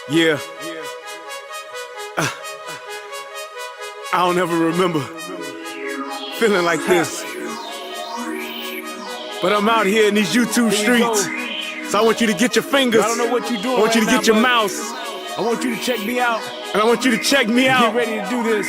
Yeah, I don't ever remember feeling like this. But I'm out here in these YouTube streets. So I want you to get your fingers. I don't know what you're doing. I want you to right get now, your mouse. I want you to check me out. And I want you to check me out. Get ready to do this.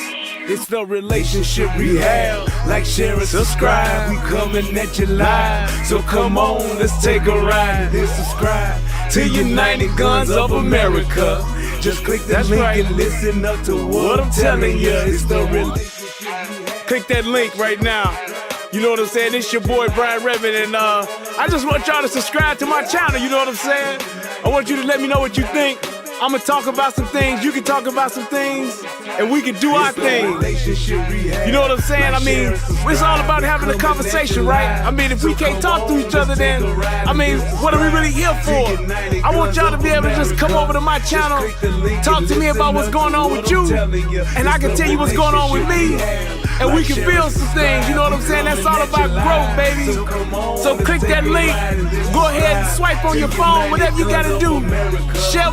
It's the relationship rehab. Like, share, and subscribe. We coming at you live. So come on, let's take a ride. Hit subscribe to United Guns of America. Just click that link and listen up to what I'm telling you. It's the relationship rehab. Click that link right now. You know what I'm saying? It's your boy Brian Redmond, and I just want y'all to subscribe to my channel. You know what I'm saying? I want you to let me know what you think. I'm gonna talk about some things, you can talk about some things, and we can do our thing. You know what I'm saying? I mean, it's all about having a conversation, right? I mean, if we can't talk to each other, then, I mean, what are we really here for? I want y'all to be able to just come over to my channel, talk to me about what's going on with you, and I can tell you what's going on with me, and we can build some things, you know what I'm saying? That's all about growth, baby. So click that link, go ahead and swipe on your phone, whatever you gotta do. Share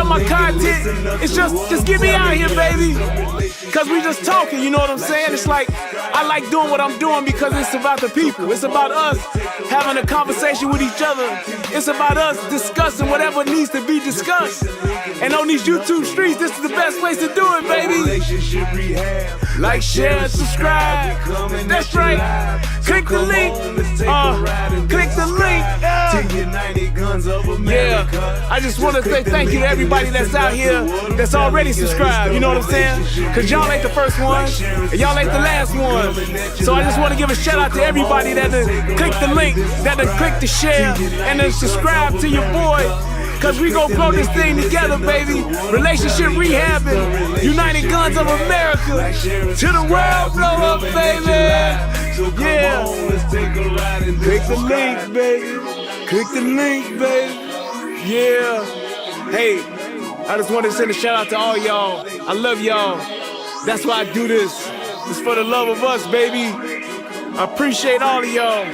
my content. It's just get me out here, baby. Cause we just talking, you know what I'm saying? It's like, I like doing what I'm doing because it's about the people. It's about us having a conversation with each other. It's about us discussing whatever needs to be discussed. And on these YouTube streets, this is the best place to do it, baby. Like, share, subscribe. That's right. Click the link. Click the link. Yeah. I just want to say thank you to everybody that's out here that's already subscribed. You know what I'm saying? Cause y'all ain't the first one, and y'all ain't the last one. So I just want to give a shout out to everybody that click the link, that click the share, and then subscribe to your boy. Cause we gon' grow this thing together, baby. Relationship rehabbing, United Guns of America. To the world, blow up, baby. Yeah. Click the link, baby. Click the link, baby. Yeah. Hey, I just wanted to send a shout out to all y'all. I love y'all. That's why I do this. It's for the love of us, baby. I appreciate all of y'all.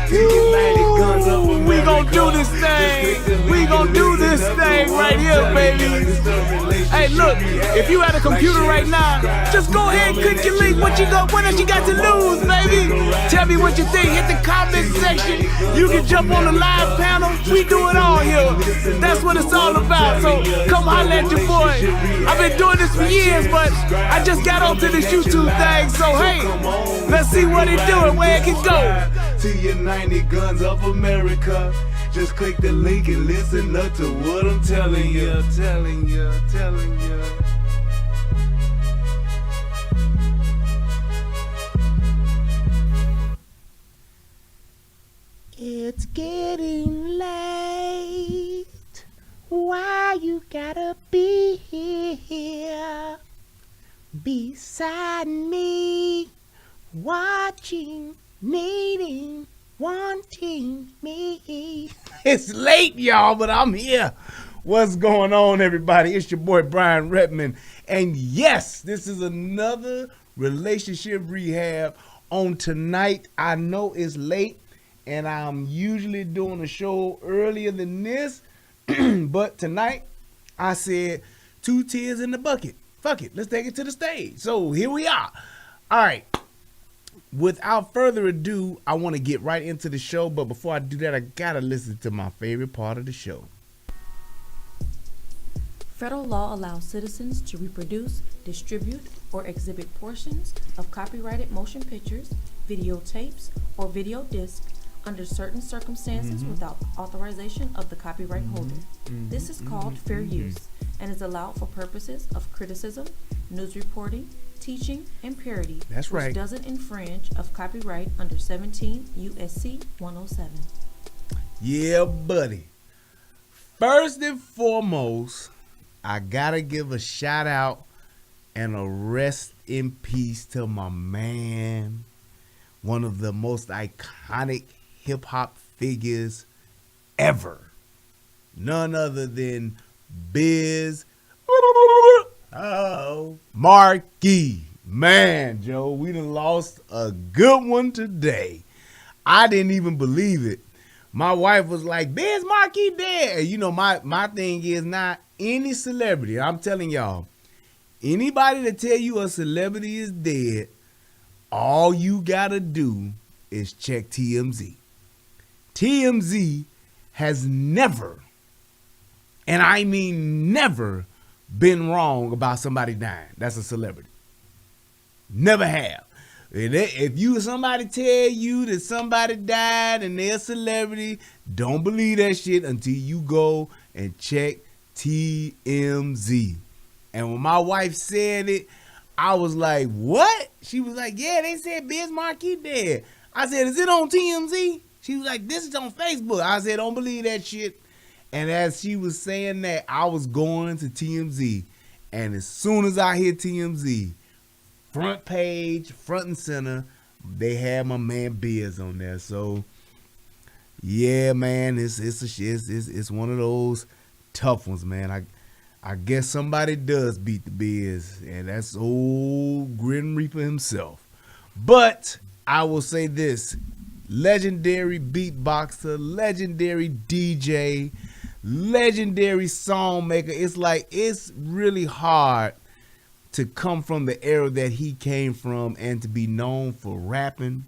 Ooh, we gon' do this thing. We gon' do this thing right here, baby. Hey, look, if you at a computer right now, just go ahead and click your link. What else you got to lose, baby? Tell me what you think. Hit the comment section. You can jump on the live panel. We do it all here. That's what it's all about. So come holler at your boy. I've been doing this for years, but I just got onto this YouTube thing. So hey, let's see what it do and where it can go. To United Guns of America. Just click the link and listen up to what I'm telling you, telling you. It's getting late. Why you gotta be here beside me, watching, needing, wanting me. It's late, y'all, but I'm here. What's going on, everybody? It's your boy Brian Redmond, and yes, this is another relationship rehab on tonight. I know it's late, and I'm usually doing a show earlier than this, but tonight I said 2 tears in the bucket. Fuck it, let's take it to the stage. So here we are. All right. Without further ado, I want to get right into the show, but before I do that, I gotta listen to my favorite part of the show. Federal law allows citizens to reproduce, distribute, or exhibit portions of copyrighted motion pictures, videotapes, or video discs under certain circumstances without authorization of the copyright holder. This is called fair use and is allowed for purposes of criticism, news reporting, teaching, and parody. That's right. Which doesn't infringe of copyright under 17 USC 107. Yeah, buddy. First and foremost, I gotta give a shout out and a rest in peace to my man, one of the most iconic hip hop figures ever. None other than Biz Markie. Man, Joe, we done lost a good one today. I didn't even believe it. My wife was like, Biz Markie dead. And you know, my thing is not any celebrity. I'm telling y'all, anybody that tell you a celebrity is dead, all you gotta do is check TMZ. TMZ has never, and I mean never, been wrong about somebody dying. That's a celebrity. Never have. If somebody tell you that somebody died and they're a celebrity, don't believe that shit until you go and check TMZ. And when my wife said it, I was like, what? She was like, yeah, they said Biz Markie dead. I said, is it on TMZ? She was like, this is on Facebook. I said, don't believe that shit. And as she was saying that, I was going to TMZ. And as soon as I hit TMZ, front page, front and center, they had my man Biz on there. So, yeah, man, it's one of those tough ones, man. I guess somebody does beat the Biz, and that's old Grim Reaper himself. But I will say this: legendary beatboxer, legendary DJ, legendary song maker. It's really hard to come from the era that he came from and to be known for rapping,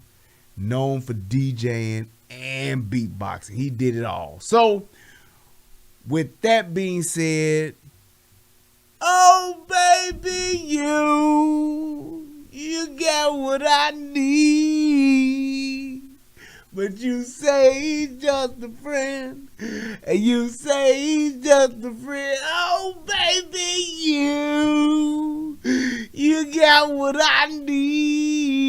known for DJing, and beatboxing. He did it all. So, with that being said, oh baby, you got what I need. But you say he's just a friend, and you say he's just a friend. Oh baby, you got what I need.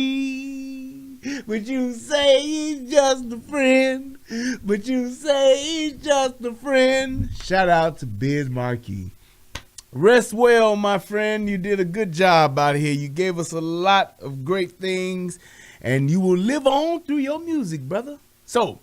But you say he's just a friend, but you say he's just a friend. Shout out to Biz Markie. Rest well, my friend. You did a good job out here. You gave us a lot of great things, and you will live on through your music, brother. So,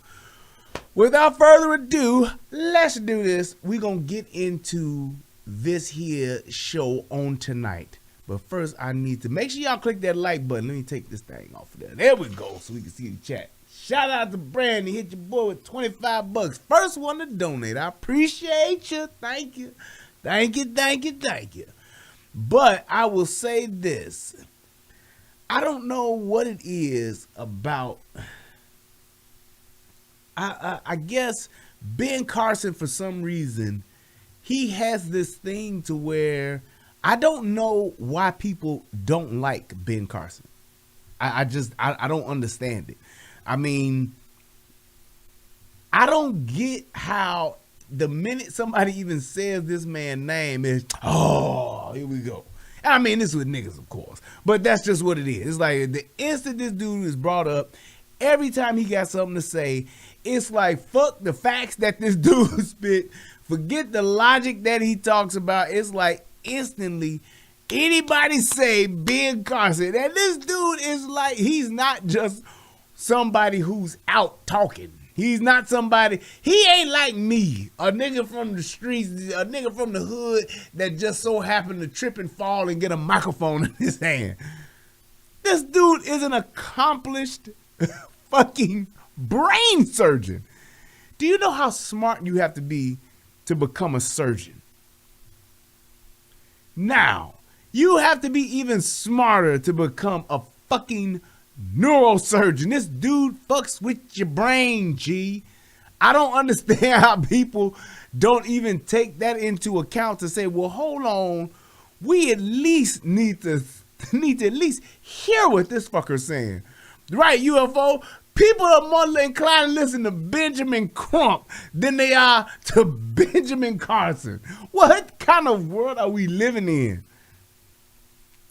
without further ado, let's do this. We're going to get into this here show on tonight. But first, I need to make sure y'all click that like button. Let me take this thing off of there. There we go, so we can see the chat. Shout out to Brandy. Hit your boy with $25. First one to donate. I appreciate you. Thank you. Thank you. But I will say this. I don't know what it is about. I guess Ben Carson, for some reason, he has this thing to where I don't know why people don't like Ben Carson. I don't understand it. I mean, I don't get how the minute somebody even says this man's name is, oh, here we go. I mean, this is with niggas, of course, but that's just what it is. It's like the instant this dude is brought up, every time he got something to say, it's like, fuck the facts that this dude spit, forget the logic that he talks about. It's like instantly anybody say Ben Carson, and this dude is like, he's not just somebody who's out talking. He's not somebody, he ain't like me, a nigga from the streets, a nigga from the hood that just so happened to trip and fall and get a microphone in his hand. This dude is an accomplished fucking brain surgeon. Do you know how smart you have to be to become a surgeon? Now, you have to be even smarter to become a fucking neurosurgeon. This dude fucks with your brain, G. I don't understand how people don't even take that into account to say, well, hold on, we at least need to at least hear what this fucker's saying. Right, UFO? People are more inclined to listen to Benjamin Crump than they are to Benjamin Carson. What kind of world are we living in?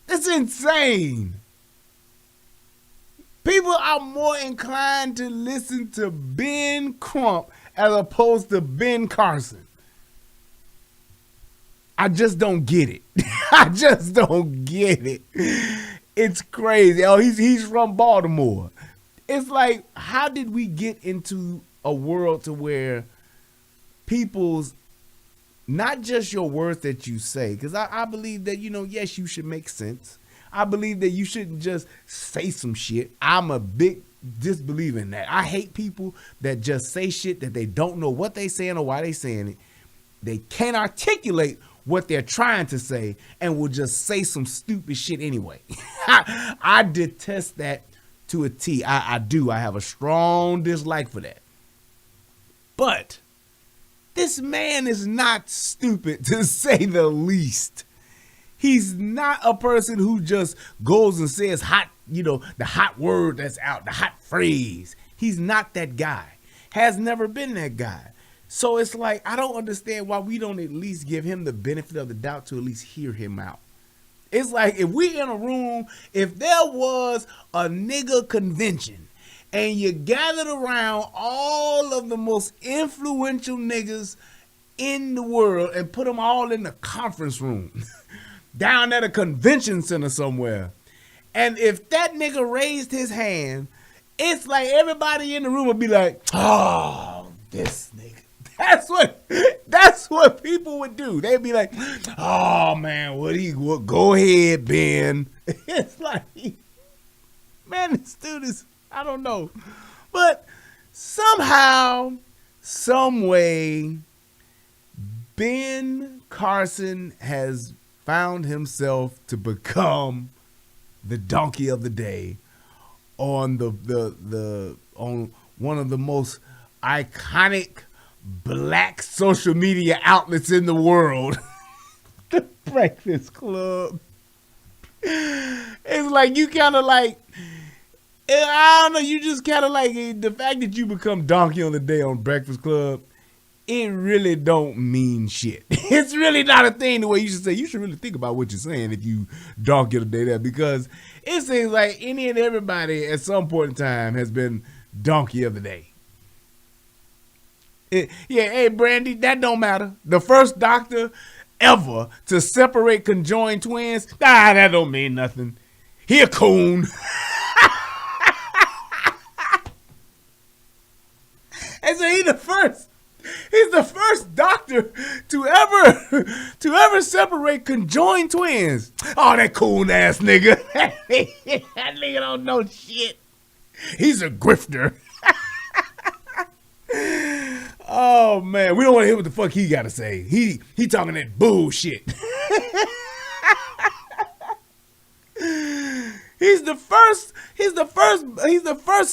It's insane. People are more inclined to listen to Ben Crump as opposed to Ben Carson. I just don't get it. I just don't get it. It's crazy. Oh, he's from Baltimore. It's like, how did we get into a world to where people's, not just your words that you say, because I believe that, yes, you should make sense. I believe that you shouldn't just say some shit. I'm a big disbelieve in that. I hate people that just say shit that they don't know what they saying or why they saying it. They can't articulate what they're trying to say and will just say some stupid shit anyway. I detest that to a T. I do. I have a strong dislike for that. But this man is not stupid, to say the least. He's not a person who just goes and says the hot word that's out, the hot phrase. He's not that guy. Has never been that guy. So it's like, I don't understand why we don't at least give him the benefit of the doubt to at least hear him out. It's like, if we in a room, if there was a nigga convention and you gathered around all of the most influential niggas in the world and put them all in the conference room down at a convention center somewhere, and if that nigga raised his hand, it's like everybody in the room would be like, oh, this nigga. That's what people would do. They'd be like, oh man, go ahead, Ben. It's like, man, this dude is, I don't know. But somehow, some way, Ben Carson has found himself to become the donkey of the day on on one of the most iconic black social media outlets in the world. The Breakfast Club. It's like, you kind of like, I don't know, you just kind of like, the fact that you become donkey on the day on Breakfast Club, it really don't mean shit. It's really not a thing the way you should say. You should really think about what you're saying if you donkey on the day there, because it seems like any and everybody at some point in time has been donkey of the day. Hey, Brandy, that don't matter. The first doctor ever to separate conjoined twins, that don't mean nothing. He a coon. And so he's the first doctor to ever separate conjoined twins. Oh, that coon ass nigga. That nigga don't know shit. He's a grifter. Oh man, we don't want to hear what the fuck he got to say. He talking that bullshit. He's the first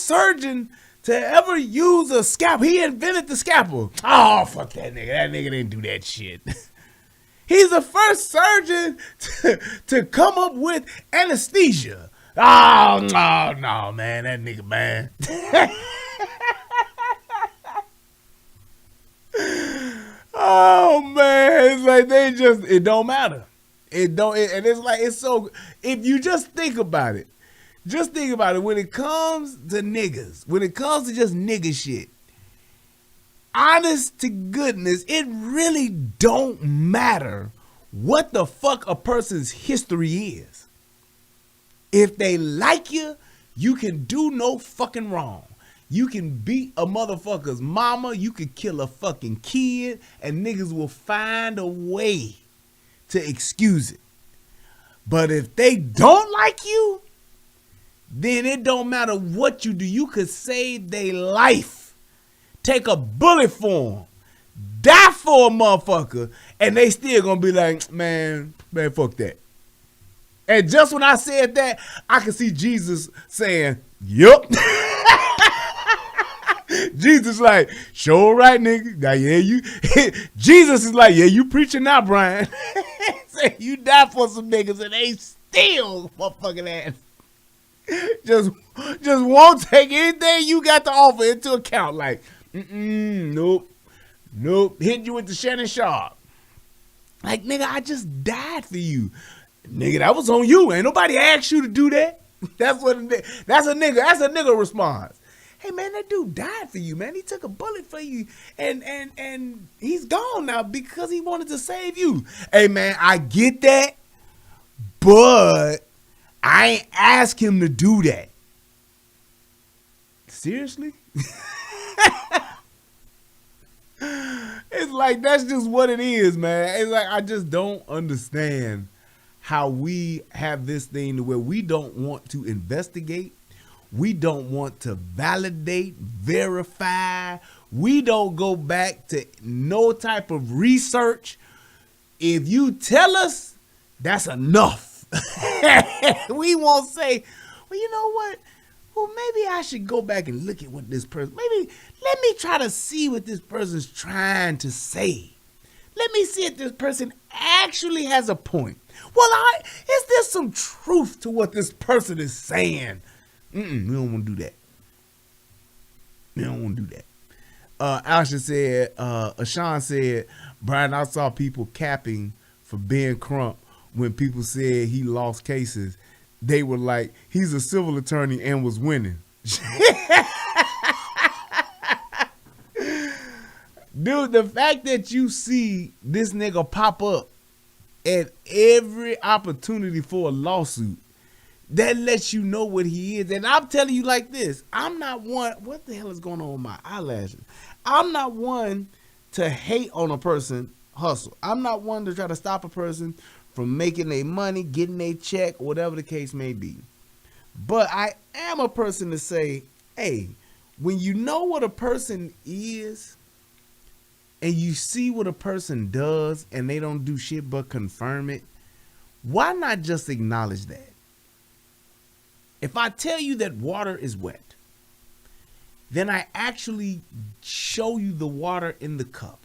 surgeon to ever use a scalpel. He invented the scalpel. Oh, fuck that nigga. That nigga didn't do that shit. He's the first surgeon to come up with anesthesia. Oh, no, man. That nigga, man. Oh man, it's like it don't matter. And it's like, it's so, if you just think about it, when it comes to niggas, when it comes to just nigga shit, honest to goodness, it really don't matter what the fuck a person's history is. If they like you, you can do no fucking wrong. You can beat a motherfucker's mama, you could kill a fucking kid, and niggas will find a way to excuse it. But if they don't like you, then it don't matter what you do. You could save their life, take a bullet for them, die for a motherfucker, and they still gonna be like, man, fuck that. And just when I said that, I could see Jesus saying, yup. Jesus like, sure right, nigga. Now, yeah, you. Jesus is like, yeah, you preaching now, Brian. Say you die for some niggas and they still motherfucking ass. Just won't take anything you got to offer into account. Like, nope. Hit you with the Shannon Sharp. Like, nigga, I just died for you. Nigga, that was on you. Ain't nobody asked you to do that. That's a nigga response. Hey man, that dude died for you, man. He took a bullet for you, and he's gone now because he wanted to save you. Hey man, I get that, but I ain't ask him to do that. Seriously? It's like, that's just what it is, man. It's like, I just don't understand how we have this thing to where we don't want to investigate. We don't want to validate, verify. We don't go back to no type of research. If you tell us, that's enough. We won't say, well, you know what? Well, maybe I should go back and look at what this person, maybe let me try to see what this person's trying to say. Let me see if this person actually has a point. Well, is there some truth to what this person is saying? We don't want to do that. We don't want to do that. Ashawn said, Brian, I saw people capping for Ben Crump when people said he lost cases. They were like, he's a civil attorney and was winning. Dude, the fact that you see this nigga pop up at every opportunity for a lawsuit, that lets you know what he is. And I'm telling you like this, I'm not one, what the hell is going on with my eyelashes? I'm not one to hate on a person hustle. I'm not one to try to stop a person from making their money, getting their check, whatever the case may be. But I am a person to say, hey, when you know what a person is and you see what a person does and they don't do shit but confirm it, why not just acknowledge that? If I tell you that water is wet, then I actually show you the water in the cup.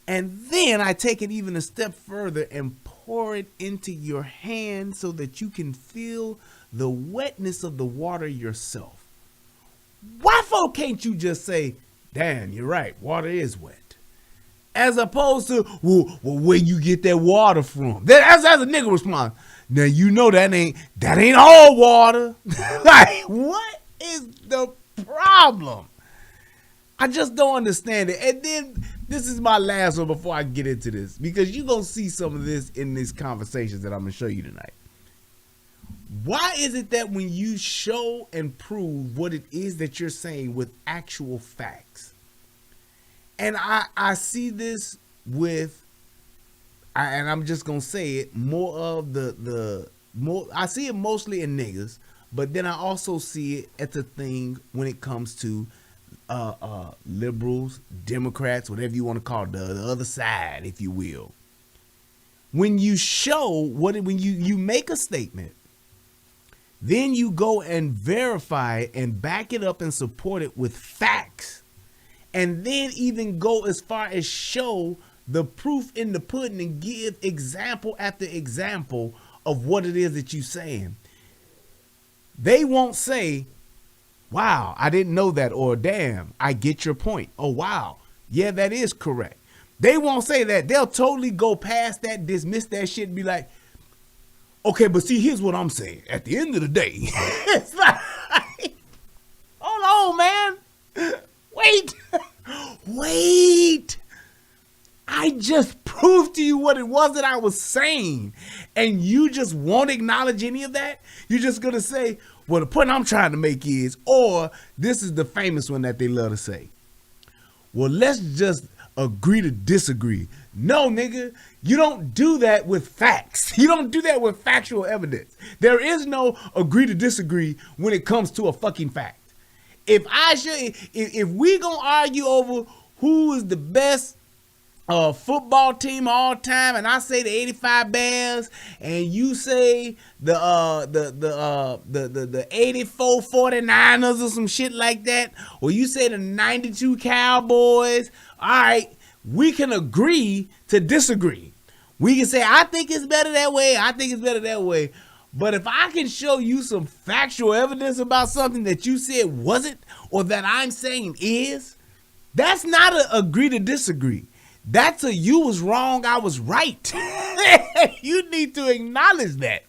And then I take it even a step further and pour it into your hand so that you can feel the wetness of the water yourself. Why for can't you just say, damn, you're right, water is wet? As opposed to, well, where you get that water from? That's a nigga response. Now you know that ain't all water. Like, what is the problem? I just don't understand it. And then this is my last one before I get into this, because you're going to see some of this in these conversations that I'm going to show you tonight. Why is it that when you show and prove what it is that you're saying with actual facts, and I see this with, and I'm just going to say it, more of I see it mostly in niggas, but then I also see it at the thing when it comes to liberals, Democrats, whatever you want to call it, the other side, if you will. When you show when you make a statement, then you go and verify it and back it up and support it with facts, and then even go as far as show the proof in the pudding and give example after example of what it is that you're saying. They won't say, wow, I didn't know that, or damn, I get your point. Oh, wow, yeah, that is correct. They won't say that. They'll totally go past that, dismiss that shit, and be like, okay, but see, here's what I'm saying. At the end of the day, it's like, hold on, man. Wait. I just proved to you what it was that I was saying, and you just won't acknowledge any of that? You're just going to say, well, the point I'm trying to make is, or this is the famous one that they love to say, well, let's just agree to disagree. No, nigga, you don't do that with facts. You don't do that with factual evidence. There is no agree to disagree when it comes to a fucking fact. If we gonna argue over who is the best football team of all time, and I say the 85 Bears, and you say the 84 49ers or some shit like that, or you say the 92 Cowboys, all right, we can agree to disagree. We can say, I think it's better that way, I think it's better that way. But if I can show you some factual evidence about something that you said wasn't, or that I'm saying is, that's not an agree to disagree. That's a you was wrong, I was right. You need to acknowledge that.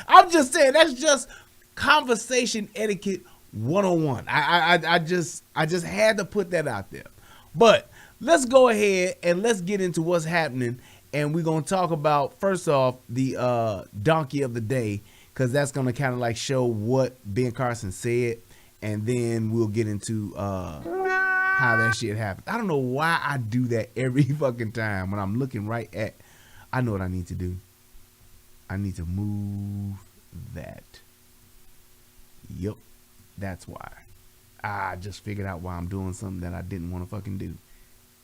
I'm just saying, that's just conversation etiquette 101. I just had to put that out there. But let's go ahead and let's get into what's happening. And we're going to talk about, first off, the donkey of the day, because that's going to kind of like show what Ben Carson said. And then we'll get into how that shit happened. I don't know why I do that every fucking time when I'm looking right at. I know what I need to do. I need to move that. Yep. That's why. I just figured out why I'm doing something that I didn't want to fucking do.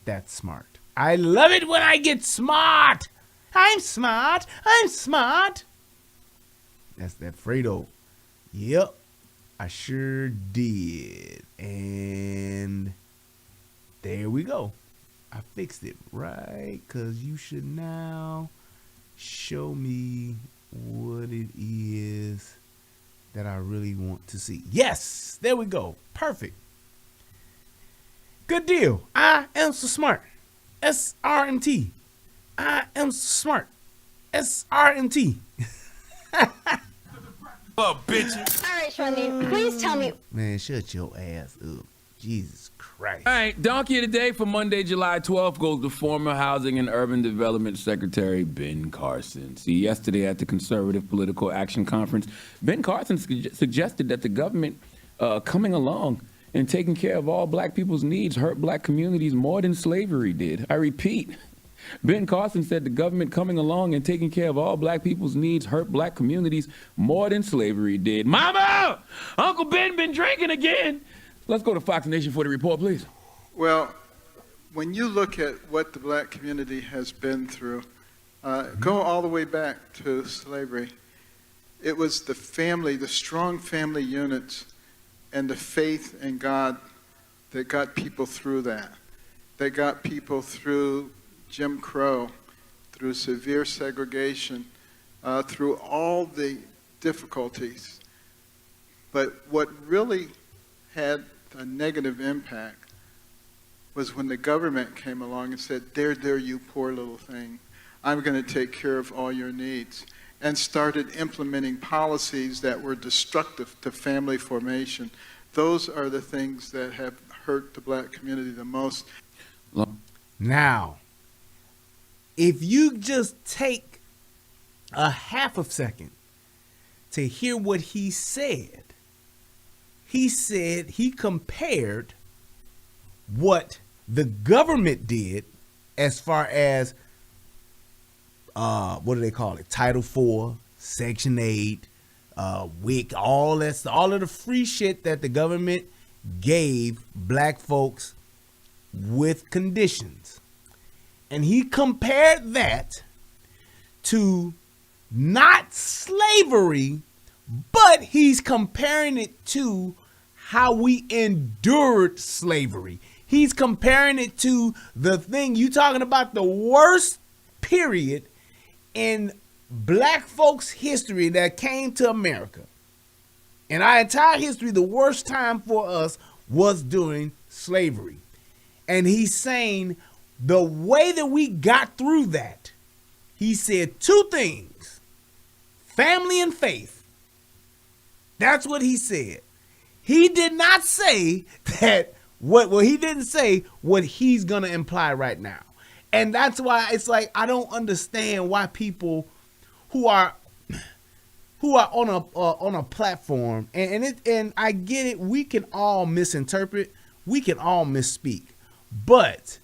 That's smart. I love it when I get smart. I'm smart. I'm smart. That's that Fredo. Yep. I sure did. And there we go. I fixed it, right? Because you should now show me what it is that I really want to see. Yes, there we go. Perfect. Good deal. I am so smart. SRMT. I am so smart. SRMT. Up, bitches. All right, Charlene, please tell me. Man, shut your ass up. Jesus Christ. All right, Donkey of the Day for Monday, July 12th goes to former Housing and Urban Development Secretary Ben Carson. See, yesterday at the Conservative Political Action Conference, Ben Carson suggested that the government coming along and taking care of all black people's needs hurt black communities more than slavery did. I repeat, Ben Carson said the government coming along and taking care of all black people's needs hurt black communities more than slavery did. Mama! Uncle Ben been drinking again. Let's go to Fox Nation for the report, please. Well, when you look at what the black community has been through, go all the way back to slavery. It was the family, the strong family units, and the faith in God that got people through that. They got people through Jim Crow, through severe segregation, through all the difficulties. But what really had a negative impact was when the government came along and said, there, you poor little thing. I'm going to take care of all your needs. And started implementing policies that were destructive to family formation. Those are the things that have hurt the black community the most. Now, if you just take a half a second to hear what he said he compared what the government did as far as, what do they call it? Title IV, Section 8, WIC, all of the free shit that the government gave black folks with conditions. And he compared that to not slavery, but he's comparing it to how we endured slavery. He's comparing it to the thing you talking about, the worst period in black folks' history that came to America. In our entire history, the worst time for us was during slavery. And he's saying the way that we got through that, he said two things: family and faith. That's what he said. He did not say that he didn't say what he's going to imply right now. And that's why it's like, I don't understand why people who are on a platform, and I get it, we can all misinterpret, we can all misspeak. But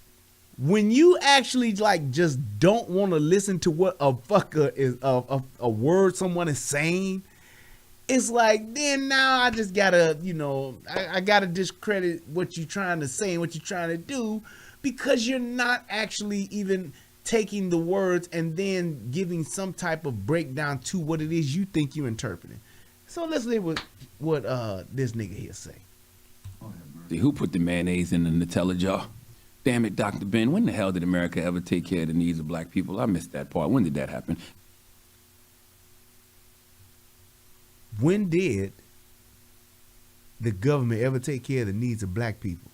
when you actually like just don't want to listen to what a fucker is, a word someone is saying, it's like, then now I just gotta, I gotta discredit what you're trying to say and what you're trying to do, because you're not actually even taking the words and then giving some type of breakdown to what it is you think you're interpreting. So let's live with what this nigga here say. Who put the mayonnaise in the Nutella jar? Damn it, Dr. Ben, when the hell did America ever take care of the needs of black people? I missed that part. When did that happen? When did the government ever take care of the needs of black people?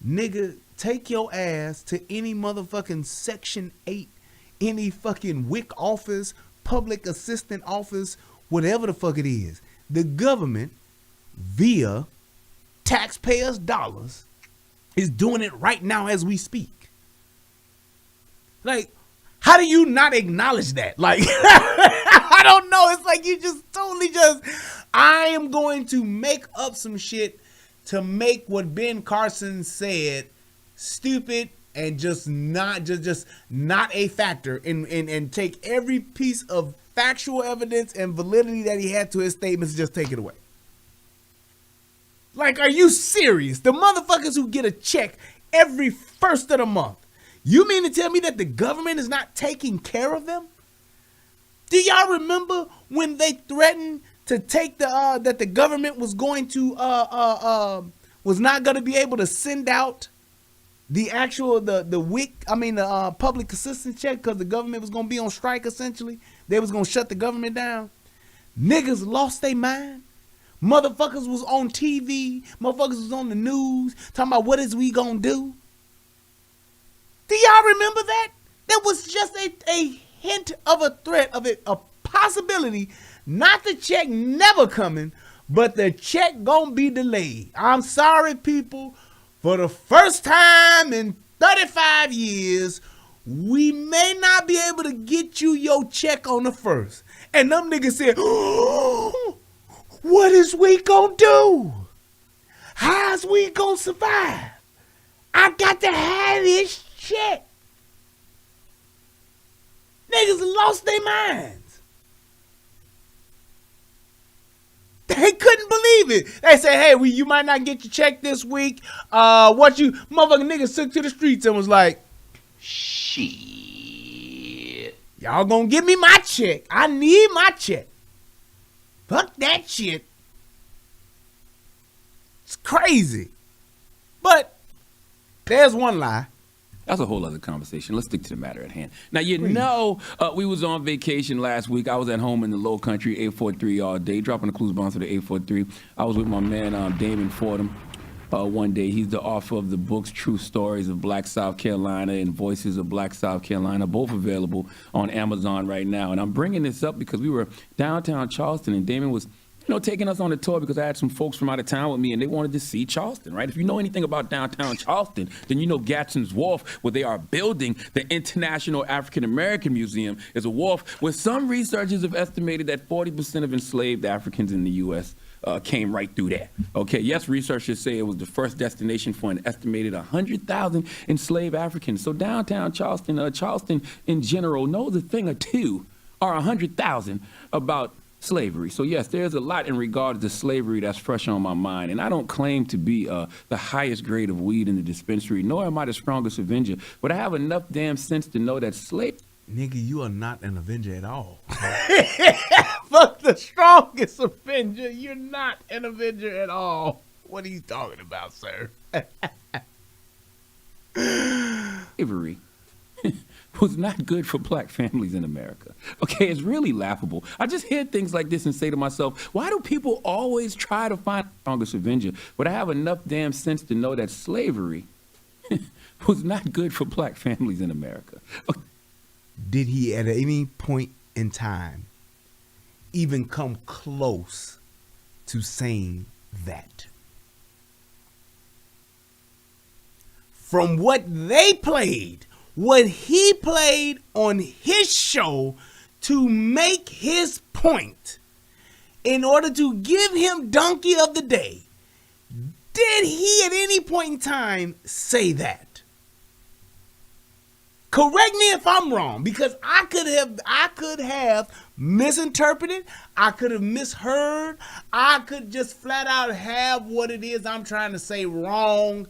Nigga, take your ass to any motherfucking Section 8, any fucking WIC office, public assistant office, whatever the fuck it is. The government, via taxpayers' dollars, is doing it right now as we speak. Like, how do you not acknowledge that? Like, I don't know. It's like you just totally I am going to make up some shit to make what Ben Carson said stupid and just not a factor, and take every piece of factual evidence and validity that he had to his statements, just take it away. Like, are you serious? The motherfuckers who get a check every first of the month. You mean to tell me that the government is not taking care of them? Do y'all remember when they threatened to take that the government was going to was not going to be able to send out the actual the public assistance check because the government was going to be on strike essentially. They was going to shut the government down. Niggas lost their mind. Motherfuckers was on TV. Motherfuckers was on the news talking about what is we going to do. Do y'all remember that? That was just a hint of a threat of it, a possibility, not the check never coming, but the check gonna be delayed. I'm sorry, people. For the first time in 35 years, we may not be able to get you your check on the first. And them niggas said, oh, what is we gonna do? How's we gonna survive? I got to have this check. Niggas lost their minds. They couldn't believe it. They said, hey, you might not get your check this week. Motherfucking niggas took to the streets and was like, shit. Y'all gonna give me my check. I need my check. Fuck that shit. It's crazy. But there's one lie. That's a whole other conversation. Let's stick to the matter at hand. Now, we was on vacation last week. I was at home in the low country, 843 all day, dropping the clues bombs to the 843. I was with my man, Damon Fordham, one day. He's the author of the books, True Stories of Black South Carolina and Voices of Black South Carolina, both available on Amazon right now. And I'm bringing this up because we were downtown Charleston, and Damon was taking us on a tour because I had some folks from out of town with me and they wanted to see Charleston, right? If you know anything about downtown Charleston, then you know Gadsden's Wharf, where they are building the International African American Museum, is a wharf where some researchers have estimated that 40% of enslaved Africans in the U.S. Came right through there. Okay, yes, researchers say it was the first destination for an estimated 100,000 enslaved Africans. So downtown Charleston, Charleston in general knows a thing or two, or 100,000 about slavery. So yes, there's a lot in regards to slavery that's fresh on my mind. And I don't claim to be the highest grade of weed in the dispensary, nor am I the strongest avenger, but I have enough damn sense to know that Nigga, you are not an avenger at all. Fuck the strongest avenger. You're not an avenger at all. What are you talking about, sir? Slavery was not good for black families in America. Okay, it's really laughable. I just hear things like this and say to myself, why do people always try to find the strongest avenger? But I have enough damn sense to know that slavery was not good for black families in America. Okay. Did he at any point in time even come close to saying that? From what they played, what he played on his show to make his point in order to give him Donkey of the Day, did he at any point in time say that? Correct me if I'm wrong, because I could have misinterpreted, I could have misheard, I could just flat out have what it is I'm trying to say wrong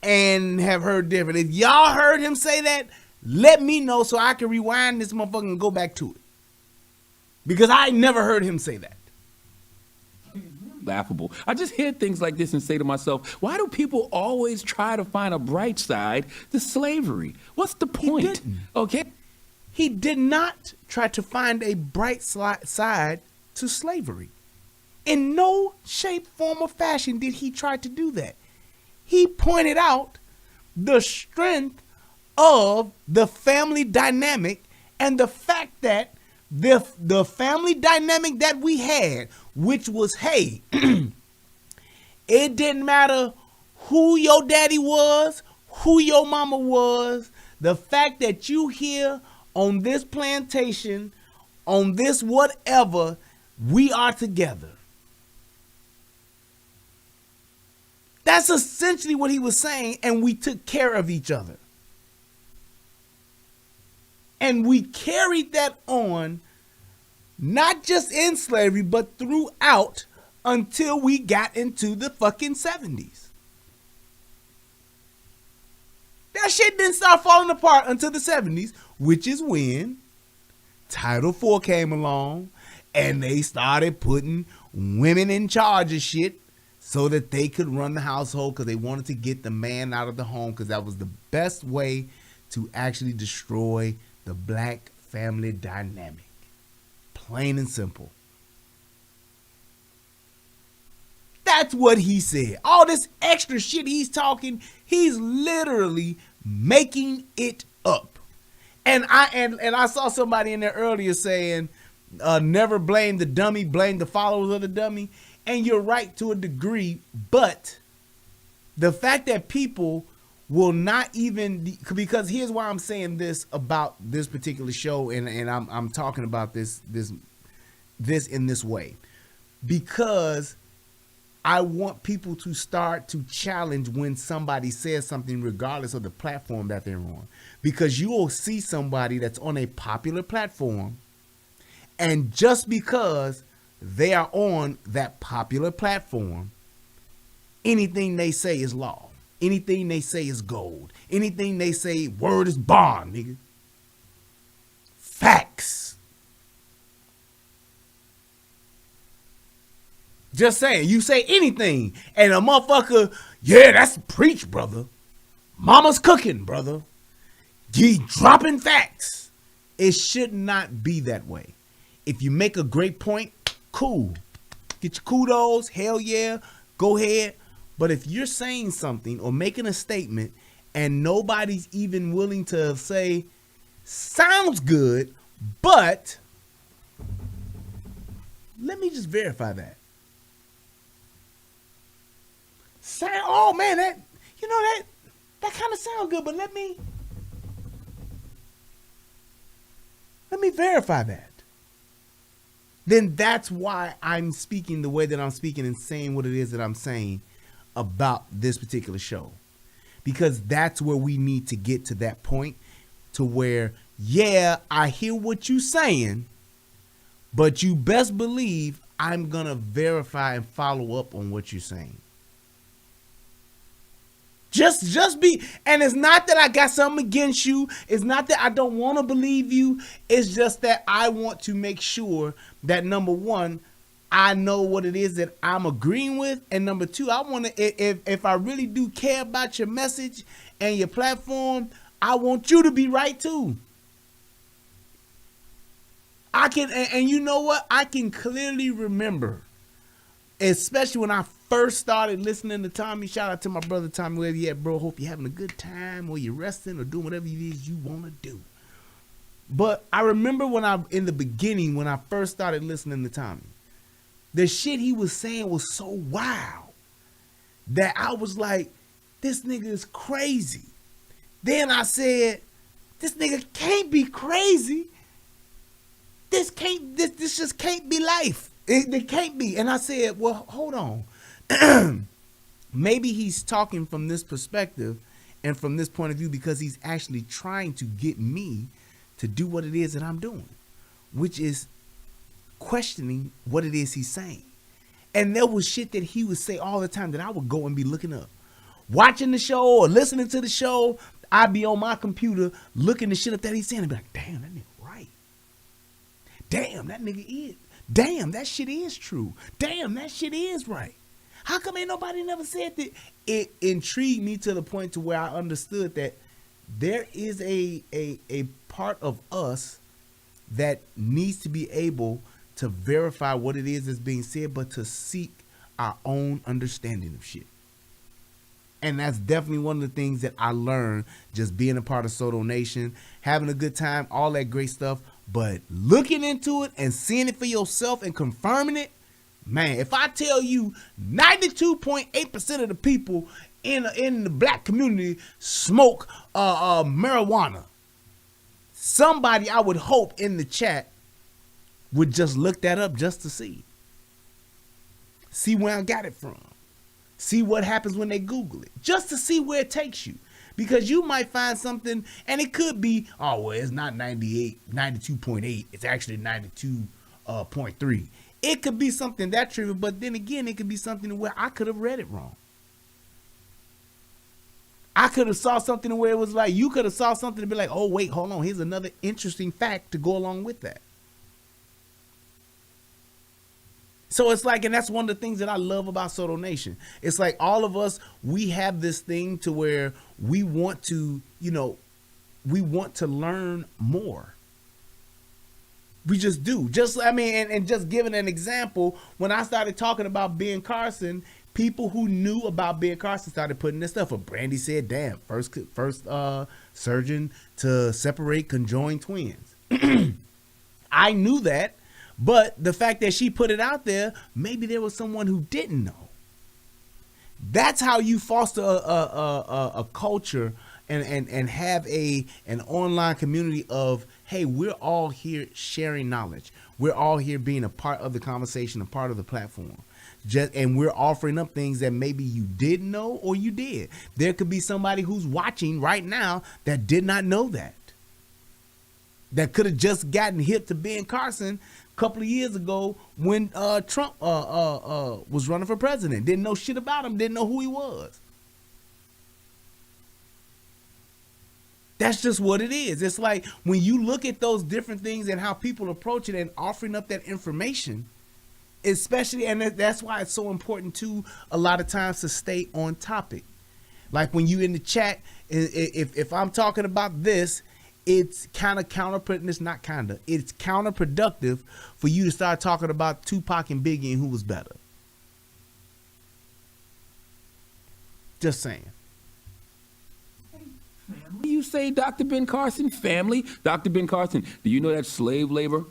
and have heard different. If y'all heard him say that, let me know so I can rewind this motherfucker and go back to it. Because I never heard him say that. Laughable. I just hear things like this and say to myself, why do people always try to find a bright side to slavery? What's the point? He didn't. Okay. He did not try to find a bright side to slavery. In no shape, form, or fashion did he try to do that. He pointed out the strength of the family dynamic and the fact that the family dynamic that we had, which was, hey, it didn't matter who your daddy was, who your mama was, the fact that you here on this plantation, on this whatever, we are together. That's essentially what he was saying, and we took care of each other. And we carried that on, not just in slavery, but throughout, until we got into the fucking 70s. That shit didn't start falling apart until the 70s, which is when Title IV came along and they started putting women in charge of shit so that they could run the household because they wanted to get the man out of the home because that was the best way to actually destroy the black family dynamic. Plain and simple. That's what he said. All this extra shit he's talking, he's literally making it up. And I saw somebody in there earlier saying, never blame the dummy, blame the followers of the dummy. And you're right to a degree, but the fact that people will not even, because here's why I'm saying this about this particular show, and I'm talking about this in this way, because I want people to start to challenge when somebody says something regardless of the platform that they're on, because you will see somebody that's on a popular platform, and just because they are on that popular platform, anything they say is law. Anything they say is gold. Anything they say, word is bond, nigga. Facts. Just saying, you say anything, and a motherfucker, yeah, that's preach, brother. Mama's cooking, brother. He dropping facts. It should not be that way. If you make a great point, cool. Get your kudos, hell yeah, go ahead. But if you're saying something or making a statement and nobody's even willing to say, sounds good, but let me just verify that. Oh man, that kind of sounds good, but let me verify that. Then that's why I'm speaking the way that I'm speaking and saying what it is that I'm saying about this particular show. Because that's where we need to get to that point to where, yeah, I hear what you're saying, but you best believe I'm going to verify and follow up on what you're saying. Just be, and it's not that I got something against you. It's not that I don't want to believe you. It's just that I want to make sure that, number one, I know what it is that I'm agreeing with. And number two, I want to, if I really do care about your message and your platform, I want you to be right too. I can, and you know what? I can clearly remember, especially when I first started listening to Tommy. Shout out to my brother Tommy, wherever you at, bro. Hope you're having a good time, or you're resting, or doing whatever it is you want to do. But I remember in the beginning, when I first started listening to Tommy, the shit he was saying was so wild that I was like, this nigga is crazy. Then I said, this nigga can't be crazy. This just can't be life. It can't be. And I said, well, hold on. Maybe he's talking from this perspective and from this point of view because he's actually trying to get me to do what it is that I'm doing, which is questioning what it is he's saying. And there was shit that he would say all the time that I would go and be looking up. Watching the show or listening to the show, I'd be on my computer looking the shit up that he's saying and be like, damn, that nigga right. Damn, that nigga is. Damn, that shit is true. Damn, that shit is right. How come ain't nobody never said that? It intrigued me to the point to where I understood that there is a part of us that needs to be able to verify what it is that's being said, but to seek our own understanding of shit. And that's definitely one of the things that I learned just being a part of Soto Nation, having a good time, all that great stuff. But looking into it and seeing it for yourself and confirming it, man, if I tell you 92.8% of the people in the black community smoke marijuana, somebody I would hope in the chat would just look that up just to see where I got it from. See what happens when they Google it, just to see where it takes you. Because you might find something, and it could be, oh, well, it's not 92.8. It's actually 92.3. It could be something that trivial, but then again, it could be something where I could have read it wrong. I could have saw something where it was like, you could have saw something to be like, oh, wait, hold on. Here's another interesting fact to go along with that. So it's like, and that's one of the things that I love about Soto Nation. It's like all of us, we have this thing to where we want to, we want to learn more. We just do. And just giving an example, when I started talking about Ben Carson, people who knew about Ben Carson started putting this stuff up. Brandy said, damn, first surgeon to separate conjoined twins. I knew that, but the fact that she put it out there, maybe there was someone who didn't know. That's how you foster a culture and have an online community of, hey, we're all here sharing knowledge. We're all here being a part of the conversation, a part of the platform. And we're offering up things that maybe you didn't know or you did. There could be somebody who's watching right now that did not know that. That could have just gotten hip to Ben Carson a couple of years ago when Trump was running for president. Didn't know shit about him, didn't know who he was. That's just what it is. It's like when you look at those different things and how people approach it and offering up that information, especially, and that's why it's so important too, a lot of times to stay on topic. Like when you in the chat, if I'm talking about this, it's kind of counterproductive. It's not kind of. It's counterproductive for you to start talking about Tupac and Biggie and who was better. Just saying. You say Dr. Ben Carson, family? Dr. Ben Carson, do you know that slave labor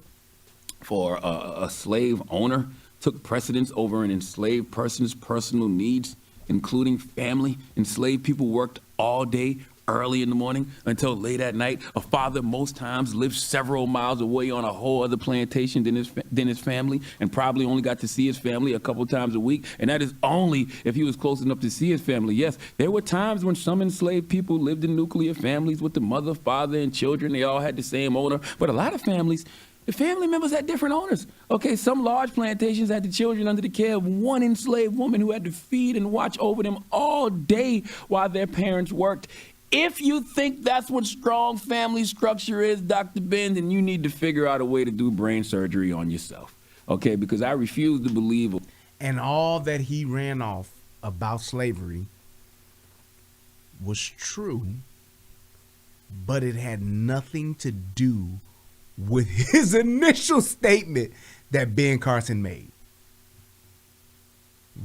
for a slave owner took precedence over an enslaved person's personal needs, including family? Enslaved people worked all day, early in the morning until late at night. A father most times lived several miles away on a whole other plantation than his family, and probably only got to see his family a couple times a week, and that is only if he was close enough to see his family. Yes, there were times when some enslaved people lived in nuclear families with the mother, father, and children. They all had the same owner, but a lot of families, the family members had different owners. Okay, some large plantations had the children under the care of one enslaved woman who had to feed and watch over them all day while their parents worked. If you think that's what strong family structure is, Dr. Ben, then you need to figure out a way to do brain surgery on yourself, okay? Because I refuse to believe. And all that he ran off about slavery was true, but it had nothing to do with his initial statement that Ben Carson made.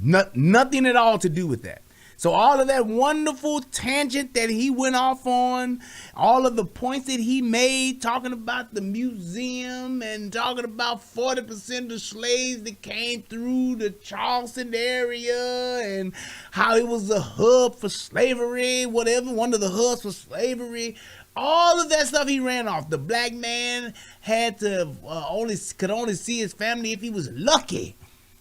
Nothing at all to do with that. So all of that wonderful tangent that he went off on, all of the points that he made, talking about the museum and talking about 40% of slaves that came through the Charleston area and how it was a hub for slavery, whatever, one of the hubs for slavery. All of that stuff he ran off. The black man had to could only see his family if he was lucky.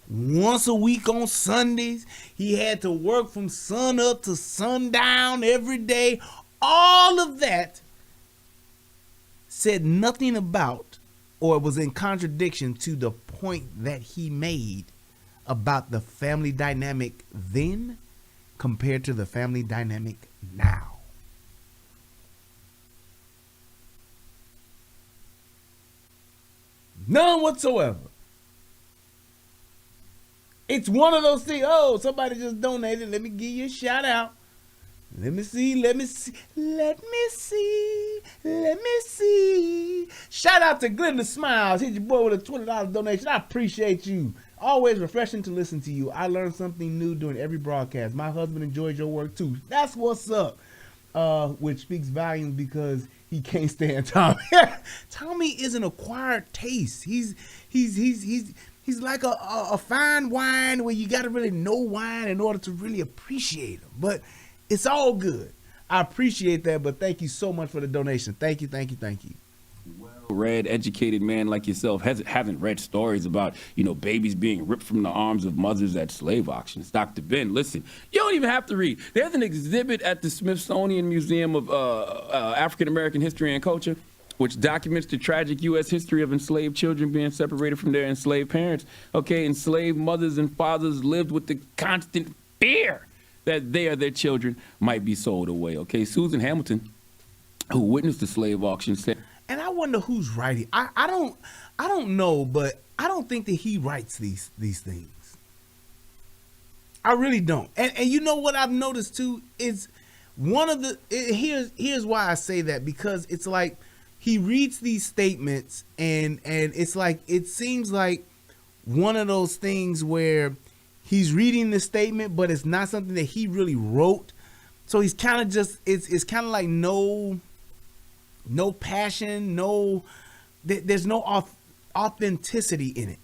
Once a week on Sundays, he had to work from sun up to sundown every day. All of that said nothing about, or was in contradiction to, the point that he made about the family dynamic then compared to the family dynamic now. None whatsoever. It's one of those things. Oh, somebody just donated. Let me give you a shout out. Let me see. Shout out to Glenda Smiles. Hit your boy with a $20 donation. I appreciate you. Always refreshing to listen to you. I learned something new during every broadcast. My husband enjoys your work too. That's what's up. Which speaks volumes because he can't stand Tommy. Tommy is an acquired taste. He's like a fine wine where you got to really know wine in order to really appreciate him. But it's all good. I appreciate that, but thank you so much for the donation. Thank you. Well-read, educated man like yourself haven't read stories about, babies being ripped from the arms of mothers at slave auctions. Dr. Ben, listen, you don't even have to read. There's an exhibit at the Smithsonian Museum of African American History and Culture which documents the tragic U.S. history of enslaved children being separated from their enslaved parents. Okay, enslaved mothers and fathers lived with the constant fear that they or their children might be sold away. Okay, Susan Hamilton, who witnessed the slave auction, said, And I wonder who's writing. I don't know, but I don't think that he writes these things. I really don't. And you know what I've noticed too is here's why I say that, because it's like he reads these statements and it's like it seems like one of those things where he's reading the statement, but it's not something that he really wrote. So he's kind of just it's kind of like no passion, there's no authenticity in it.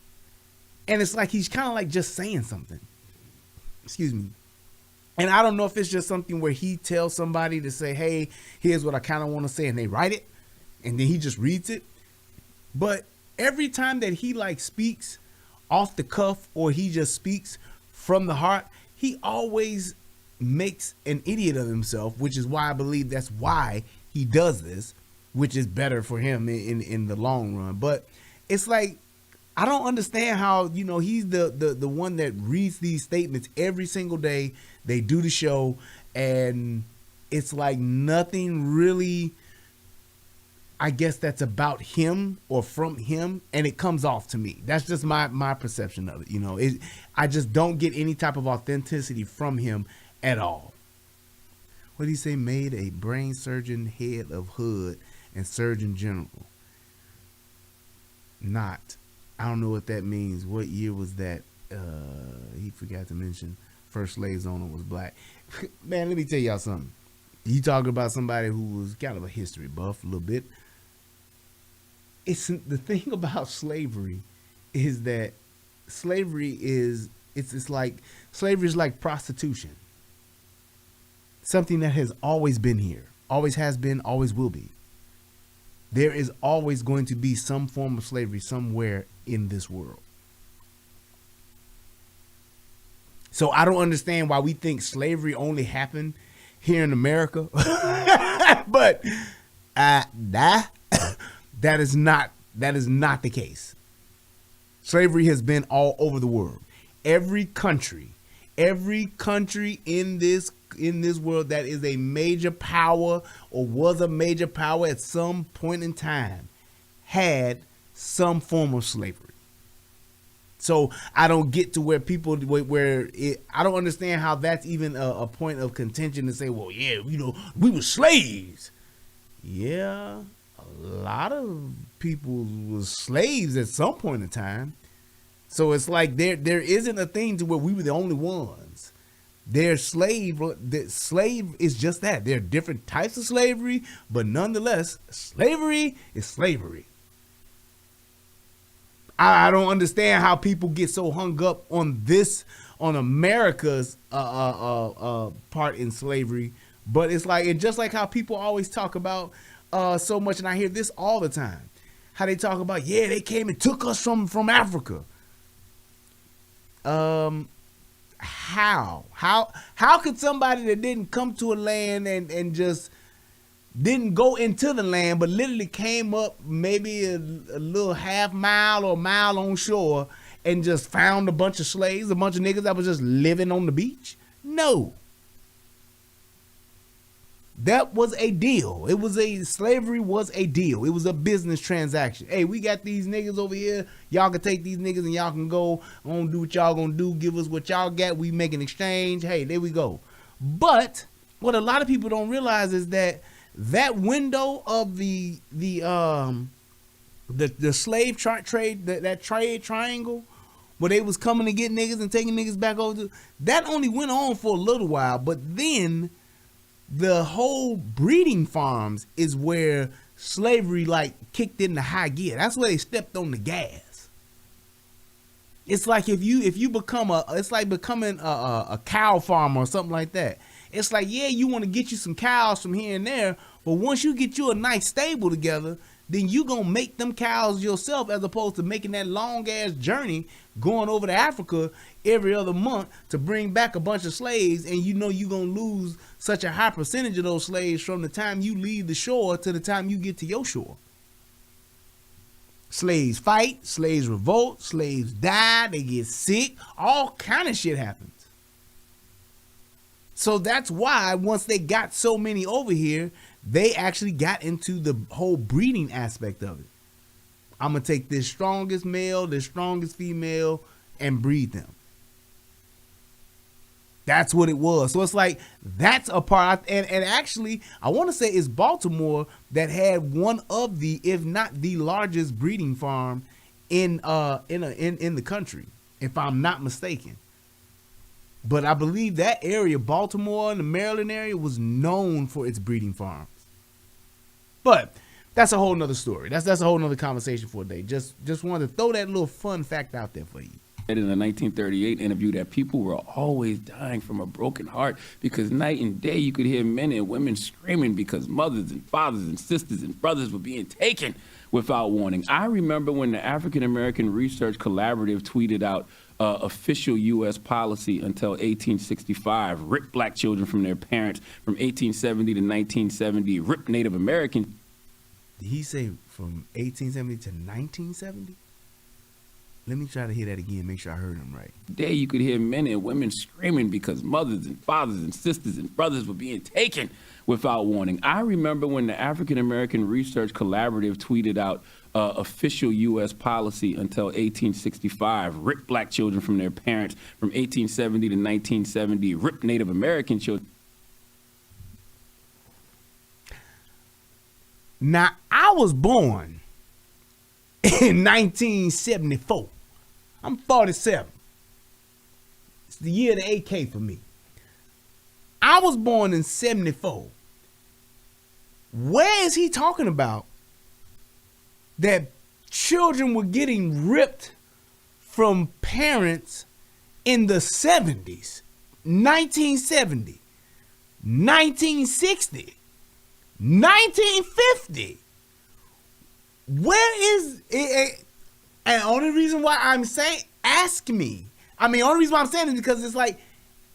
And it's like he's kind of like just saying something. Excuse me. And I don't know if it's just something where he tells somebody to say, hey, here's what I kind of want to say, and they write it, and then he just reads it. But every time that he like speaks off the cuff, or he just speaks from the heart, he always makes an idiot of himself, which is why I believe that's why he does this, which is better for him in the long run. But it's like, I don't understand how, he's the one that reads these statements every single day. They do the show, and it's like nothing really, I guess, that's about him or from him, and it comes off to me. That's just my perception of it. I just don't get any type of authenticity from him at all. What did he say? Made a brain surgeon head of Hood and Surgeon General. I don't know what that means. What year was that? He forgot to mention first slave owner was black. Man, let me tell y'all something. You talking about somebody who was kind of a history buff a little bit. It's the thing about slavery is that slavery is it's like slavery is like prostitution. Something that has always been here, always has been, always will be. There is always going to be some form of slavery somewhere in this world. So I don't understand why we think slavery only happened here in America. But that is not the case. Slavery has been all over the world. Every country in this world that is a major power or was a major power at some point in time had some form of slavery. So I don't get to where people I don't understand how that's even a point of contention to say, well, yeah, we were slaves. Yeah, a lot of people was slaves at some point in time. So it's like there isn't a thing to where we were the only ones. Slave is just that. There are different types of slavery, but nonetheless, slavery is slavery. I don't understand how people get so hung up on America's part in slavery, but it's like, and just like how people always talk about so much, and I hear this all the time, how they talk about, yeah, they came and took us from Africa. How could somebody that didn't come to a land and just didn't go into the land, but literally came up maybe a little half mile or mile on shore and just found a bunch of slaves, a bunch of niggas that was just living on the beach? No. That was a deal. Slavery was a deal. It was a business transaction. Hey, we got these niggas over here. Y'all can take these niggas and y'all can go on, do what y'all gonna do. Give us what y'all got. We make an exchange. Hey, there we go. But what a lot of people don't realize is that window of the slave trade, that trade triangle, where they was coming to get niggas and taking niggas back over, that only went on for a little while. But then the whole breeding farms is where slavery like kicked into high gear. That's where they stepped on the gas. It's like if you become it's like becoming a cow farmer or something like that. It's like, yeah, you want to get you some cows from here and there, but once you get you a nice stable together, then you gonna make them cows yourself, as opposed to making that long ass journey going over to Africa every other month to bring back a bunch of slaves, and you gonna lose such a high percentage of those slaves from the time you leave the shore to the time you get to your shore. Slaves fight, slaves revolt, slaves die, they get sick, all kind of shit happens. So that's why once they got so many over here, they actually got into the whole breeding aspect of it. I'm going to take this strongest male, this strongest female, and breed them. That's what it was. So it's like, that's a part. And actually, I want to say it's Baltimore that had one of the, if not the largest breeding farm in the country, if I'm not mistaken. But I believe that area, Baltimore and the Maryland area, was known for its breeding farms. But that's a whole nother story. That's a whole nother conversation for a day. Just wanted to throw that little fun fact out there for you. In a 1938 interview that people were always dying from a broken heart because night and day you could hear men and women screaming because mothers and fathers and sisters and brothers were being taken without warning. I remember when the African American Research Collaborative tweeted out official U.S. policy until 1865, rip black children from their parents. From 1870 to 1970, rip Native American. Did he say from 1870 to 1970? Let me try to hear that again, make sure I heard him right. Day you could hear men and women screaming because mothers and fathers and sisters and brothers were being taken without warning. I remember when the African American Research Collaborative tweeted out official U.S. policy until 1865, rip black children from their parents. From 1870 to 1970, rip Native American children. Now, I was born in 1974. I'm 47. It's the year of the AK for me. I was born in 74. Where is he talking about that children were getting ripped from parents in the 70s, 1970, 1960, 1950? Where is it? And only reason why I'm saying, ask me. I mean, only reason why I'm saying is because it's like,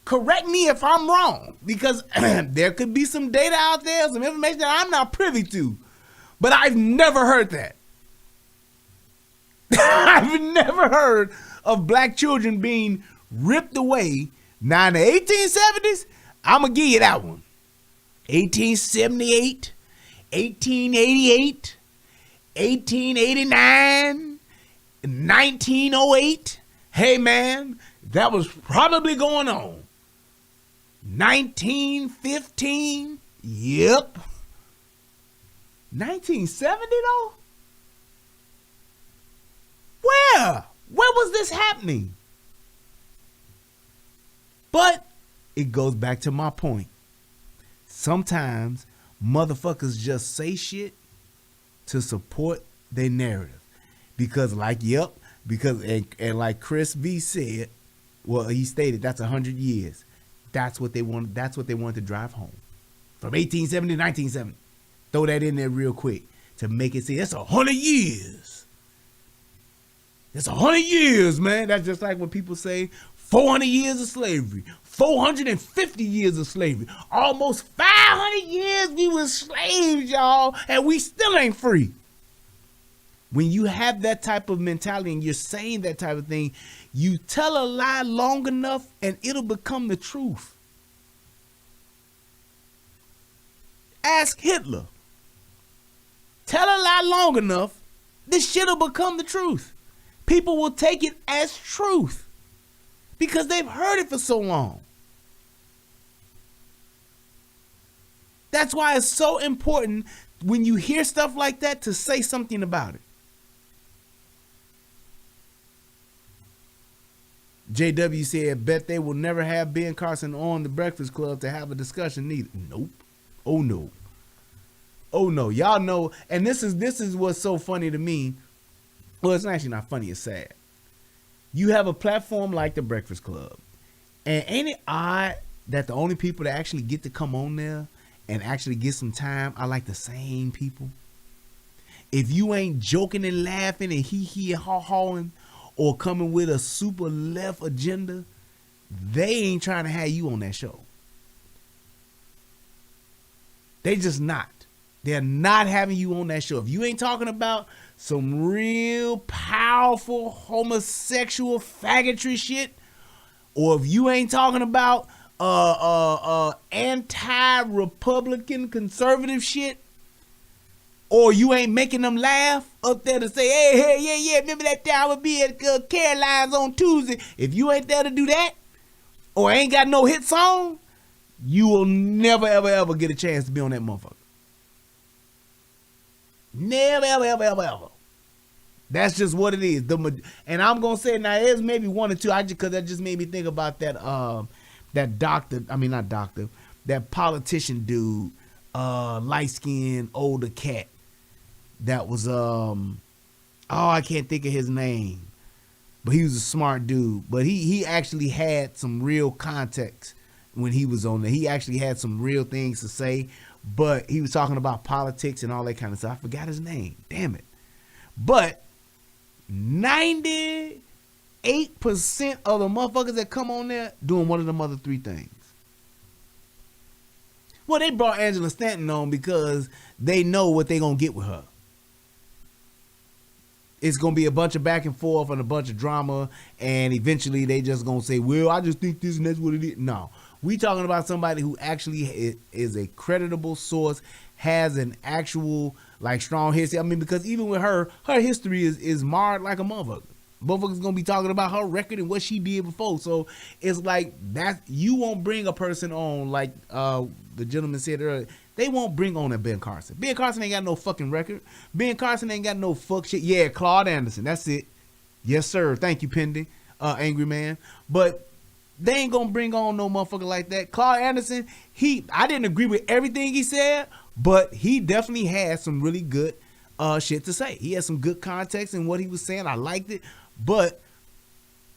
correct me if I'm wrong, because there could be some data out there, some information that I'm not privy to, but I've never heard that. I've never heard of black children being ripped away. Now in the 1870s, I'm going to give you that one. 1878, 1888, 1889, 1908. Hey man, that was probably going on. 1915, yep. 1970 though? Where was this happening? But it goes back to my point. Sometimes motherfuckers just say shit to support their narrative. Because and like Chris V said, well, he stated that's 100 years. That's what they wanted to drive home. From 1870 to 1970. Throw that in there real quick to make it say that's 100 years. That's 100 years, man. That's just like when people say 400 years of slavery, 450 years of slavery, almost 500 years we were slaves, y'all, and we still ain't free. When you have that type of mentality and you're saying that type of thing, you tell a lie long enough and it'll become the truth. Ask Hitler. Tell a lie long enough, this shit'll become the truth. People will take it as truth because they've heard it for so long. That's why it's so important when you hear stuff like that to say something about it. JW said, bet they will never have Ben Carson on the Breakfast Club to have a discussion neither. Nope. Oh no. Oh no. Y'all know, and this is what's so funny to me. Well, it's actually not funny, it's sad. You have a platform like the Breakfast Club. And ain't it odd that the only people that actually get to come on there and actually get some time are like the same people? If you ain't joking and laughing and hee haw-hawing or coming with a super left agenda, they ain't trying to have you on that show. They just not. They're not having you on that show. If you ain't talking about some real powerful homosexual faggotry shit, or if you ain't talking about anti-Republican conservative shit, or you ain't making them laugh up there to say, hey, yeah, remember that time I would be at Caroline's on Tuesday. If you ain't there to do that, or ain't got no hit song, you will never, ever get a chance to be on that motherfucker. Never, ever. That's just what it is. And I'm going to say, now there's maybe one or two, because that just made me think about that that politician dude, light-skinned, older cat. That was, I can't think of his name. But he was a smart dude. But he actually had some real context when he was on there. He actually had some real things to say. But he was talking about politics and all that kind of stuff. I forgot his name. Damn it. But 98% of the motherfuckers that come on there doing one of them other three things. Well, they brought Angela Stanton on because they know what they going to get with her. It's going to be a bunch of back and forth and a bunch of drama, and eventually they just going to say, well, I just think this and that's what it is. No. We talking about somebody who actually is a creditable source, has an actual, like, strong history. I mean, because even with her history is marred like a motherfucker. Motherfuckers going to be talking about her record and what she did before. So it's like that. You won't bring a person on, like the gentleman said earlier, they won't bring on a Ben Carson. Ben Carson ain't got no fucking record. Ben Carson ain't got no fuck shit. Yeah, Claude Anderson. That's it. Yes, sir. Thank you, Pendy. Angry Man. But they ain't gonna bring on no motherfucker like that. Claude Anderson, I didn't agree with everything he said, but he definitely had some really good shit to say. He had some good context in what he was saying. I liked it. But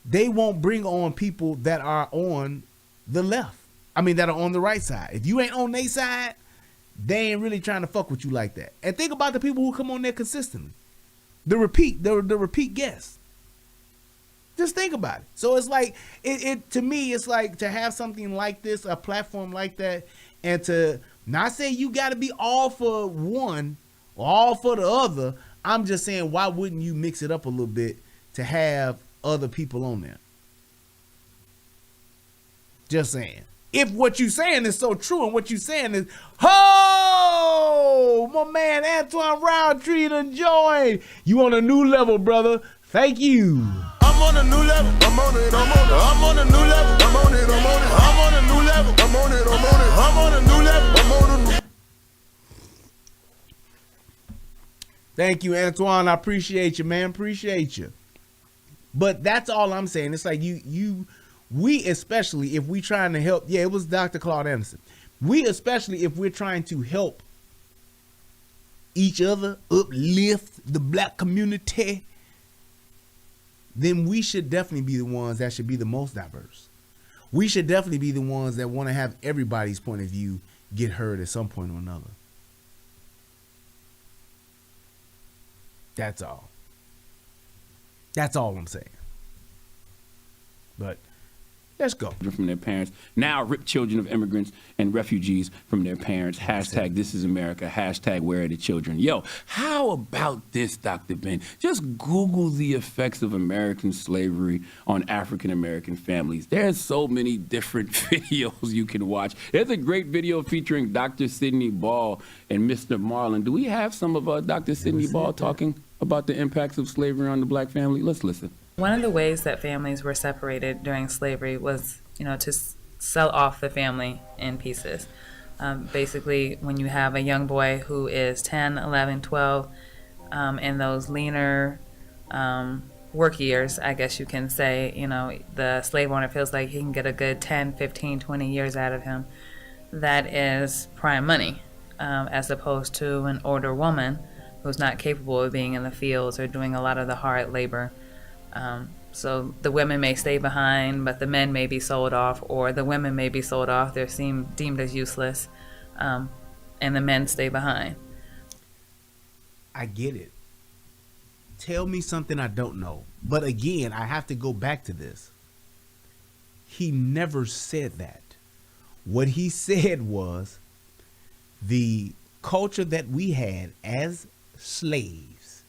they won't bring on people that are on the left. I mean, that are on the right side. If you ain't on their side, they ain't really trying to fuck with you like that. And think about the people who come on there consistently. The repeat guests. Just think about it. So it's like, to me, it's like to have something like this, a platform like that, and to not say you got to be all for one or all for the other. I'm just saying, why wouldn't you mix it up a little bit to have other people on there? Just saying. If what you saying is so true and what you saying is, oh, my man Antoine Roundtree done joined. You on a new level, brother. Thank you. I'm on a new level. I'm on it. I'm on a new level. I'm on it. I'm on a new level. I'm on it. I'm on a new level. I'm on a new. Thank you, Antoine. I appreciate you, man. Appreciate you. But that's all I'm saying. It's like we especially if we trying to help. Yeah, it was Dr. Claude Anderson. We especially if we're trying to help each other, uplift the black community, then we should definitely be the ones that should be the most diverse. We should definitely be the ones that want to have everybody's point of view get heard at some point or another. That's all. That's all I'm saying. But let's go. From their parents. Now rip children of immigrants and refugees from their parents. Hashtag this is America. Hashtag where are the children? Yo, how about this, Dr. Ben? Just Google the effects of American slavery on African-American families. There's so many different videos you can watch. There's a great video featuring Dr. Sidney Ball and Mr. Marlin. Do we have some of Dr. Sidney Ball talking about the impacts of slavery on the black family? Let's listen. One of the ways that families were separated during slavery was, to sell off the family in pieces. Basically, when you have a young boy who is 10, 11, 12, in those leaner work years, I guess you can say, the slave owner feels like he can get a good 10, 15, 20 years out of him. That is prime money, as opposed to an older woman who's not capable of being in the fields or doing a lot of the hard labor. So the women may stay behind, but the men may be sold off, or the women may be sold off. They're deemed as useless, and the men stay behind. I get it. Tell me something I don't know. But again, I have to go back to this. He never said that. What he said was the culture that we had as slaves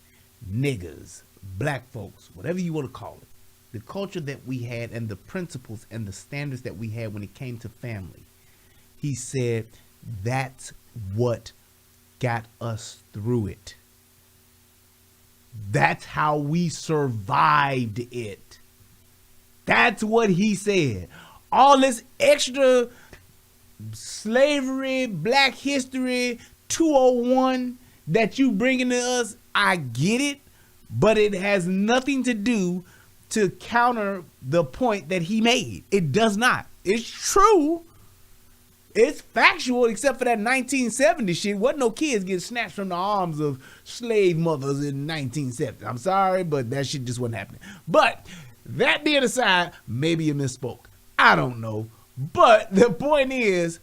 niggers, black folks, whatever you want to call it, the culture that we had and the principles and the standards that we had when it came to family, he said that's what got us through it. That's how we survived it. That's what he said. All this extra slavery, black history, 201 that you bringing to us, I get it, but it has nothing to do to counter the point that he made. It does not. It's true. It's factual, except for that 1970 shit. Wasn't no kids getting snatched from the arms of slave mothers in 1970. I'm sorry, but that shit just wasn't happening. But that being aside, maybe you misspoke. I don't know. But the point is,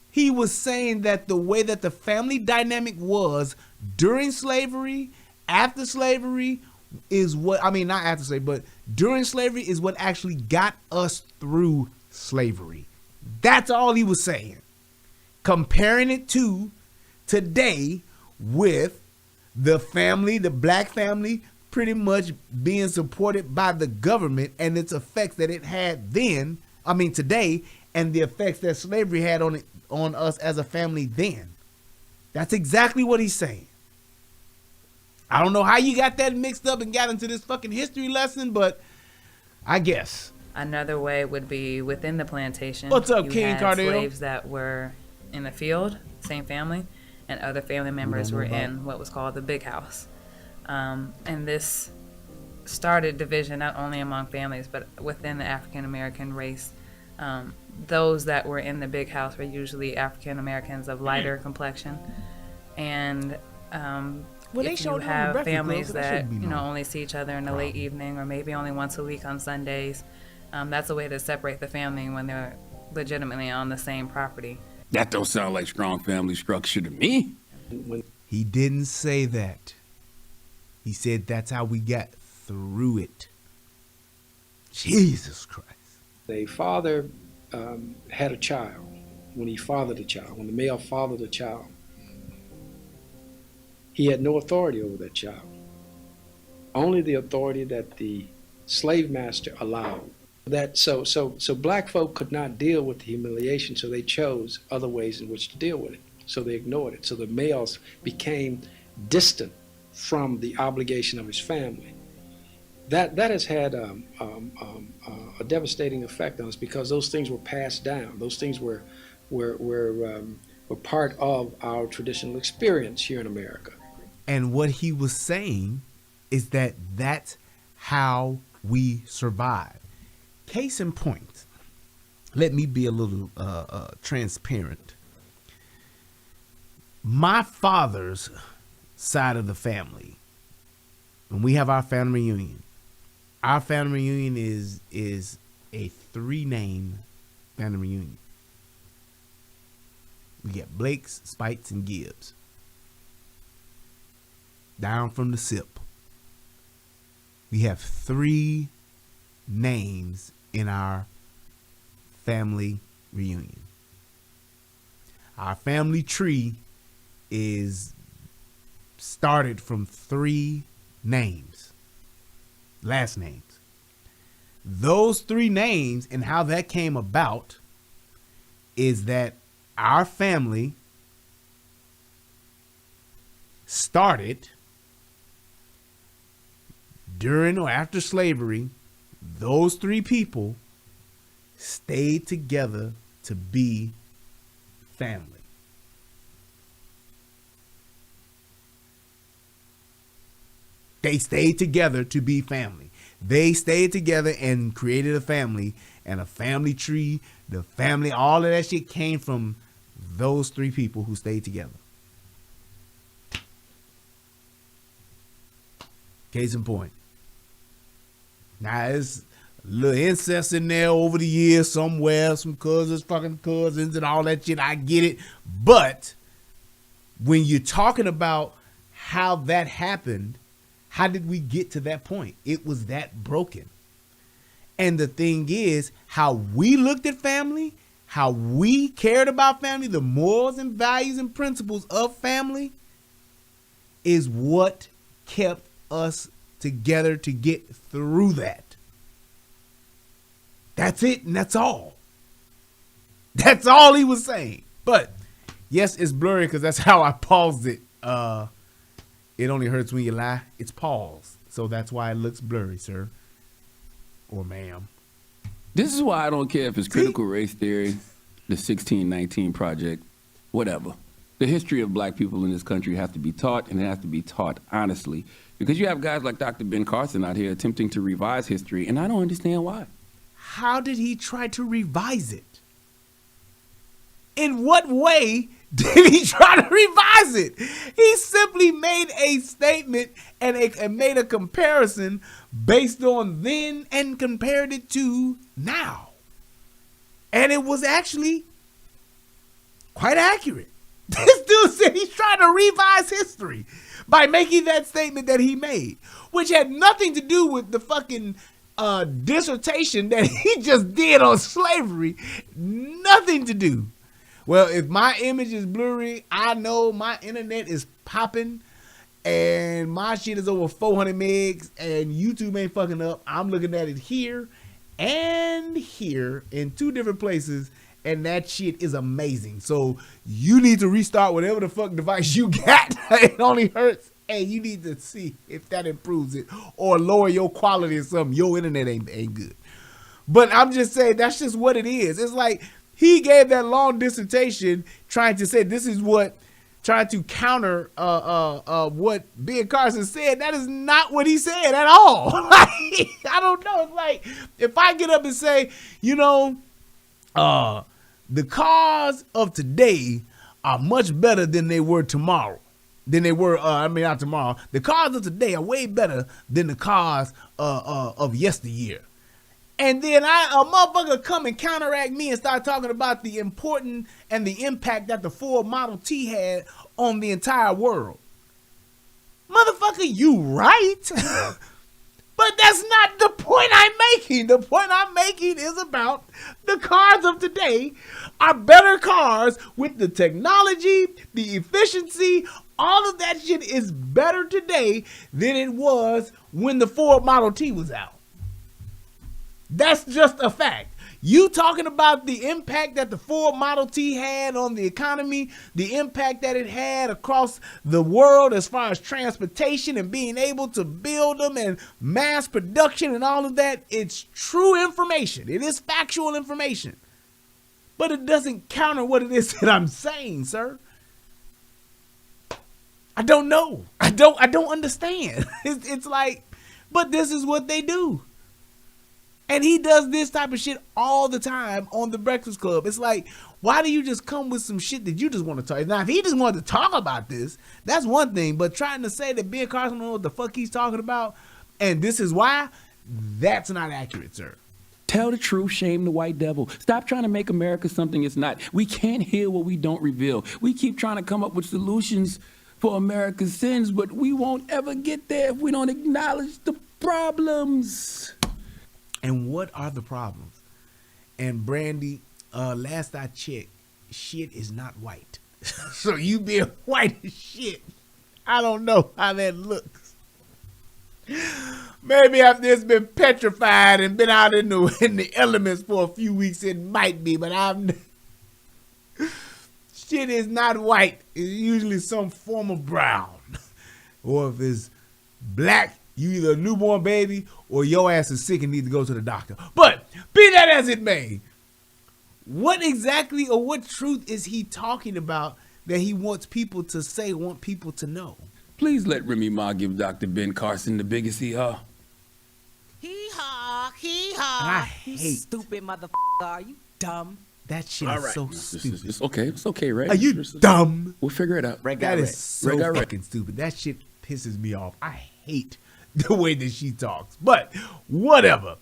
he was saying that the way that the family dynamic was during slavery, after slavery, is what, I mean, not after slavery, but during slavery is what actually got us through slavery. That's all he was saying. Comparing it to today with the family, the black family, pretty much being supported by the government and its effects that it had then, I mean today, and the effects that slavery had on us as a family then. That's exactly what he's saying. I don't know how you got that mixed up and got into this fucking history lesson, but I guess. Another way would be within the plantation. What's up, you King had Cardell? slaves that were in the field, same family, and other family members were in what was called the big house. And this started division not only among families, but within the African American race. Those that were in the big house were usually African Americans of lighter complexion. And if you have families that only see each other in the late evening or maybe only once a week on Sundays, that's a way to separate the family when they're legitimately on the same property. That don't sound like strong family structure to me. He didn't say that. He said that's how we got through it. Jesus Christ. A father had a child. When he fathered a child, when the male fathered a child, he had no authority over that child. Only the authority that the slave master allowed. So black folk could not deal with the humiliation, so they chose other ways in which to deal with it. So they ignored it. So the males became distant from the obligation of his family. That has had a devastating effect on us because those things were passed down. Those things were part of our traditional experience here in America. And what he was saying is that that's how we survive. Case in point, let me be a little transparent. My father's side of the family, when we have our family reunion, is a 3-name family reunion. We get Blakes, Spites, and Gibbs. Down from the SIP. We have 3 names in our family reunion. Our family tree is started from 3 names, last names. Those 3 names and how that came about is that our family started during or after slavery. Those 3 people stayed together to be family. They stayed together to be family. They stayed together and created a family, and a family tree, the family, all of that shit came from those 3 people who stayed together. Case in point. Now, there's a little incest in there over the years somewhere, some fucking cousins and all that shit. I get it. But when you're talking about how that happened, how did we get to that point? It was that broken. And the thing is, how we looked at family, how we cared about family, the morals and values and principles of family is what kept us together to get through that. That's it, and that's all. That's all he was saying. But yes, it's blurry because that's how I paused it. It only hurts when you lie. It's paused, so that's why it looks blurry, sir or ma'am. This is why I don't care if it's critical race theory, the 1619 Project, whatever. The history of black people in this country has to be taught, and it has to be taught honestly. Because you have guys like Dr. Ben Carson out here attempting to revise history, and I don't understand why. How did he try to revise it? In what way did he try to revise it? He simply made a statement and made a comparison based on then and compared it to now. And it was actually quite accurate. This dude said he's trying to revise history by making that statement that he made, which had nothing to do with the fucking dissertation that he just did on slavery. Nothing to do. Well, if my image is blurry, I know my internet is popping and my shit is over 400 megs and YouTube ain't fucking up. I'm looking at it here and here in two different places, and that shit is amazing. So you need to restart whatever the fuck device you got. It only hurts. And you need to see if that improves it or lower your quality or something. Your internet ain't good. But I'm just saying that's just what it is. It's like he gave that long dissertation trying to say this is what, trying to counter what Ben Carson said. That is not what he said at all. I don't know. It's like if I get up and say, you know, the cars of today are much better than they were tomorrow. Than they were, not tomorrow. The cars of today are way better than the cars of yesteryear. And then a motherfucker come and counteract me and start talking about the important and the impact that the Ford Model T had on the entire world. Motherfucker, you right. But that's not the point I'm making. The point I'm making is about the cars of today are better cars with the technology, the efficiency. All of that shit is better today than it was when the Ford Model T was out. That's just a fact. You talking about the impact that the Ford Model T had on the economy, the impact that it had across the world as far as transportation and being able to build them and mass production and all of that. It's true information. It is factual information. But it doesn't counter what it is that I'm saying, sir. I don't know. I don't understand. It's like, but this is what they do. And he does this type of shit all the time on The Breakfast Club. It's like, why do you just come with some shit that you just want to talk? Now, if he just wanted to talk about this, that's one thing. But trying to say that Ben Carson don't know what the fuck he's talking about, and this is why, that's not accurate, sir. Tell the truth, shame the white devil. Stop trying to make America something it's not. We can't heal what we don't reveal. We keep trying to come up with solutions for America's sins, but we won't ever get there if we don't acknowledge the problems. And what are the problems? And Brandy, last I checked, shit is not white. So you being white as shit, I don't know how that looks. Maybe after it's been petrified and been out in the elements for a few weeks, it might be, but shit is not white. It's usually some form of brown. Or if it's black, you either a newborn baby or your ass is sick and need to go to the doctor. But be that as it may, what exactly or what truth is he talking about that he wants people to say, want people to know? Please let Remy Ma give Dr. Ben Carson the biggest hee-haw. Hee-haw, hee-haw. I You hate stupid motherfucker. Are you dumb? that shit. Is so stupid. It's okay. It's okay, right? Are you dumb? We'll figure it out. That is so fucking stupid. That shit pisses me off. I hate the way that she talks. But whatever.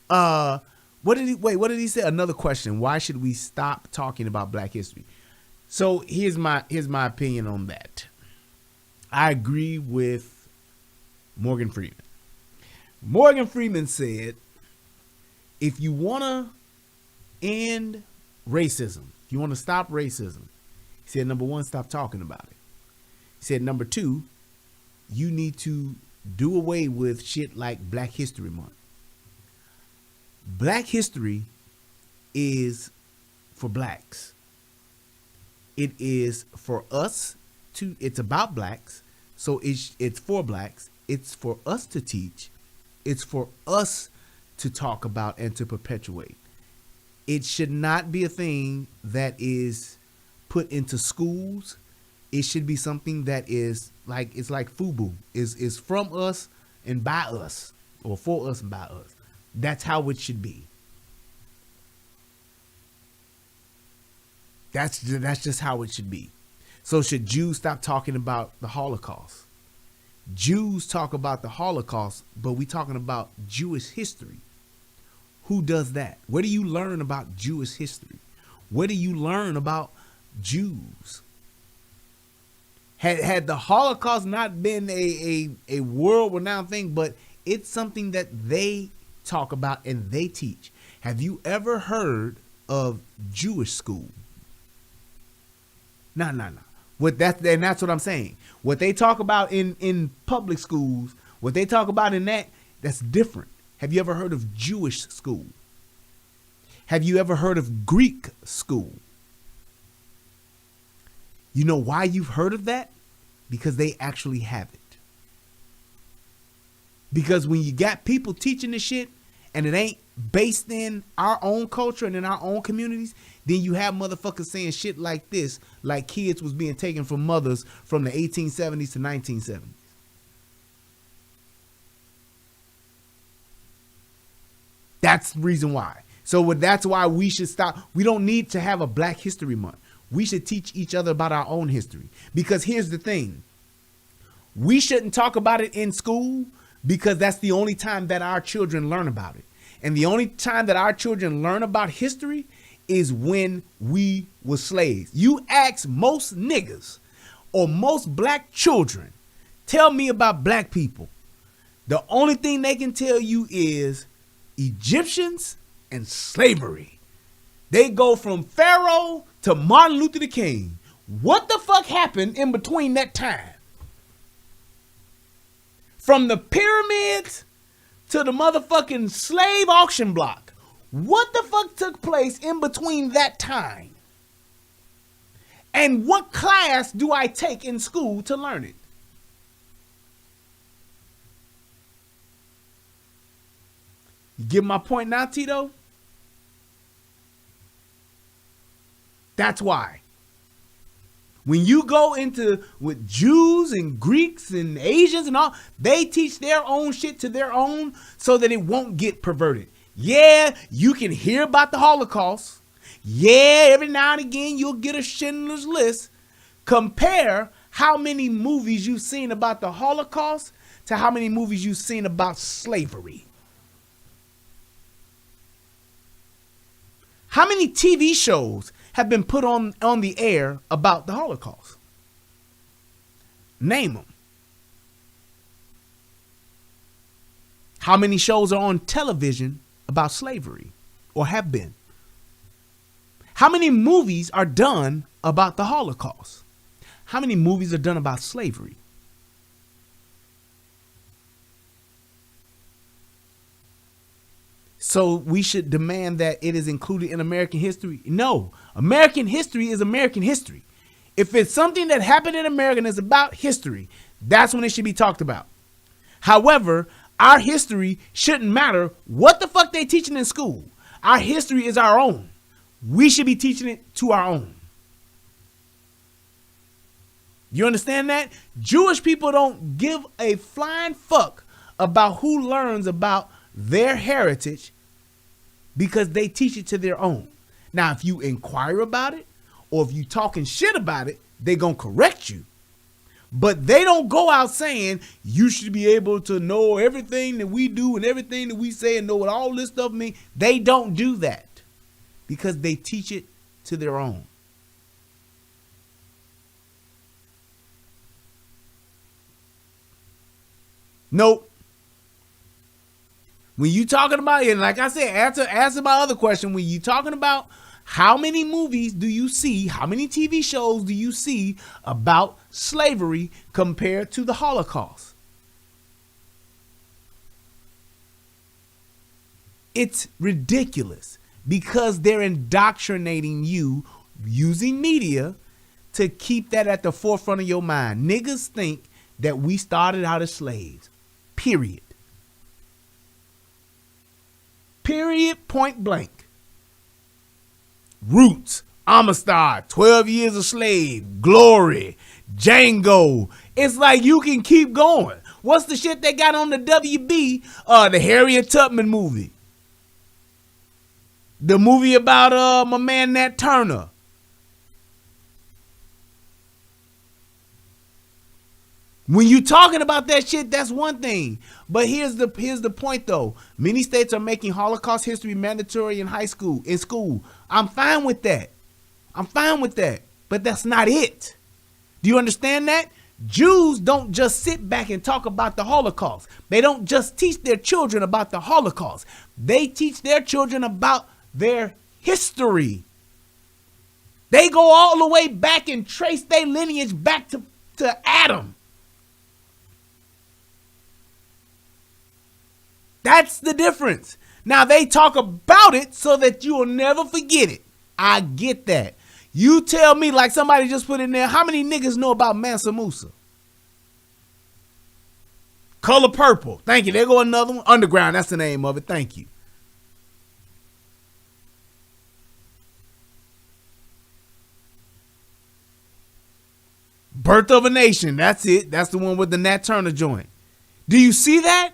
What did he say? Another question. Why should we stop talking about Black history? So here's my opinion on that. I agree with Morgan Freeman. Morgan Freeman said, if you want to end racism, if you want to stop racism, he said, number one, stop talking about it. He said, number two, you need to do away with shit like Black History Month. Black history is for blacks. It is for us to, it's about blacks. So it's for blacks. It's for us to teach. It's for us to talk about and to perpetuate. It should not be a thing that is put into schools. It should be something that is like, it's like FUBU, is from us and by us, or for us and by us. That's how it should be. That's just how it should be. So should Jews stop talking about the Holocaust? Jews talk about the Holocaust, but we talking about Jewish history. Who does that? Where do you learn about Jewish history? Where do you learn about Jews? Had the Holocaust not been a world-renowned thing, but it's something that they talk about and they teach. Have you ever heard of Jewish school? No. That's what I'm saying. What they talk about in public schools, what they talk about in that's different. Have you ever heard of Jewish school? Have you ever heard of Greek school? You know why you've heard of that? Because they actually have it. Because when you got people teaching this shit and it ain't based in our own culture and in our own communities, then you have motherfuckers saying shit like this, like kids was being taken from mothers from the 1870s to 1970s. That's the reason why. So that's why we should stop. We don't need to have a Black History Month. We should teach each other about our own history. Because here's the thing. We shouldn't talk about it in school because that's the only time that our children learn about it. And the only time that our children learn about history is when we were slaves. You ask most niggas or most black children, tell me about black people. The only thing they can tell you is Egyptians and slavery. They go from Pharaoh to Martin Luther King. What the fuck happened in between that time? From the pyramids to the motherfucking slave auction block. What the fuck took place in between that time? And what class do I take in school to learn it? You get my point now, Tito? That's why. When you go into with Jews and Greeks and Asians and all, they teach their own shit to their own so that it won't get perverted. Yeah, you can hear about the Holocaust. Yeah, every now and again you'll get a Schindler's List. Compare how many movies you've seen about the Holocaust to how many movies you've seen about slavery. How many TV shows have been put on the air about the Holocaust? Name them. How many shows are on television about slavery or have been? How many movies are done about the Holocaust? How many movies are done about slavery? So we should demand that it is included in American history? No. American history is American history. If it's something that happened in America and is about history, that's when it should be talked about. However, our history shouldn't matter what the fuck they teaching in school. Our history is our own. We should be teaching it to our own. You understand that? Jewish people don't give a flying fuck about who learns about their heritage because they teach it to their own. Now, if you inquire about it or if you talking shit about it, they gonna correct you. But they don't go out saying you should be able to know everything that we do and everything that we say and know what all this stuff means. They don't do that because they teach it to their own. Nope. When you talking about, and like I said, answer my other question, when you talking about how many movies do you see, how many TV shows do you see about slavery compared to the Holocaust? It's ridiculous because they're indoctrinating you using media to keep that at the forefront of your mind. Niggas think that we started out as slaves. Period. Period, point blank. Roots, Amistad, 12 Years a Slave, Glory, Django. It's like you can keep going. What's the shit they got on the WB? The Harriet Tubman movie. The movie about my man Nat Turner. When you talking about that shit, that's one thing. But here's the point though. Many states are making Holocaust history mandatory in school. I'm fine with that. But that's not it. Do you understand that? Jews don't just sit back and talk about the Holocaust. They don't just teach their children about the Holocaust. They teach their children about their history. They go all the way back and trace their lineage back to Adam. That's the difference. Now they talk about it so that you will never forget it. I get that. You tell me, like somebody just put in there, how many niggas know about Mansa Musa? Color Purple. Thank you. There go another one. Underground. That's the name of it. Thank you. Birth of a Nation. That's it. That's the one with the Nat Turner joint. Do you see that?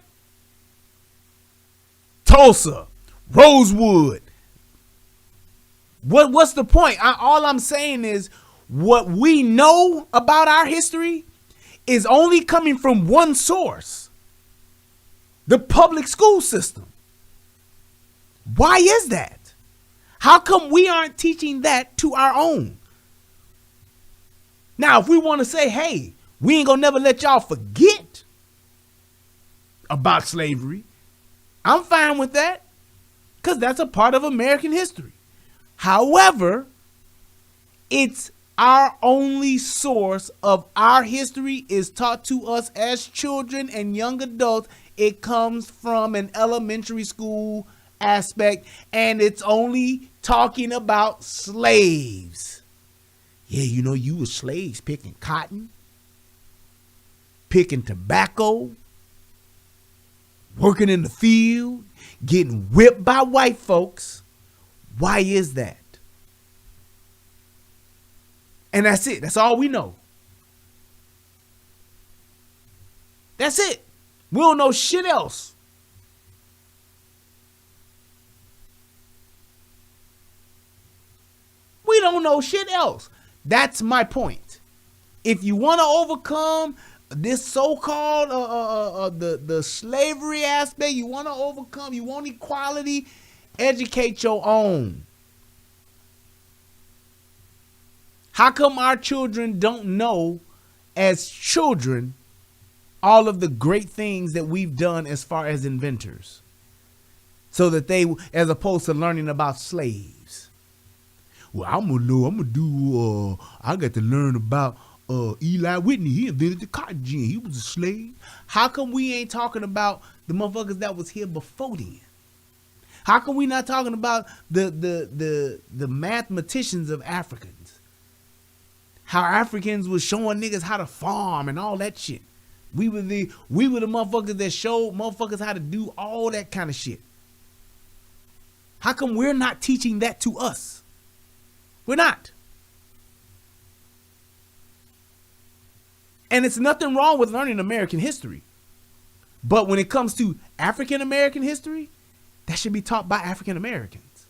Tulsa, Rosewood. What's the point? All I'm saying is what we know about our history is only coming from one source. The public school system. Why is that? How come we aren't teaching that to our own? Now, if we want to say, hey, we ain't gonna never let y'all forget about slavery, I'm fine with that because that's a part of American history. However, it's our only source of our history is taught to us as children and young adults. It comes from an elementary school aspect, and it's only talking about slaves. Yeah, you know, you were slaves picking cotton, picking tobacco, working in the field, getting whipped by white folks. Why is that? And that's it. That's all we know. That's it. We don't know shit else. We don't know shit else. That's my point. If you want to overcome this so-called the slavery aspect, you want to overcome, you want equality, educate your own. How come our children don't know as children all of the great things that we've done as far as inventors? So that they, as opposed to learning about slaves. Well, I got to learn about Eli Whitney. He invented the cotton gin. He was a slave. How come we ain't talking about the motherfuckers that was here before then? How come we not talking about the mathematicians of Africans? How Africans was showing niggas how to farm and all that shit. We were the motherfuckers that showed motherfuckers how to do all that kind of shit. How come we're not teaching that to us? We're not. And it's nothing wrong with learning American history. But when it comes to African American history, that should be taught by African Americans.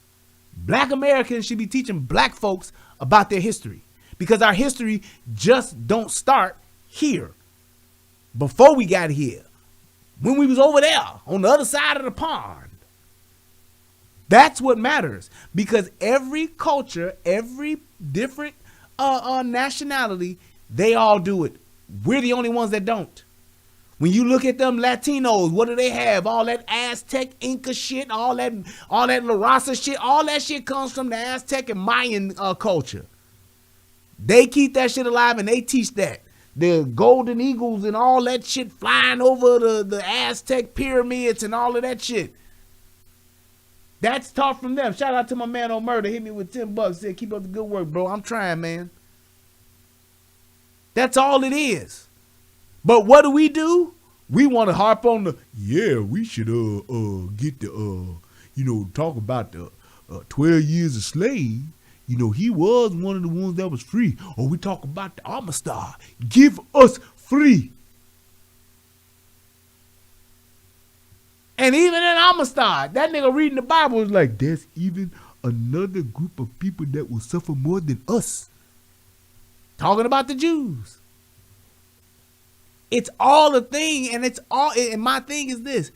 Black Americans should be teaching black folks about their history. Because our history just don't start here. Before we got here. When we was over there on the other side of the pond. That's what matters. Because every culture, every different nationality, they all do it. We're the only ones that don't. When you look at them Latinos, what do they have? All that Aztec, Inca shit, all that La Raza shit, all that shit comes from the Aztec and Mayan culture. They keep that shit alive and they teach that. The golden eagles and all that shit flying over the Aztec pyramids and all of that shit. That's taught from them. Shout out to my man on Murder. Hit me with $10. Said, keep up the good work, bro. I'm trying, man. That's all it is. But what do? We want to harp on we should get the talk about the 12 years a slave. He was one of the ones that was free. Or we talk about the Amistad. Give us free. And even in Amistad, that nigga reading the Bible was like, there's even another group of people that will suffer more than us. Talking about the Jews. It's all a thing, and my thing is this.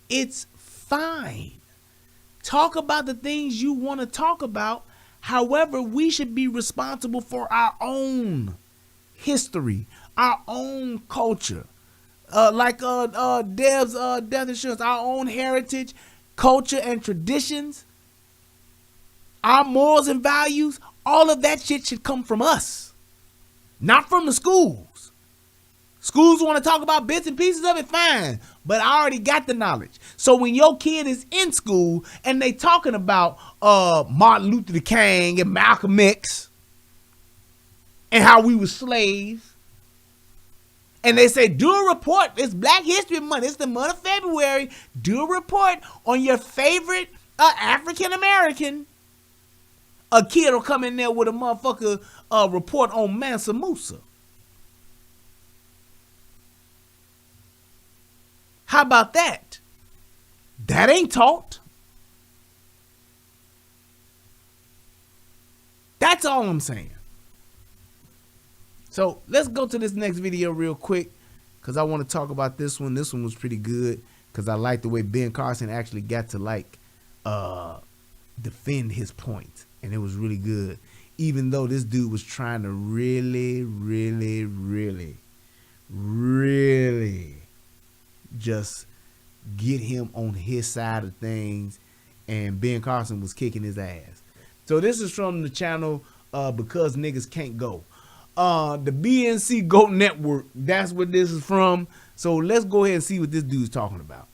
It's fine. Talk about the things you want to talk about. However, we should be responsible for our own history, our own culture. Like Dev's death insurance, our own heritage, culture, and traditions, our morals and values, all of that shit should come from us, not from the schools. Schools want to talk about bits and pieces of it, fine, but I already got the knowledge. So when your kid is in school and they talking about Martin Luther King and Malcolm X and how we were slaves, and they say, do a report. It's Black History Month. It's the month of February. Do a report on your favorite African American. A kid will come in there with a motherfucker report on Mansa Musa. How about that? That ain't taught. That's all I'm saying. So let's go to this next video real quick because I want to talk about this one. This one was pretty good because I like the way Ben Carson actually got to defend his point. And it was really good. Even though this dude was trying to really just get him on his side of things. And Ben Carson was kicking his ass. So this is from the channel Because Niggas Can't Go. The BNC GOAT Network. That's what this is from. So let's go ahead and see what this dude's talking about.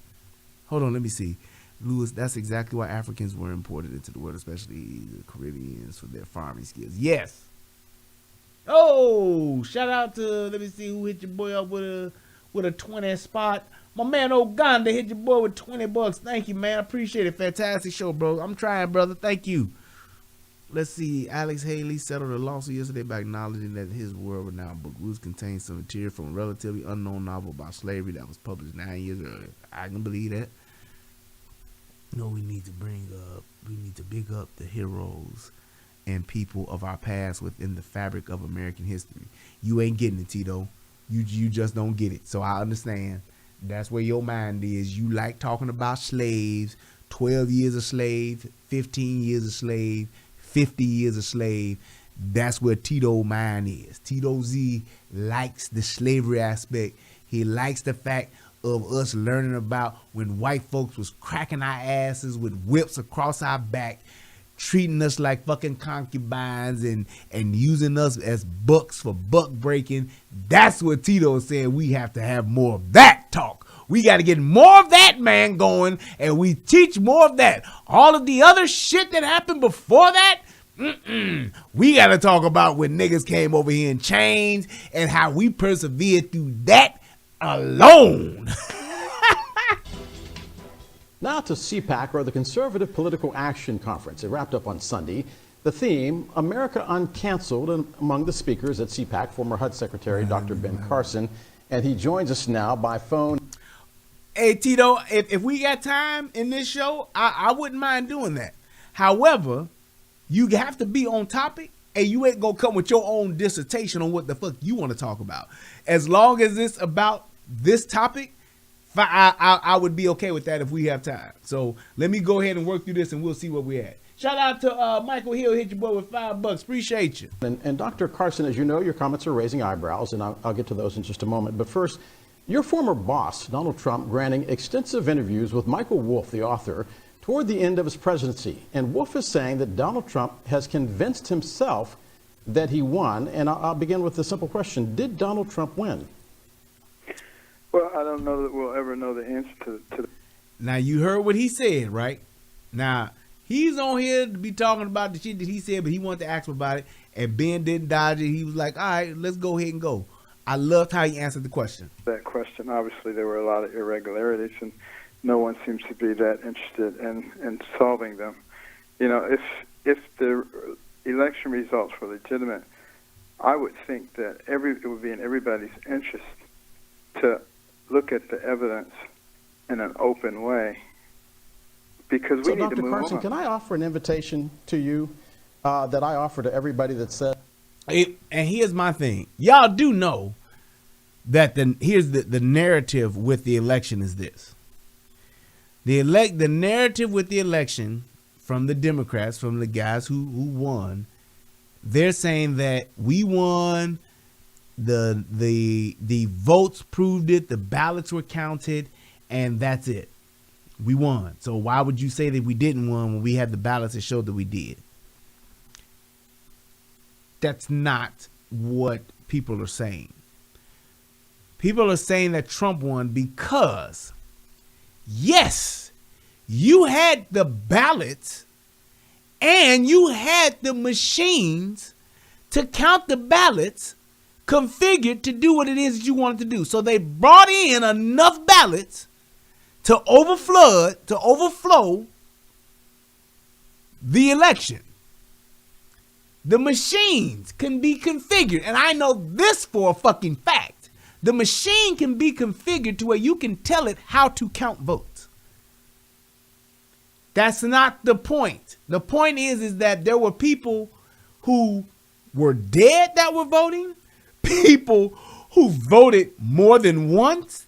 Hold on, let me see. Lewis, that's exactly why Africans were imported into the world, especially the Caribbeans, for their farming skills. Yes. Oh, shout out to, let me see who hit your boy up with a 20 spot. My man Oganda hit your boy with $20. Thank you, man. I appreciate it. Fantastic show, bro. I'm trying, brother. Thank you. Let's see. Alex Haley settled a lawsuit yesterday by acknowledging that his world-renowned book Roots contains some material from a relatively unknown novel about slavery that was published 9 years earlier. I can believe that. We need to big up the heroes and people of our past within the fabric of American history. You ain't getting it, Tito. You just don't get it. So I understand. That's where your mind is. You like talking about slaves, 12 years a slave, 15 years a slave, 50 years a slave. That's where Tito's mind is. Tito Z likes the slavery aspect. He likes the fact of us learning about when white folks was cracking our asses with whips across our back, treating us like fucking concubines and using us as bucks for buck breaking. That's what Tito is saying. We have to have more of that talk. We got to get more of that, man, going, and we teach more of that. All of the other shit that happened before that, we got to talk about when niggas came over here in chains and how we persevered through that alone. Now to CPAC, or the Conservative Political Action Conference. It wrapped up on Sunday. The theme, America Uncanceled, and among the speakers at CPAC, former HUD Secretary Dr. Ben Carson, and he joins us now by phone. Hey, Tito, if we got time in this show, I wouldn't mind doing that. However, you have to be on topic, and you ain't going to come with your own dissertation on what the fuck you want to talk about. As long as it's about this topic, I would be okay with that if we have time. So let me go ahead and work through this, and we'll see where we're at. Shout out to Michael Hill, hit your boy with $5. Appreciate you. And Dr. Carson, as you know, your comments are raising eyebrows, and I'll get to those in just a moment. But first, your former boss, Donald Trump, granting extensive interviews with Michael Wolff, the author, toward the end of his presidency. And Wolff is saying that Donald Trump has convinced himself that he won. And I'll begin with the simple question. Did Donald Trump win? Well, I don't know that we'll ever know the answer to Now, you heard what he said, right? Now, he's on here to be talking about the shit that he said, but he wanted to ask him about it, and Ben didn't dodge it. He was like, all right, let's go ahead and go. I loved how he answered the question. That question, obviously, there were a lot of irregularities, and no one seems to be that interested in solving them. You know, if the election results were legitimate, I would think that it would be in everybody's interest to look at the evidence in an open way, because we need to move Carson, on. can I offer an invitation to you that I offer to everybody that said? And here's my thing. Y'all do know that here's the narrative with the election is this. The narrative with the election from the Democrats, from the guys who won, they're saying that we won, the votes proved it, the ballots were counted, and that's it. We won. So why would you say that we didn't win when we had the ballots that showed that we did? That's not what people are saying. People are saying that Trump won because, yes, you had the ballots and you had the machines to count the ballots configured to do what it is that you wanted to do. So they brought in enough ballots to overflow the election. The machines can be configured, and I know this for a fucking fact. The machine can be configured to where you can tell it how to count votes. That's not the point. The point is that there were people who were dead that were voting, people who voted more than once.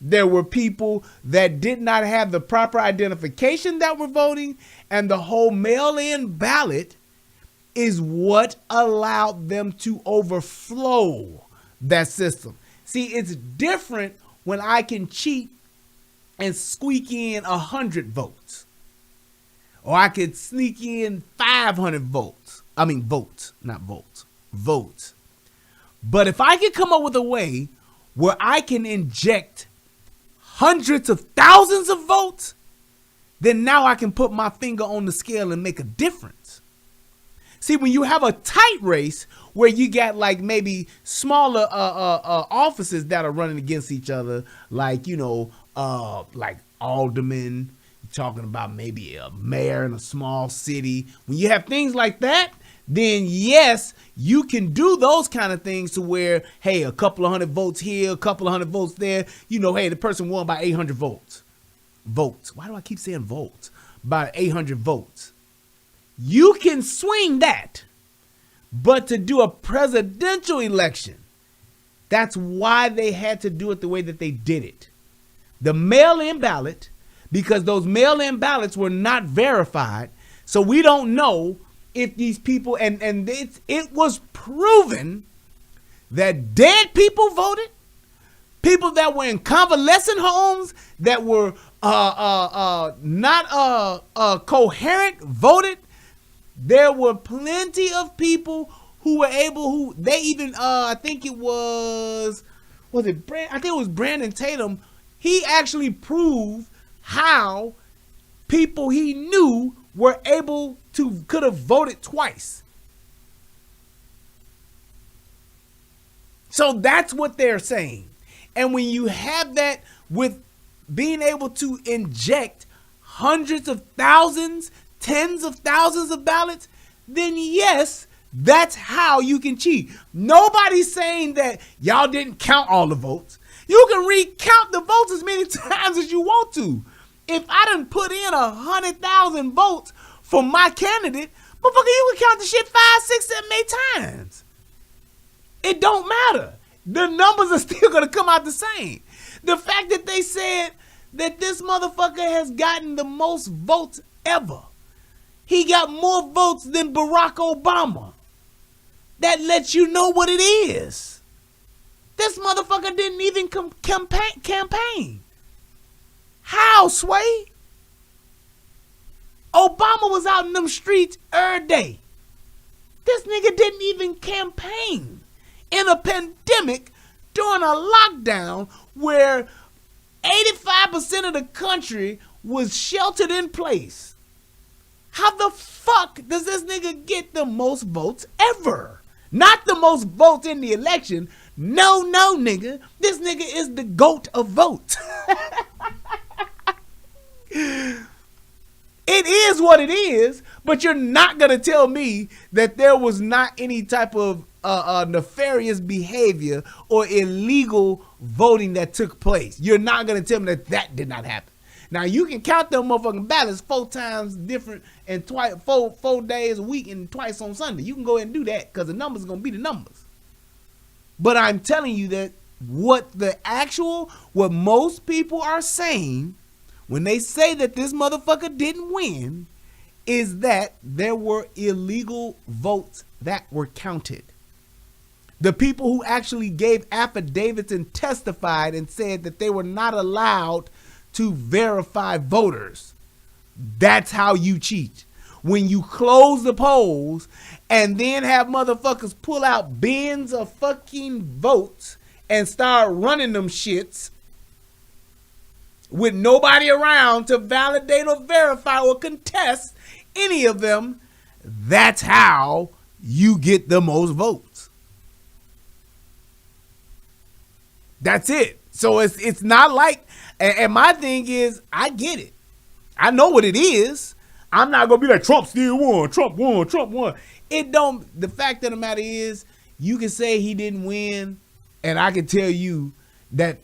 There were people that did not have the proper identification that were voting, and the whole mail-in ballot is what allowed them to overflow that system. See, it's different when I can cheat and squeak in 100 votes. Or I could sneak in 500 votes. I mean votes, not votes. Votes. But if I can come up with a way where I can inject hundreds of thousands of votes, then now I can put my finger on the scale and make a difference. See, when you have a tight race where you got like maybe smaller offices that are running against each other, like, you know, like aldermen, you're talking about maybe a mayor in a small city. When you have things like that, then yes, you can do those kind of things to where, hey, a couple of hundred votes here, a couple of hundred votes there. You know, hey, the person won by 800 votes. Votes. Why do I keep saying votes? By 800 votes. You can swing that. But to do a presidential election, that's why they had to do it the way that they did it. The mail-in ballot, because those mail-in ballots were not verified, so we don't know if these people, and it was proven that dead people voted, people that were in convalescent homes that were not coherent voted. There were plenty of people who were able, who they even, I think it was Brandon Tatum. He actually proved how people he knew were able to, could have voted twice. So that's what they're saying. And when you have that with being able to inject hundreds of thousands, tens of thousands of ballots, then yes, that's how you can cheat. Nobody's saying that y'all didn't count all the votes. You can recount the votes as many times as you want to. If I done put in 100,000 votes for my candidate, motherfucker, you can count the shit 5, 6, 7, 8 times. It don't matter. The numbers are still gonna come out the same. The fact that they said that this motherfucker has gotten the most votes ever. He got more votes than Barack Obama. That lets you know what it is. This motherfucker didn't even campaign. How, Sway? Obama was out in them streets every day. This nigga didn't even campaign in a pandemic during a lockdown where 85% of the country was sheltered in place. How the fuck does this nigga get the most votes ever? Not the most votes in the election. No, nigga. This nigga is the GOAT of votes. It is what it is, but you're not going to tell me that there was not any type of nefarious behavior or illegal voting that took place. You're not going to tell me that did not happen. Now, you can count them motherfucking ballots 4 times different and twice 4 days a week and twice on Sunday. You can go ahead and do that because the numbers are going to be the numbers. But I'm telling you that what most people are saying when they say that this motherfucker didn't win is that there were illegal votes that were counted. The people who actually gave affidavits and testified and said that they were not allowed to verify voters. That's how you cheat. When you close the polls and then have motherfuckers pull out bins of fucking votes and start running them shits with nobody around to validate or verify or contest any of them, that's how you get the most votes. That's it. So it's not like, and my thing is, I get it. I know what it is. I'm not gonna be like Trump still won, Trump won. It don't. The fact of the matter is, you can say he didn't win, and I can tell you that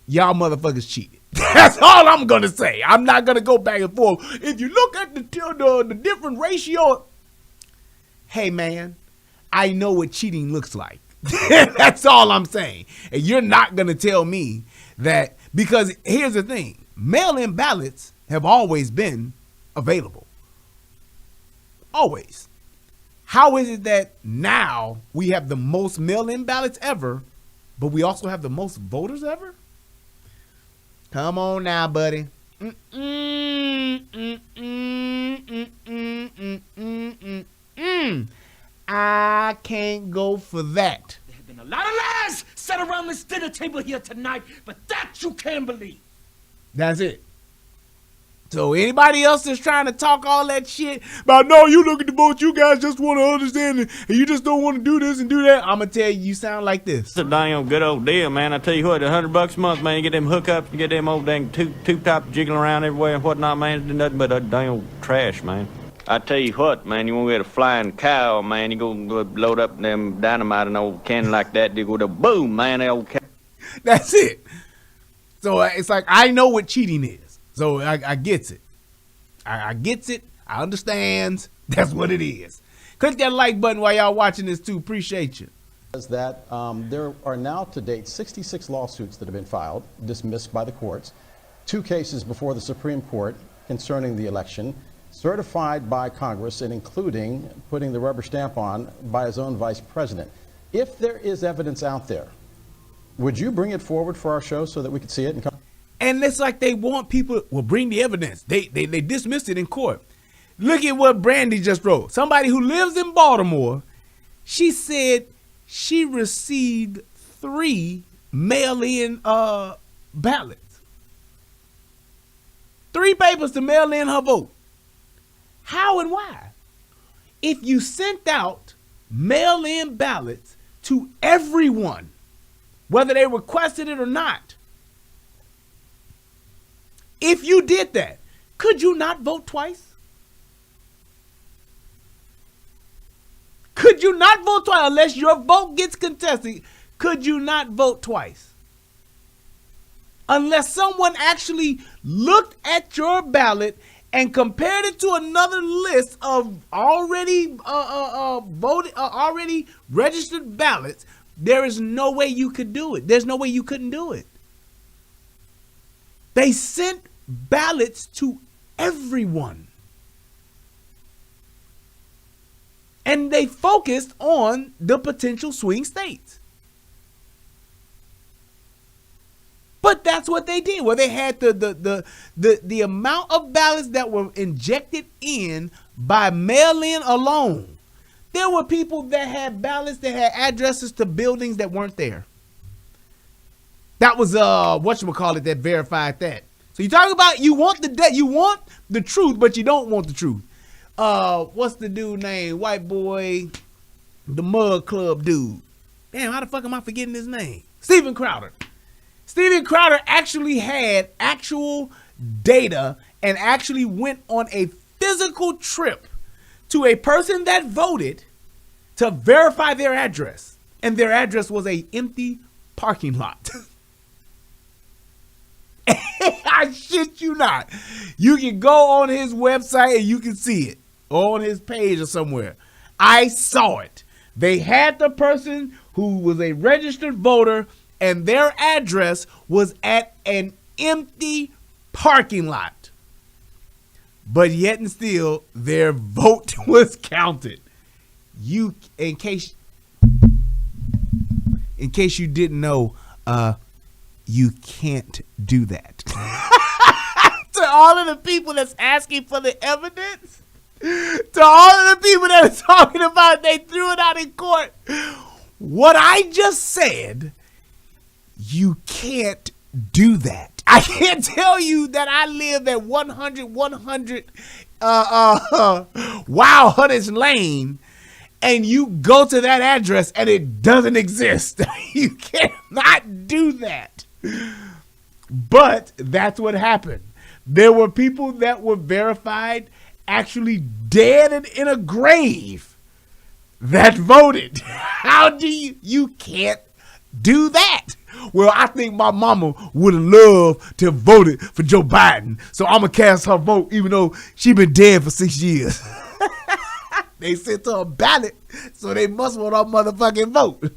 y'all motherfuckers cheated. That's all I'm gonna say. I'm not gonna go back and forth. If you look at the different ratio, hey man, I know what cheating looks like. That's all I'm saying. And you're not gonna tell me that, because here's the thing: mail-in ballots have always been available. Always. How is it that now we have the most mail-in ballots ever, but we also have the most voters ever? Come on now, buddy. I can't go for that. There have been a lot of lies said around this dinner table here tonight, but that you can't believe. That's it. So anybody else that's trying to talk all that shit about, no, you look at the votes, you guys just want to understand it, and you just don't want to do this and do that, I'm going to tell you, you sound like this. It's a damn good old deal, man. I tell you what, $100 a month, man, you get them hookups, you get them old dang tube top jiggling around everywhere and whatnot, man. It's nothing but a damn trash, man. I tell you what, man, you want to get a flying cow, man, you go load up them dynamite and old cannon like that, you go to boom, man, that old cow. That's it. So it's like, I know what cheating is. So I gets it. I gets it. I understands. That's what it is. Click that like button while y'all watching this too. Appreciate you. That there are now to date 66 lawsuits that have been filed, dismissed by the courts, 2 cases before the Supreme Court concerning the election, certified by Congress, and including putting the rubber stamp on by his own vice president. If there is evidence out there, would you bring it forward for our show so that we could see it and come? And it's like they want people, well, bring the evidence. They dismissed it in court. Look at what Brandy just wrote. Somebody who lives in Baltimore, she said she received 3 mail-in ballots. 3 papers to mail in her vote. How and why? If you sent out mail-in ballots to everyone, whether they requested it or not, if you did that, could you not vote twice? Could you not vote twice unless your vote gets contested? Could you not vote twice? Unless someone actually looked at your ballot and compared it to another list of already already registered ballots, there is no way you could do it. There's no way you couldn't do it. They sent ballots to everyone. And they focused on the potential swing states. But that's what they did. Well, they had the amount of ballots that were injected in by mail-in alone. There were people that had ballots that had addresses to buildings that weren't there. That was whatchamacallit that verified that. So you talk about you want the truth, but you don't want the truth. what's the dude name? White boy, the Mug Club dude. Damn, how the fuck am I forgetting his name? Steven Crowder. Steven Crowder actually had actual data and actually went on a physical trip to a person that voted to verify their address. And their address was a empty parking lot. I shit you not. You can go on his website and you can see it. Or on his page or somewhere. I saw it. They had the person who was a registered voter and their address was at an empty parking lot. But yet and still, their vote was counted. In case you didn't know, you can't do that. To all of the people that's asking for the evidence, to all of the people that are talking about they threw it out in court, what I just said, you can't do that. I can't tell you that I live at 100 Wild Hunters Lane and you go to that address and it doesn't exist. You cannot do that. But that's what happened. There were people that were verified actually dead and in a grave that voted. How do you can't do that. Well, I think my mama would have loved to have voted for Joe Biden, so I'm going to cast her vote even though she been dead for 6 years. They sent her a ballot, so they must want her motherfucking vote.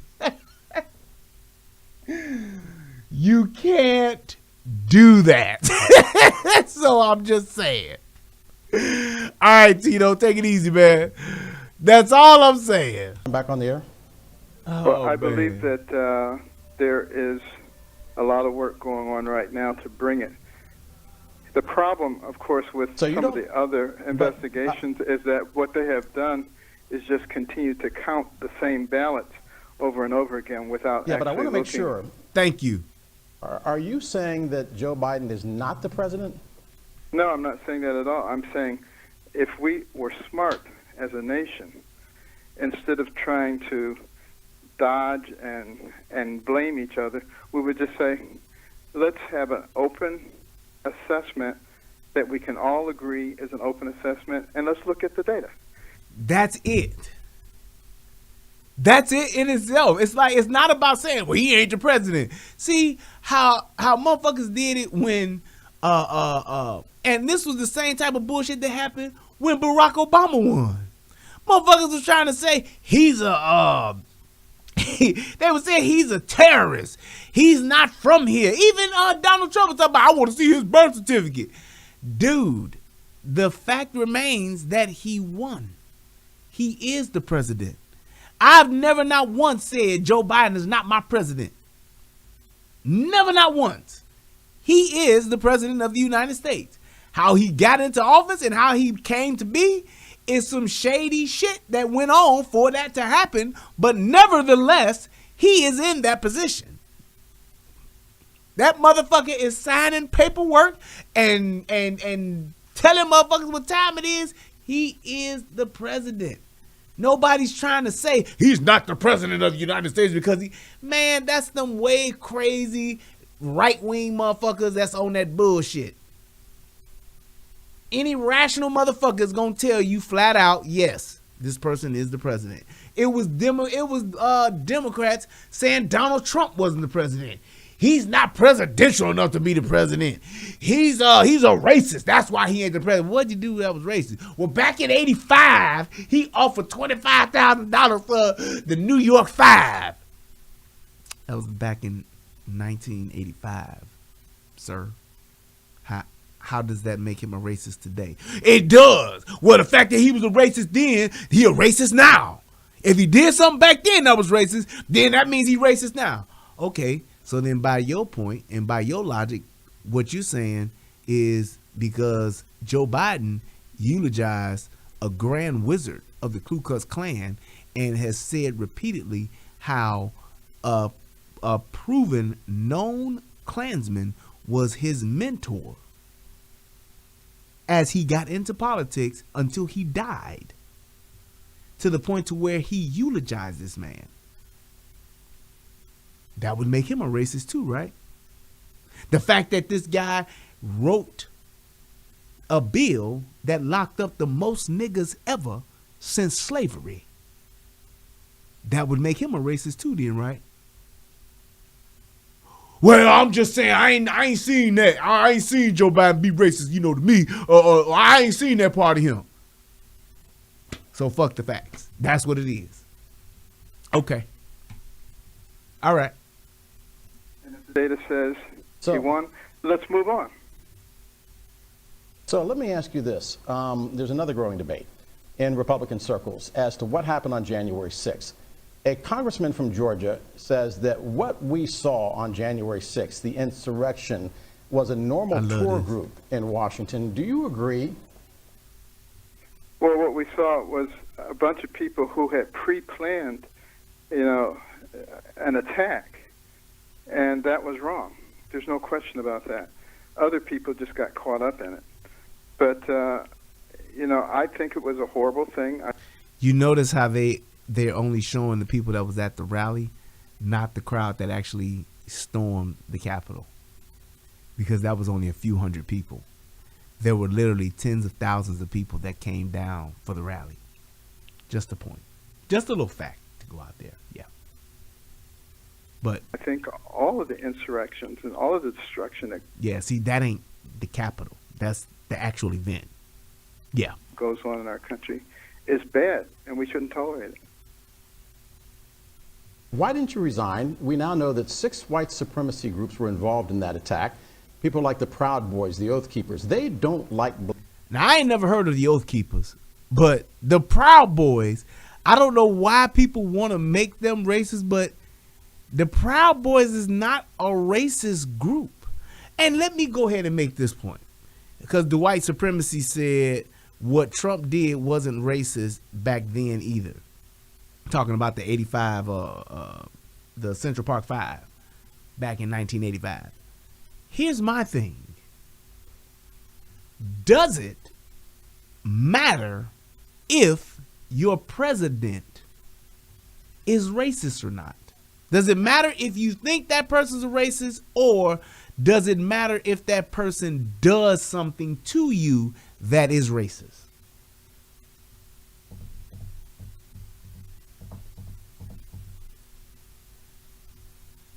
You can't do that. So I'm just saying. All right, Tito, take it easy, man. That's all I'm saying. Back on the air? Well, I believe that there is a lot of work going on right now to bring it. The problem, of course, with some of the other investigations is that what they have done is just continue to count the same ballots over and over again without but I want to make looking. sure. Thank you. Are you saying that Joe Biden is not the president? No, I'm not saying that at all. I'm saying if we were smart as a nation, instead of trying to dodge and blame each other, we would just say, let's have an open assessment that we can all agree is an open assessment, and let's look at the data. That's it. That's it in itself. It's like, it's not about saying, well, he ain't the president. See how motherfuckers did it when and this was the same type of bullshit that happened when Barack Obama won. Motherfuckers was trying to say he's a they were saying he's a terrorist. He's not from here. Even Donald Trump was talking about, I want to see his birth certificate. Dude, the fact remains that he won. He is the president. I've never not once said Joe Biden is not my president. Never not once. He is the president of the United States. How he got into office and how he came to be is some shady shit that went on for that to happen, but nevertheless, he is in that position. That motherfucker is signing paperwork and telling motherfuckers what time it is. He is the president. Nobody's trying to say he's not the president of the United States because man, that's them way crazy right-wing motherfuckers that's on that bullshit. Any rational motherfucker is gonna tell you flat out, yes, this person is the president. It was Democrats saying Donald Trump wasn't the president. He's not presidential enough to be the president. He's a racist. That's why he ain't the president. What'd you do that was racist? Well, back in '85, he offered $25,000 for the New York Five. That was back in 1985, sir. How does that make him a racist today? It does. Well, the fact that he was a racist then, he a racist now. If he did something back then that was racist, then that means he's racist now. Okay, so then by your point and by your logic, what you're saying is because Joe Biden eulogized a grand wizard of the Ku Klux Klan and has said repeatedly how a proven known Klansman was his mentor. as he got into politics until he died, to the point to where he eulogized this man. That would make him a racist too, right? The fact that this guy wrote a bill that locked up the most niggas ever since slavery, that would make him a racist too then, right? Well, I'm just saying, I ain't seen that. I ain't seen Joe Biden be racist, to me. I ain't seen that part of him. So fuck the facts. That's what it is. Okay. All right. And if the data says he won, let's move on. So let me ask you this. There's another growing debate in Republican circles as to what happened on January 6th. A congressman from Georgia says that what we saw on January 6th, the insurrection, was a normal tour group in Washington. Do you agree? Well, what we saw was a bunch of people who had pre-planned, an attack, and that was wrong. There's no question about that. Other people just got caught up in it. But, I think it was a horrible thing. You notice how they're only showing the people that was at the rally, not the crowd that actually stormed the Capitol, because that was only a few hundred people. There were literally tens of thousands of people that came down for the rally. Just a point. Just a little fact to go out there. Yeah. But I think all of the insurrections and all of the destruction that that ain't the Capitol. That's the actual event. Yeah. Goes on in our country is bad, and we shouldn't tolerate it. Why didn't you resign? We now know that 6 white supremacy groups were involved in that attack. People like the Proud Boys, the Oath Keepers, they don't like... Now, I ain't never heard of the Oath Keepers, but the Proud Boys, I don't know why people want to make them racist, but the Proud Boys is not a racist group. And let me go ahead and make this point, because the white supremacy said what Trump did wasn't racist back then either. Talking about the 85, the Central Park 5 back in 1985. Here's my thing. Does it matter if your president is racist or not? Does it matter if you think that person's a racist, or does it matter if that person does something to you that is racist?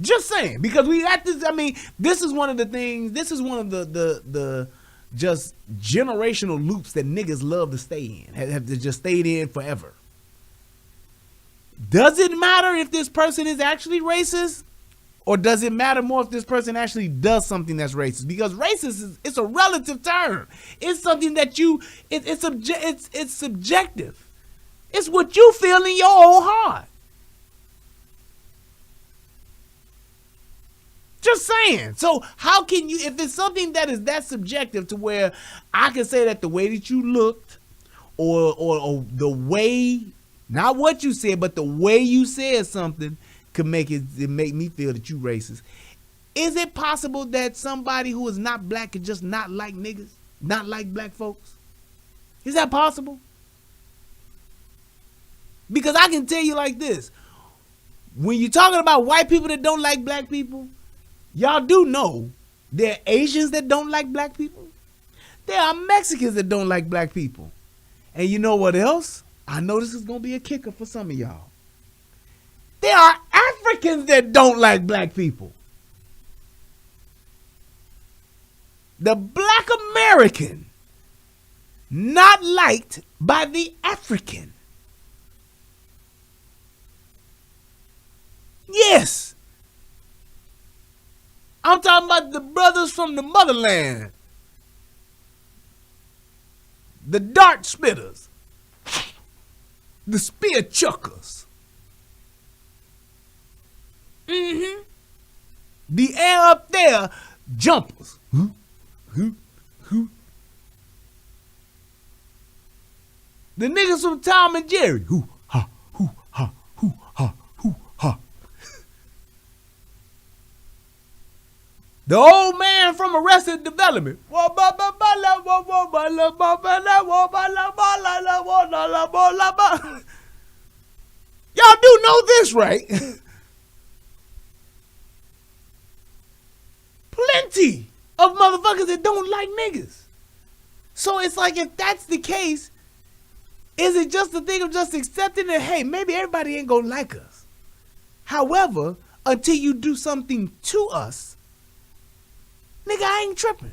Just saying, because we got this. I mean, this is one of the things. This is one of the just generational loops that niggas love to stay in. Have just stayed in forever. Does it matter if this person is actually racist, or does it matter more if this person actually does something that's racist? Because racist it's a relative term. It's something that it's subjective. It's what you feel in your own heart. Just saying. So how can you, if it's something that is that subjective to where I can say that the way that you looked, or the way, not what you said, but the way you said something could make me feel that you racist. Is it possible that somebody who is not black could just not like niggas, not like black folks? Is that possible? Because I can tell you like this. When you're talking about white people that don't like black people, y'all do know there are Asians that don't like black people. There are Mexicans that don't like black people. And you know what else? I know this is going to be a kicker for some of y'all. There are Africans that don't like black people. The black American not liked by the African. Yes. I'm talking about the brothers from the motherland. The dart spitters. The spear chuckers. The air up there jumpers. The niggas from Tom and Jerry. Hoo ha, hoo ha, hoo ha, hoo ha. The old man from Arrested Development. Well, Y'all do know this, right? Plenty of motherfuckers that don't like niggas. So it's like, if that's the case, is it just a thing of just accepting that, hey, maybe everybody ain't gonna like us? However, until you do something to us, nigga, I ain't tripping.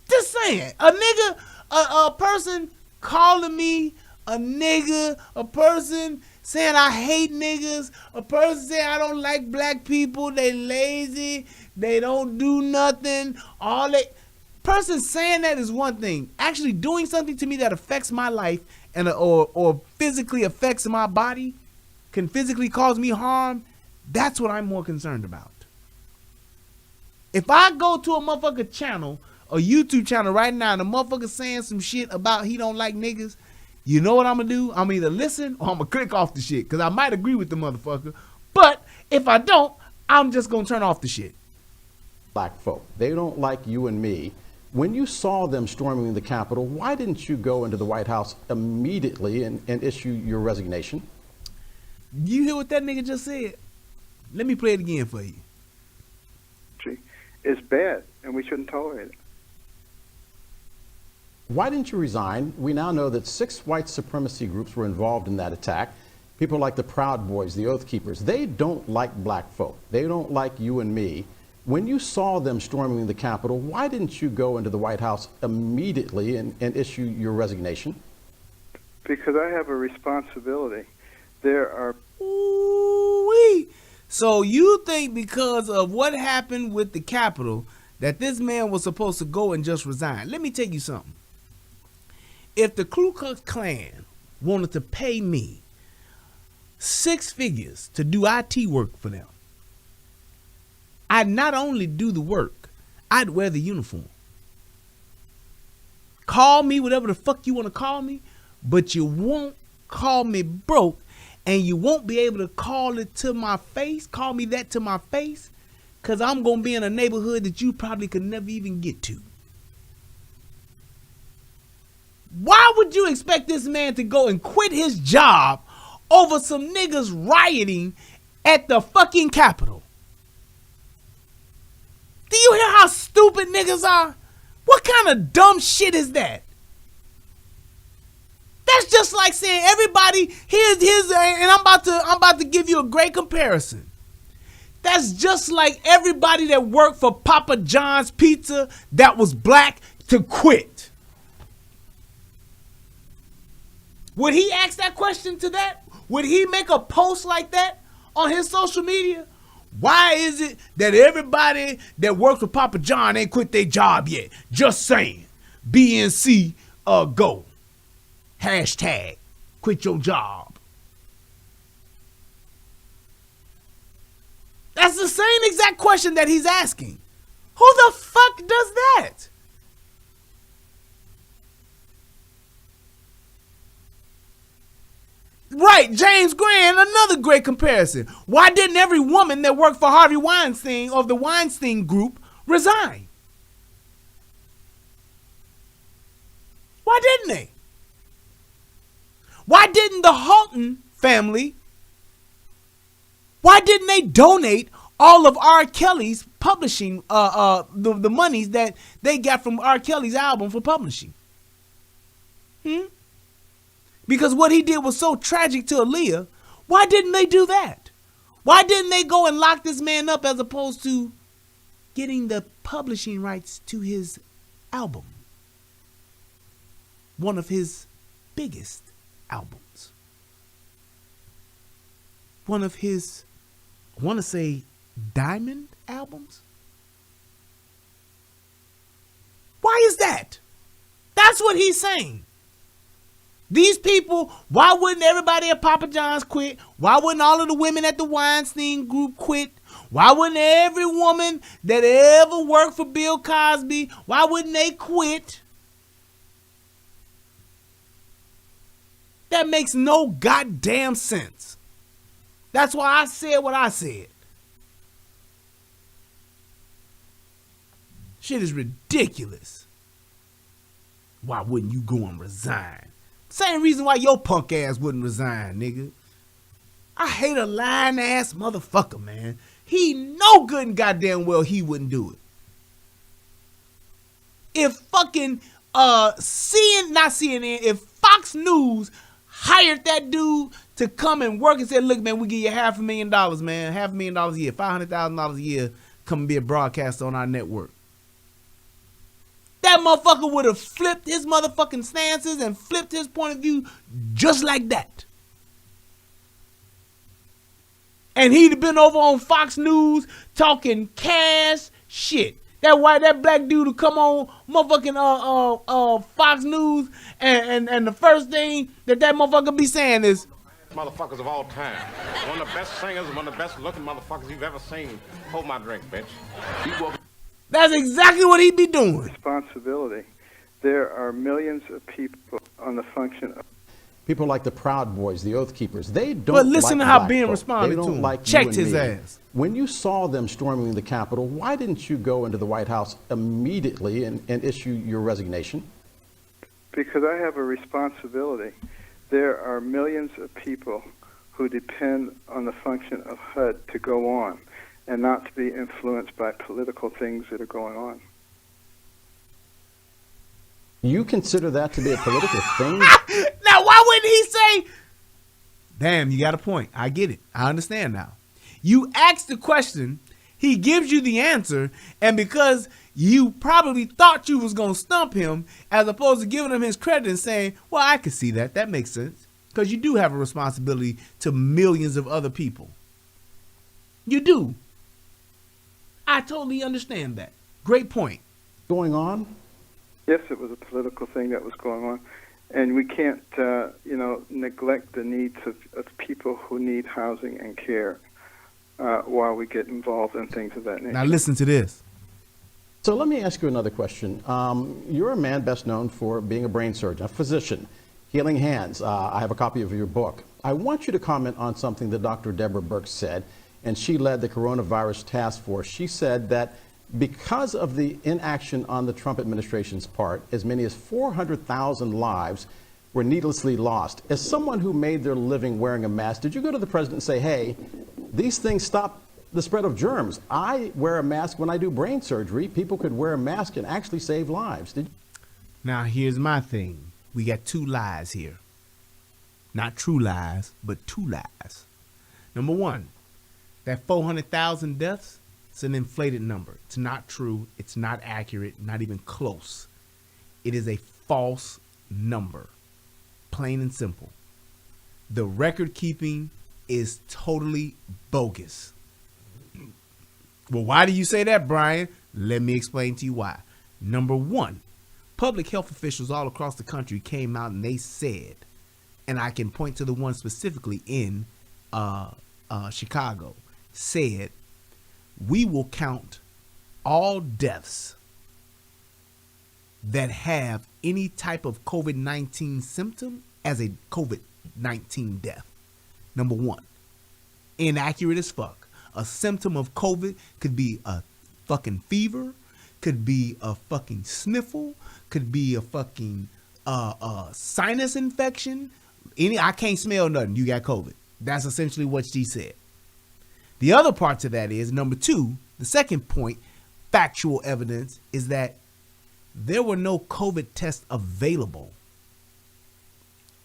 Just saying. A nigga, a person calling me a nigga, a person saying I hate niggas, a person saying I don't like black people, they lazy, they don't do nothing, all that. Person saying that is one thing. Actually doing something to me that affects my life and or physically affects my body, can physically cause me harm, that's what I'm more concerned about. If I go to a motherfucker channel, a YouTube channel right now, and the motherfucker saying some shit about he don't like niggas, you know what I'm gonna do? I'm gonna either listen or I'm gonna click off the shit, because I might agree with the motherfucker. But if I don't, I'm just gonna turn off the shit. Black folk, they don't like you and me. When you saw them storming the Capitol, why didn't you go into the White House immediately and issue your resignation? You hear what that nigga just said? Let me play it again for you. It's bad, and we shouldn't tolerate it. Why didn't you resign? We now know that 6 white supremacy groups were involved in that attack. People like the Proud Boys, the Oath Keepers, they don't like black folk. They don't like you and me. When you saw them storming the Capitol, why didn't you go into the White House immediately and issue your resignation? Because I have a responsibility. There are... Ooh-wee. So you think because of what happened with the Capitol that this man was supposed to go and just resign? Let me tell you something. If the Ku Klux Klan wanted to pay me 6 figures to do IT work for them, I'd not only do the work, I'd wear the uniform. Call me whatever the fuck you want to call me, but you won't call me broke, and you won't be able to call it to my face, call me that to my face, because I'm going to be in a neighborhood that you probably could never even get to. Why would you expect this man to go and quit his job over some niggas rioting at the fucking Capitol? Do you hear how stupid niggas are? What kind of dumb shit is that? That's just like saying everybody here's and I'm about to give you a great comparison. That's just like everybody that worked for Papa John's Pizza that was black to quit. Would he ask that question to that? Would he make a post like that on his social media? Why is it that everybody that works for Papa John ain't quit their job yet? Just saying. BNC, go. Hashtag, quit your job. That's the same exact question that he's asking. Who the fuck does that? Right, James Grant, another great comparison. Why didn't every woman that worked for Harvey Weinstein of the Weinstein Group resign? Why didn't they? Why didn't the Houghton family, why didn't they donate all of R. Kelly's publishing, the monies that they got from R. Kelly's album for publishing? Because what he did was so tragic to Aaliyah. Why didn't they do that? Why didn't they go and lock this man up as opposed to getting the publishing rights to his album? One of his biggest albums. One of his, I want to say, diamond albums? Why is that? That's what he's saying. These people, why wouldn't everybody at Papa John's quit? Why wouldn't all of the women at the Weinstein Group quit? Why wouldn't every woman that ever worked for Bill Cosby, why wouldn't they quit? That makes no goddamn sense. That's why I said what I said. Shit is ridiculous. Why wouldn't you go and resign? Same reason why your punk ass wouldn't resign, nigga. I hate a lying ass motherfucker, man. He know good and goddamn well he wouldn't do it. If fucking if Fox News hired that dude to come and work and said, look, man, we give you $500,000, man. $500,000 a year, $500,000 a year, come and be a broadcaster on our network. That motherfucker would have flipped his motherfucking stances and flipped his point of view just like that. And he'd have been over on Fox News talking cash shit. That black dude would come on motherfucking Fox News and the first thing that motherfucker be saying is, motherfuckers of all time. One of the best singers and one of the best looking motherfuckers you've ever seen. Hold my drink, bitch. That's exactly what he'd be doing. Responsibility. There are millions of people on the function of People like the Proud Boys, the Oath Keepers, they don't But listen like to how black Ben folk. responded They to don't him. like Checked you and his me. ass. When you saw them storming the Capitol, why didn't you go into the White House immediately and issue your resignation? because I have a responsibility. There are millions of people who depend on the function of HUD to go on and not to be influenced by political things that are going on. You consider that to be a political thing? Now, why wouldn't he say, damn, you got a point. I get it. I understand now. You ask the question, he gives you the answer, and because you probably thought you was going to stump him, as opposed to giving him his credit and saying, well, I could see that. That makes sense. Because you do have a responsibility to millions of other people. You do. I totally understand that. Great point. Going on? Yes, it was a political thing that was going on. And we can't, neglect the needs of people who need housing and care while we get involved in things of that nature. Now listen to this. So let me ask you another question. You're a man best known for being a brain surgeon, a physician, healing hands. I have a copy of your book. I want you to comment on something that Dr. Deborah Birx said, and she led the coronavirus task force. She said that because of the inaction on the Trump administration's part, as many as 400,000 lives were needlessly lost. As someone who made their living wearing a mask, did you go to the president and say, hey, these things stop the spread of germs? I wear a mask when I do brain surgery. People could wear a mask and actually save lives. Did you? Now, here's my thing. We got two lies here. Not true lies, but two lies. Number one, that 400,000 deaths, it's an inflated number. It's not true. It's not accurate, not even close. It is a false number, plain and simple. The record keeping is totally bogus. Well, why do you say that, Brian? Let me explain to you why. Number one, public health officials all across the country came out and they said, and I can point to the one specifically in Chicago, said, we will count all deaths that have any type of COVID-19 symptom as a COVID-19 death. Number one, inaccurate as fuck. A symptom of COVID could be a fucking fever, could be a fucking sniffle, could be a fucking sinus infection. I can't smell nothing. You got COVID. That's essentially what she said. The other part to that is, number two, the second point, factual evidence, is that there were no COVID tests available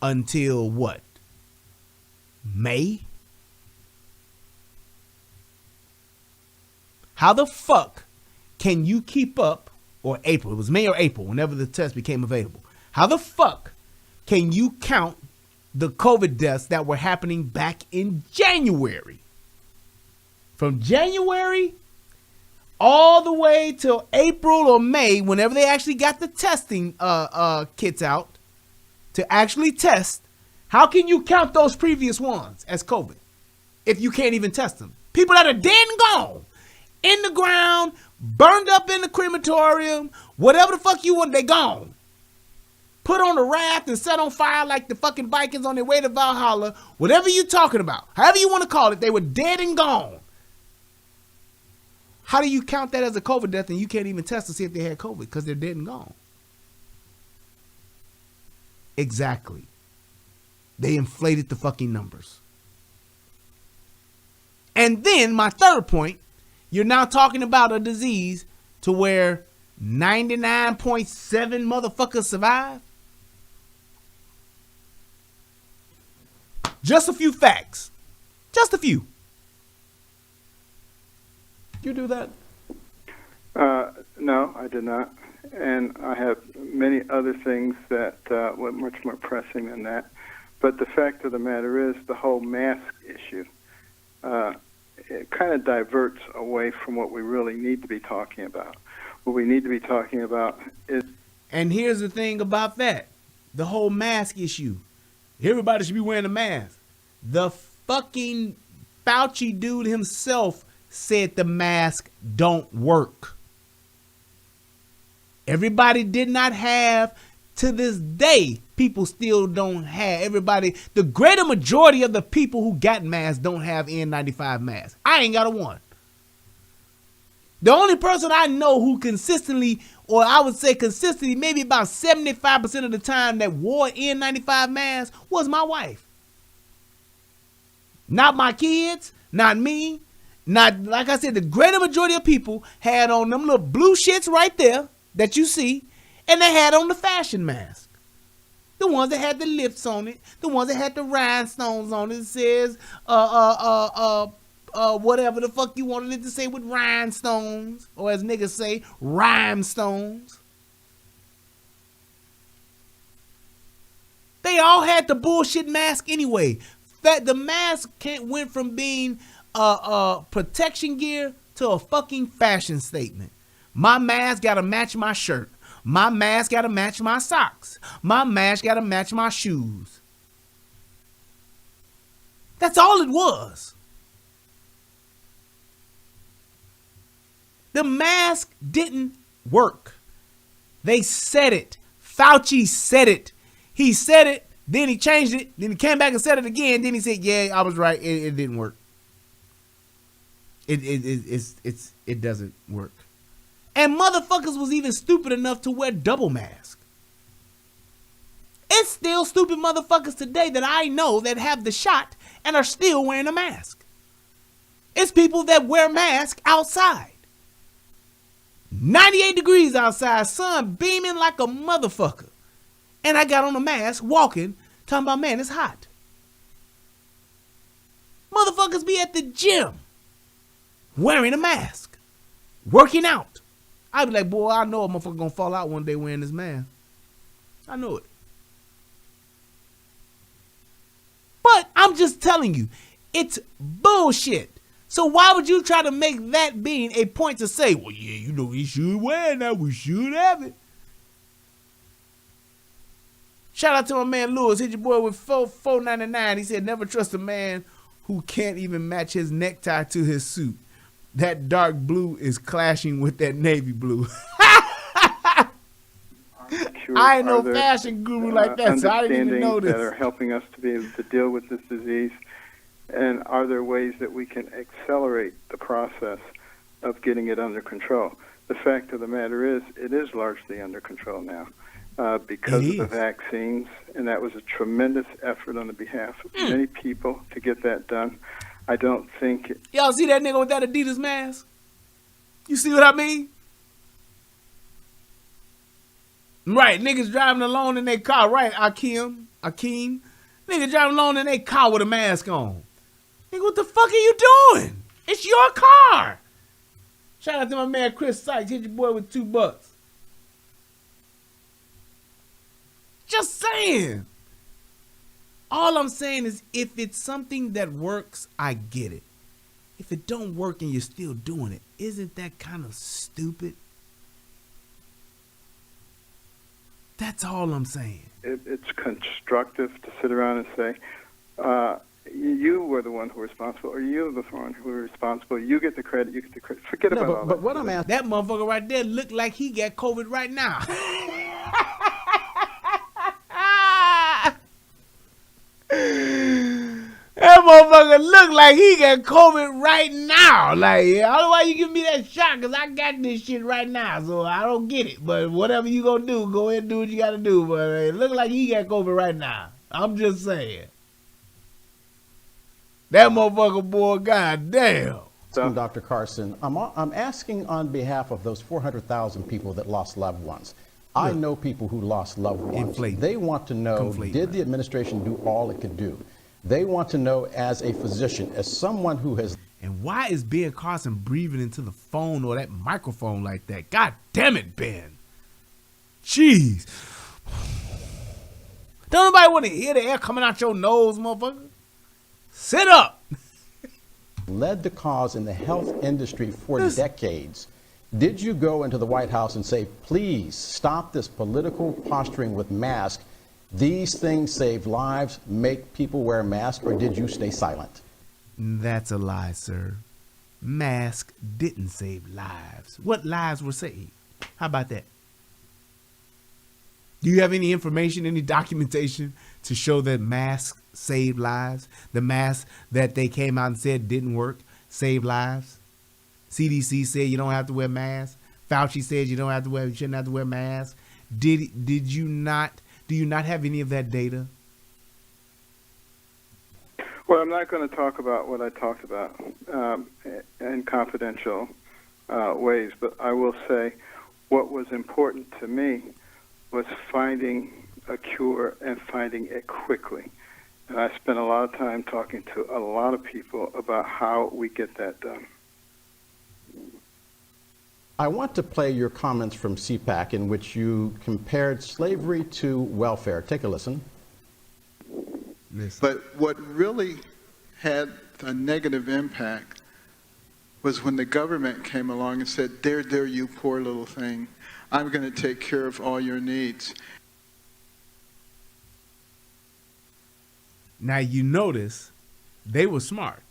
until what? May? How the fuck can you keep up, or April, it was May or April, whenever the test became available. How the fuck can you count the COVID deaths that were happening back in January? From January all the way till April or May, whenever they actually got the testing kits out to actually test, how can you count those previous ones as COVID if you can't even test them? People that are dead and gone, in the ground, burned up in the crematorium, whatever the fuck you want, they gone. Put on a raft and set on fire like the fucking Vikings on their way to Valhalla, whatever you talking about, however you want to call it, they were dead and gone. How do you count that as a COVID death and you can't even test to see if they had COVID because they're dead and gone? Exactly. They inflated the fucking numbers. And then my third point, you're now talking about a disease to where 99.7 motherfuckers survive. Just a few facts. Just a few. You do that? No, I did not. And I have many other things that were much more pressing than that. But the fact of the matter is the whole mask issue, it kind of diverts away from what we really need to be talking about. What we need to be talking about is... And here's the thing about that. The whole mask issue. Everybody should be wearing a mask. The fucking Fauci dude himself said the mask don't work. Everybody did not have, to this day, people still don't have. Everybody, the greater majority of the people who got masks don't have N95 masks. I ain't got a one. The only person I know who consistently, or I would say consistently, maybe about 75% of the time that wore N95 masks was my wife. Not my kids, not me. Not, like I said, the greater majority of people had on them little blue shits right there that you see, and they had on the fashion mask. The ones that had the lips on it, the ones that had the rhinestones on it. It says, whatever the fuck you wanted it to say with rhinestones, or as niggas say, rhinestones. They all had the bullshit mask anyway. That the mask went from being protection gear to a fucking fashion statement. My mask gotta match my shirt. My mask gotta match my socks. My mask gotta match my shoes. That's all it was. The mask didn't work. They said it. Fauci said it. He said it, then he changed it, then he came back and said it again, then he said, yeah, I was right, it didn't work. It doesn't work. And motherfuckers was even stupid enough to wear double mask. It's still stupid motherfuckers today that I know that have the shot and are still wearing a mask. It's people that wear masks outside. 98 degrees outside, sun beaming like a motherfucker. And I got on a mask, walking, talking about, man, it's hot. Motherfuckers be at the gym, wearing a mask, working out. I'd be like, boy, I know a motherfucker gonna fall out one day wearing this mask. I know it. But I'm just telling you, it's bullshit. So why would you try to make that being a point to say, well, yeah, you know, he should wear it now, we should have it. Shout out to my man Lewis. Hit your boy with $4.99. He said, never trust a man who can't even match his necktie to his suit. That dark blue is clashing with that navy blue. I ain't no fashion guru like that, so I didn't even know this. That are helping us to be able to deal with this disease, and are there ways that we can accelerate the process of getting it under control? The fact of the matter is, it is largely under control now. Because of the vaccines, and that was a tremendous effort on the behalf of many people to get that done. I don't think... Y'all see that nigga with that Adidas mask? You see what I mean? Right, niggas driving alone in their car, right, Akeem? Niggas driving alone in their car with a mask on. Nigga, what the fuck are you doing? It's your car. Shout out to my man Chris Sykes. Hit your boy with $2. Just saying. All I'm saying is if it's something that works, I get it. If it don't work and you're still doing it, isn't that kind of stupid? That's all I'm saying. It's constructive to sit around and say, you were the one who was responsible, or you were the one who was responsible. You get the credit, you get the credit. Forget about all that. But what I'm asking... That motherfucker right there looked like he got COVID right now. That motherfucker motherfucker look like he got COVID right now. Like, I don't know why you give me that shot, because I got this shit right now, so I don't get it. But whatever you gonna do, go ahead and do what you gotta do. But it look like he got COVID right now. I'm just saying. That motherfucker, boy, goddamn. Dr. Carson, I'm asking on behalf of those 400,000 people that lost loved ones. I know people who lost loved ones. They want to know, did the administration do all it could do? They want to know, as a physician, as someone who has... And why is Ben Carson breathing into the phone or that microphone like that? God damn it, Ben. Jeez. Don't nobody want to hear the air coming out your nose, motherfucker. Sit up. led the cause in the health industry for decades. Did you go into the White House and say, please stop this political posturing with masks? These things save lives, make people wear masks, or did you stay silent? That's a lie, sir. Mask didn't save lives. What lives were saved? How about that? Do you have any information, any documentation to show that masks saved lives? The masks that they came out and said didn't work saved lives? CDC said you don't have to wear masks. Fauci said you shouldn't have to wear masks. Do you not have any of that data? Well, I'm not going to talk about what I talked about in confidential ways, but I will say what was important to me was finding a cure and finding it quickly. And I spent a lot of time talking to a lot of people about how we get that done. I want to play your comments from CPAC in which you compared slavery to welfare. Take a listen. But what really had a negative impact was when the government came along and said, there, you poor little thing. I'm going to take care of all your needs. Now, you notice they were smart.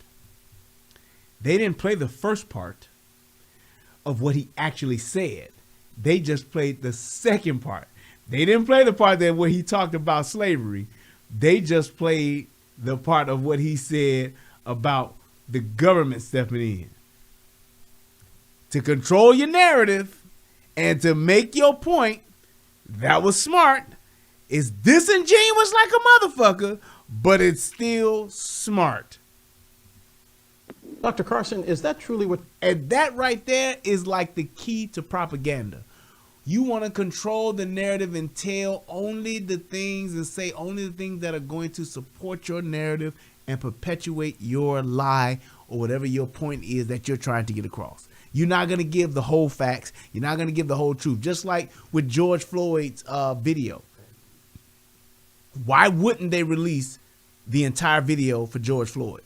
They didn't play the first part of what he actually said. They just played the second part. They didn't play the part that where he talked about slavery. They just played the part of what he said about the government stepping in to control your narrative and to make your point. That was smart. It's disingenuous like a motherfucker, but it's still smart. Dr. Carson, is that truly what... And that right there is like the key to propaganda. You want to control the narrative and tell only the things and say only the things that are going to support your narrative and perpetuate your lie or whatever your point is that you're trying to get across. You're not going to give the whole facts. You're not going to give the whole truth. Just like with George Floyd's video. Why wouldn't they release the entire video for George Floyd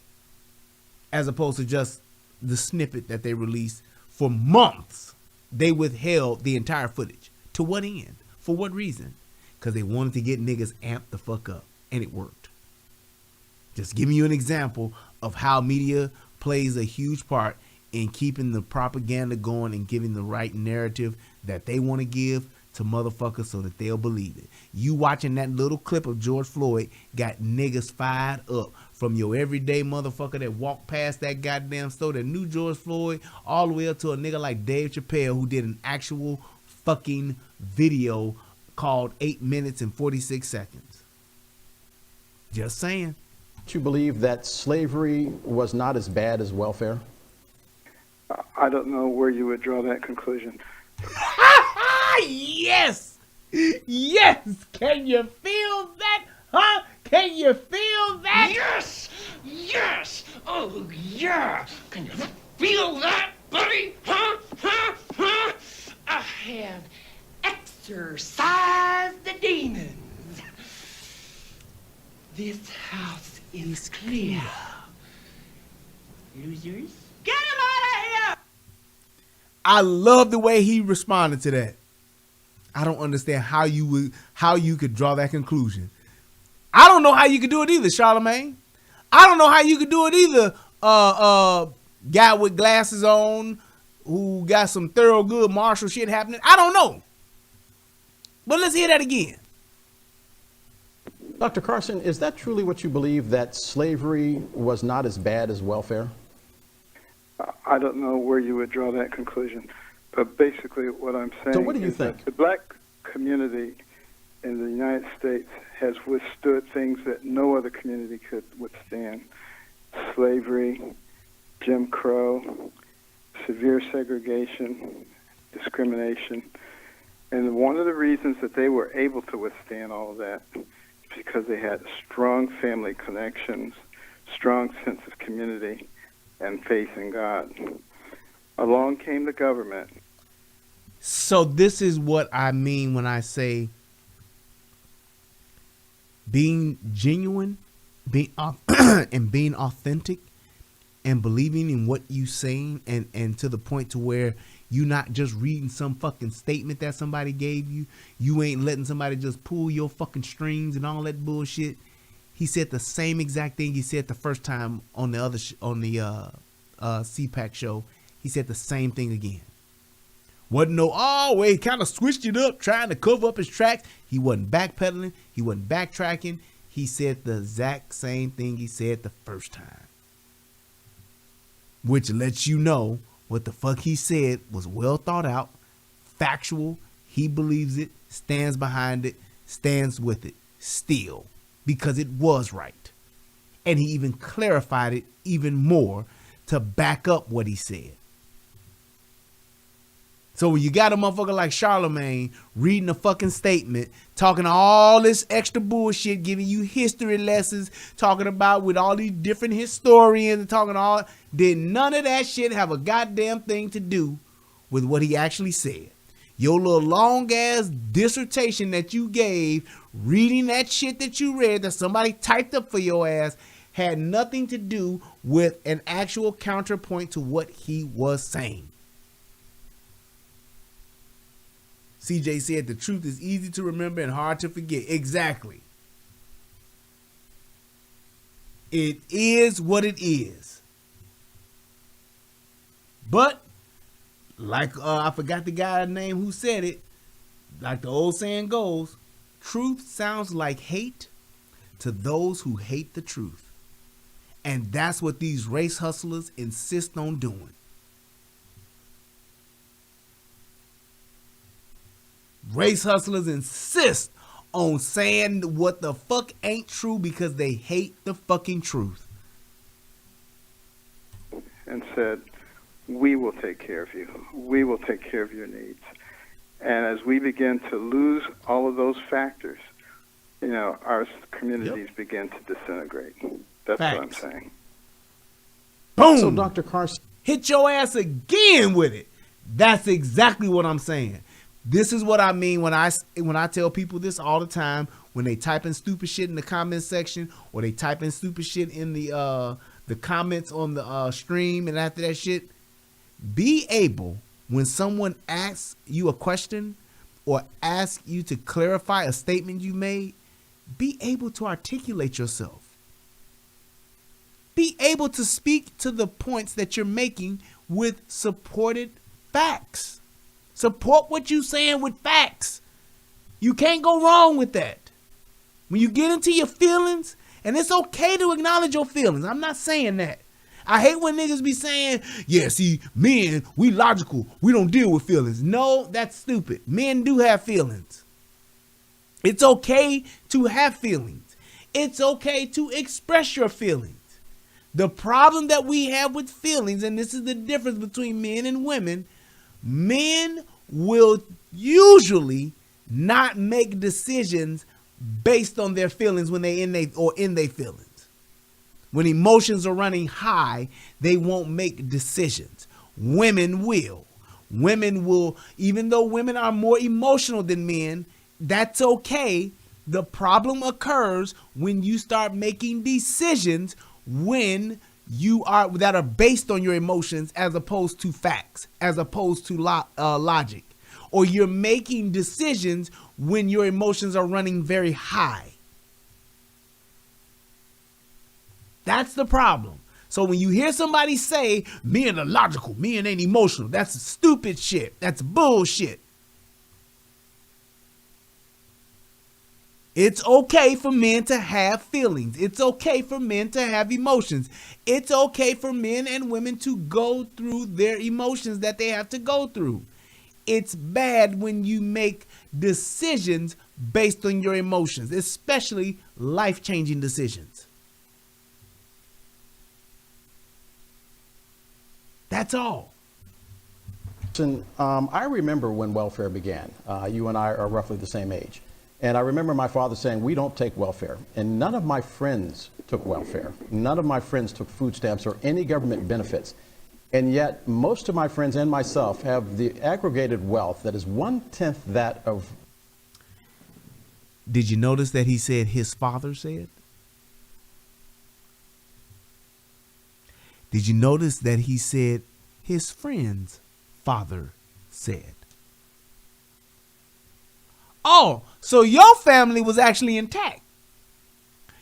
as opposed to just the snippet that they released for months? They withheld the entire footage. To what end? For what reason? Because they wanted to get niggas amped the fuck up. And it worked. Just giving you an example of how media plays a huge part in keeping the propaganda going and giving the right narrative that they want to give to motherfuckers so that they'll believe it. You watching that little clip of George Floyd got niggas fired up, from your everyday motherfucker that walked past that goddamn store that knew George Floyd, all the way up to a nigga like Dave Chappelle who did an actual fucking video called 8 minutes and 46 seconds. Just saying. Do you believe that slavery was not as bad as welfare? I don't know where you would draw that conclusion. Yes! Yes! Can you feel that? Huh? Can you feel that? Yes! Yes! Oh, yeah! Can you feel that, buddy? Huh? Huh? Huh? I have exorcised the demons. This house is clear. Losers, get him out of here! I love the way he responded to that. I don't understand how you could draw that conclusion. I don't know how you could do it either, Charlamagne. I don't know how you could do it either, guy with glasses on who got some thorough good martial shit happening. I don't know. But let's hear that again. Dr. Carson, is that truly what you believe, that slavery was not as bad as welfare? I don't know where you would draw that conclusion, but basically what I'm saying So what do you is think? that the black community in the United States has withstood things that no other community could withstand. Slavery, Jim Crow, severe segregation, discrimination. And one of the reasons that they were able to withstand all of that is because they had strong family connections, strong sense of community, and faith in God. Along came the government. So this is what I mean when I say being genuine, being and being authentic, and believing in what you saying, and to the point to where you not just reading some fucking statement that somebody gave you. You ain't letting somebody just pull your fucking strings and all that bullshit. He said the same exact thing he said the first time on the other CPAC show. He said the same thing again. Wasn't no, well, he kind of switched it up, trying to cover up his tracks. He wasn't backpedaling. He wasn't backtracking. He said the exact same thing he said the first time. Which lets you know what the fuck he said was well thought out, factual. He believes it, stands behind it, stands with it still, because it was right. And he even clarified it even more to back up what he said. So when you got a motherfucker like Charlemagne reading a fucking statement, talking all this extra bullshit, giving you history lessons, talking about with all these different historians and talking all, did none of that shit have a goddamn thing to do with what he actually said. Your little long ass dissertation that you gave, reading that shit that you read that somebody typed up for your ass, had nothing to do with an actual counterpoint to what he was saying. CJ said the truth is easy to remember and hard to forget. Exactly. It is what it is. But, like I forgot the guy's name who said it, like the old saying goes, truth sounds like hate to those who hate the truth. And that's what these race hustlers insist on doing. Race hustlers insist on saying what the fuck ain't true because they hate the fucking truth. And said, we will take care of you. We will take care of your needs. And as we begin to lose all of those factors, you know, our communities begin to disintegrate. That's what I'm saying. Boom! So, Dr. Carson, hit your ass again with it. That's exactly what I'm saying. This is what I mean when I tell people this all the time, when they type in stupid shit in the comment section, or they type in stupid shit in the comments on the stream, and after that shit, be able, when someone asks you a question or asks you to clarify a statement you made, be able to articulate yourself. Be able to speak to the points that you're making with supported facts. Support what you're saying with facts. You can't go wrong with that. When you get into your feelings, and it's okay to acknowledge your feelings. I'm not saying that. I hate when niggas be saying, yeah, see, men, we logical. We don't deal with feelings. No, that's stupid. Men do have feelings. It's okay to have feelings. It's okay to express your feelings. The problem that we have with feelings, and this is the difference between men and women, men will usually not make decisions based on their feelings when they in their feelings. When emotions are running high, they won't make decisions. Women will. Women will, even though women are more emotional than men, that's okay. The problem occurs when you start making decisions when you are that are based on your emotions as opposed to facts, as opposed to logic, or you're making decisions when your emotions are running very high. That's the problem. So when you hear somebody say men are logical, men ain't emotional, that's stupid shit. That's bullshit. It's okay for men to have feelings. It's okay for men to have emotions. It's okay for men and women to go through their emotions that they have to go through. It's bad when you make decisions based on your emotions, especially life-changing decisions. That's all. I remember when welfare began. You and I are roughly the same age. And I remember my father saying, we don't take welfare. And none of my friends took welfare. None of my friends took food stamps or any government benefits. And yet, most of my friends and myself have the aggregated wealth that is 1/10 that of. Did you notice that he said his father said? Did you notice that he said his friend's father said? Oh, so your family was actually intact.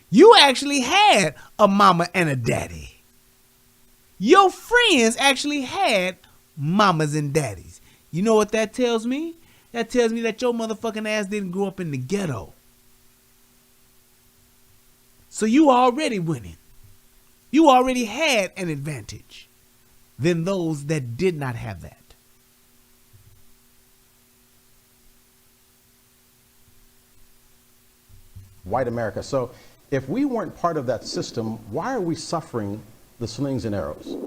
You actually had a mama and a daddy. Your friends actually had mamas and daddies. You know what that tells me? That tells me that your motherfucking ass didn't grow up in the ghetto. So you already winning. You already had an advantage than those that did not have that. White America. So if we weren't part of that system, why are we suffering the slings and arrows?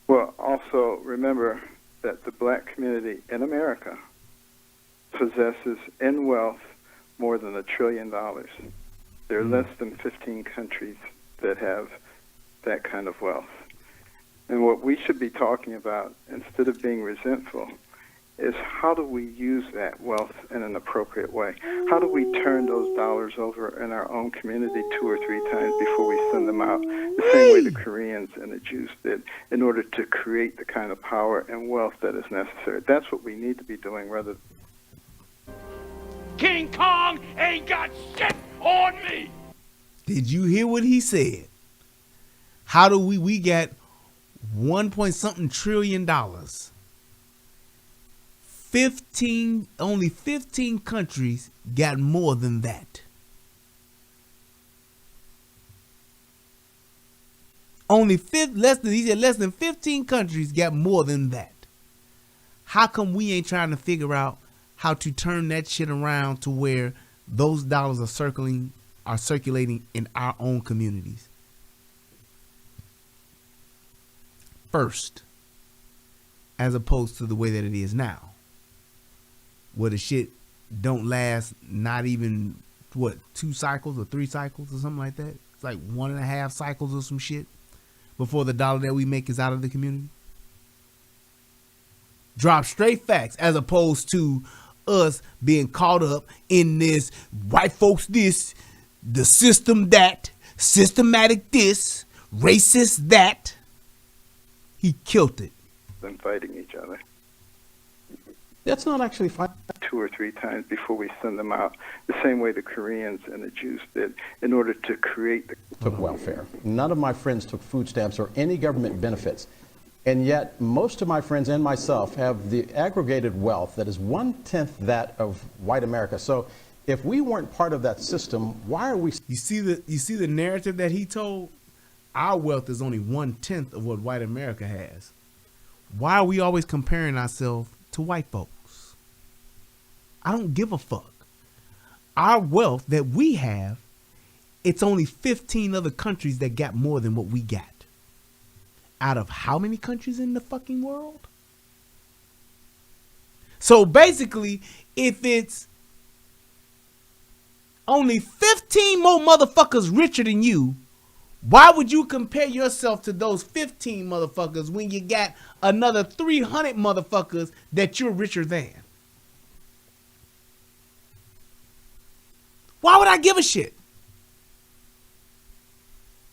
Well, also remember that the black community in America possesses in wealth more than $1 trillion. There are less than 15 countries that have that kind of wealth. And what we should be talking about, instead of being resentful, is how do we use that wealth in an appropriate way? How do we turn those dollars over in our own community 2 or 3 times before we send them out, the same way the Koreans and the Jews did, in order to create the kind of power and wealth that is necessary? That's what we need to be doing rather. King Kong ain't got shit on me. Did you hear what he said? How do we got 1-point-something trillion dollars. Only 15 countries got more than that. Less than 15 countries got more than that. How come we ain't trying to figure out how to turn that shit around to where those dollars are circulating in our own communities? First, as opposed to the way that it is now, where the shit don't last not even 2 cycles or 3 cycles or something like that. It's like 1.5 cycles or some shit before the dollar that we make is out of the community. Drop straight facts, as opposed to us being caught up in this white folks this, the system that, systematic this, racist that. He killed it. Them fighting each other. That's not actually fine. 2 or 3 times before we send them out, the same way the Koreans and the Jews did, in order to create the. Took welfare. None of my friends took food stamps or any government benefits. And yet, most of my friends and myself have the aggregated wealth that is 1/10 that of white America. So if we weren't part of that system, why are we? You see the narrative that he told? Our wealth is only 1/10 of what white America has. Why are we always comparing ourselves to white folks? I don't give a fuck. Our wealth that we have, it's only 15 other countries that got more than what we got. Out of how many countries in the fucking world? So basically, if it's only 15 more motherfuckers richer than you, why would you compare yourself to those 15 motherfuckers when you got another 300 motherfuckers that you're richer than? Why would I give a shit?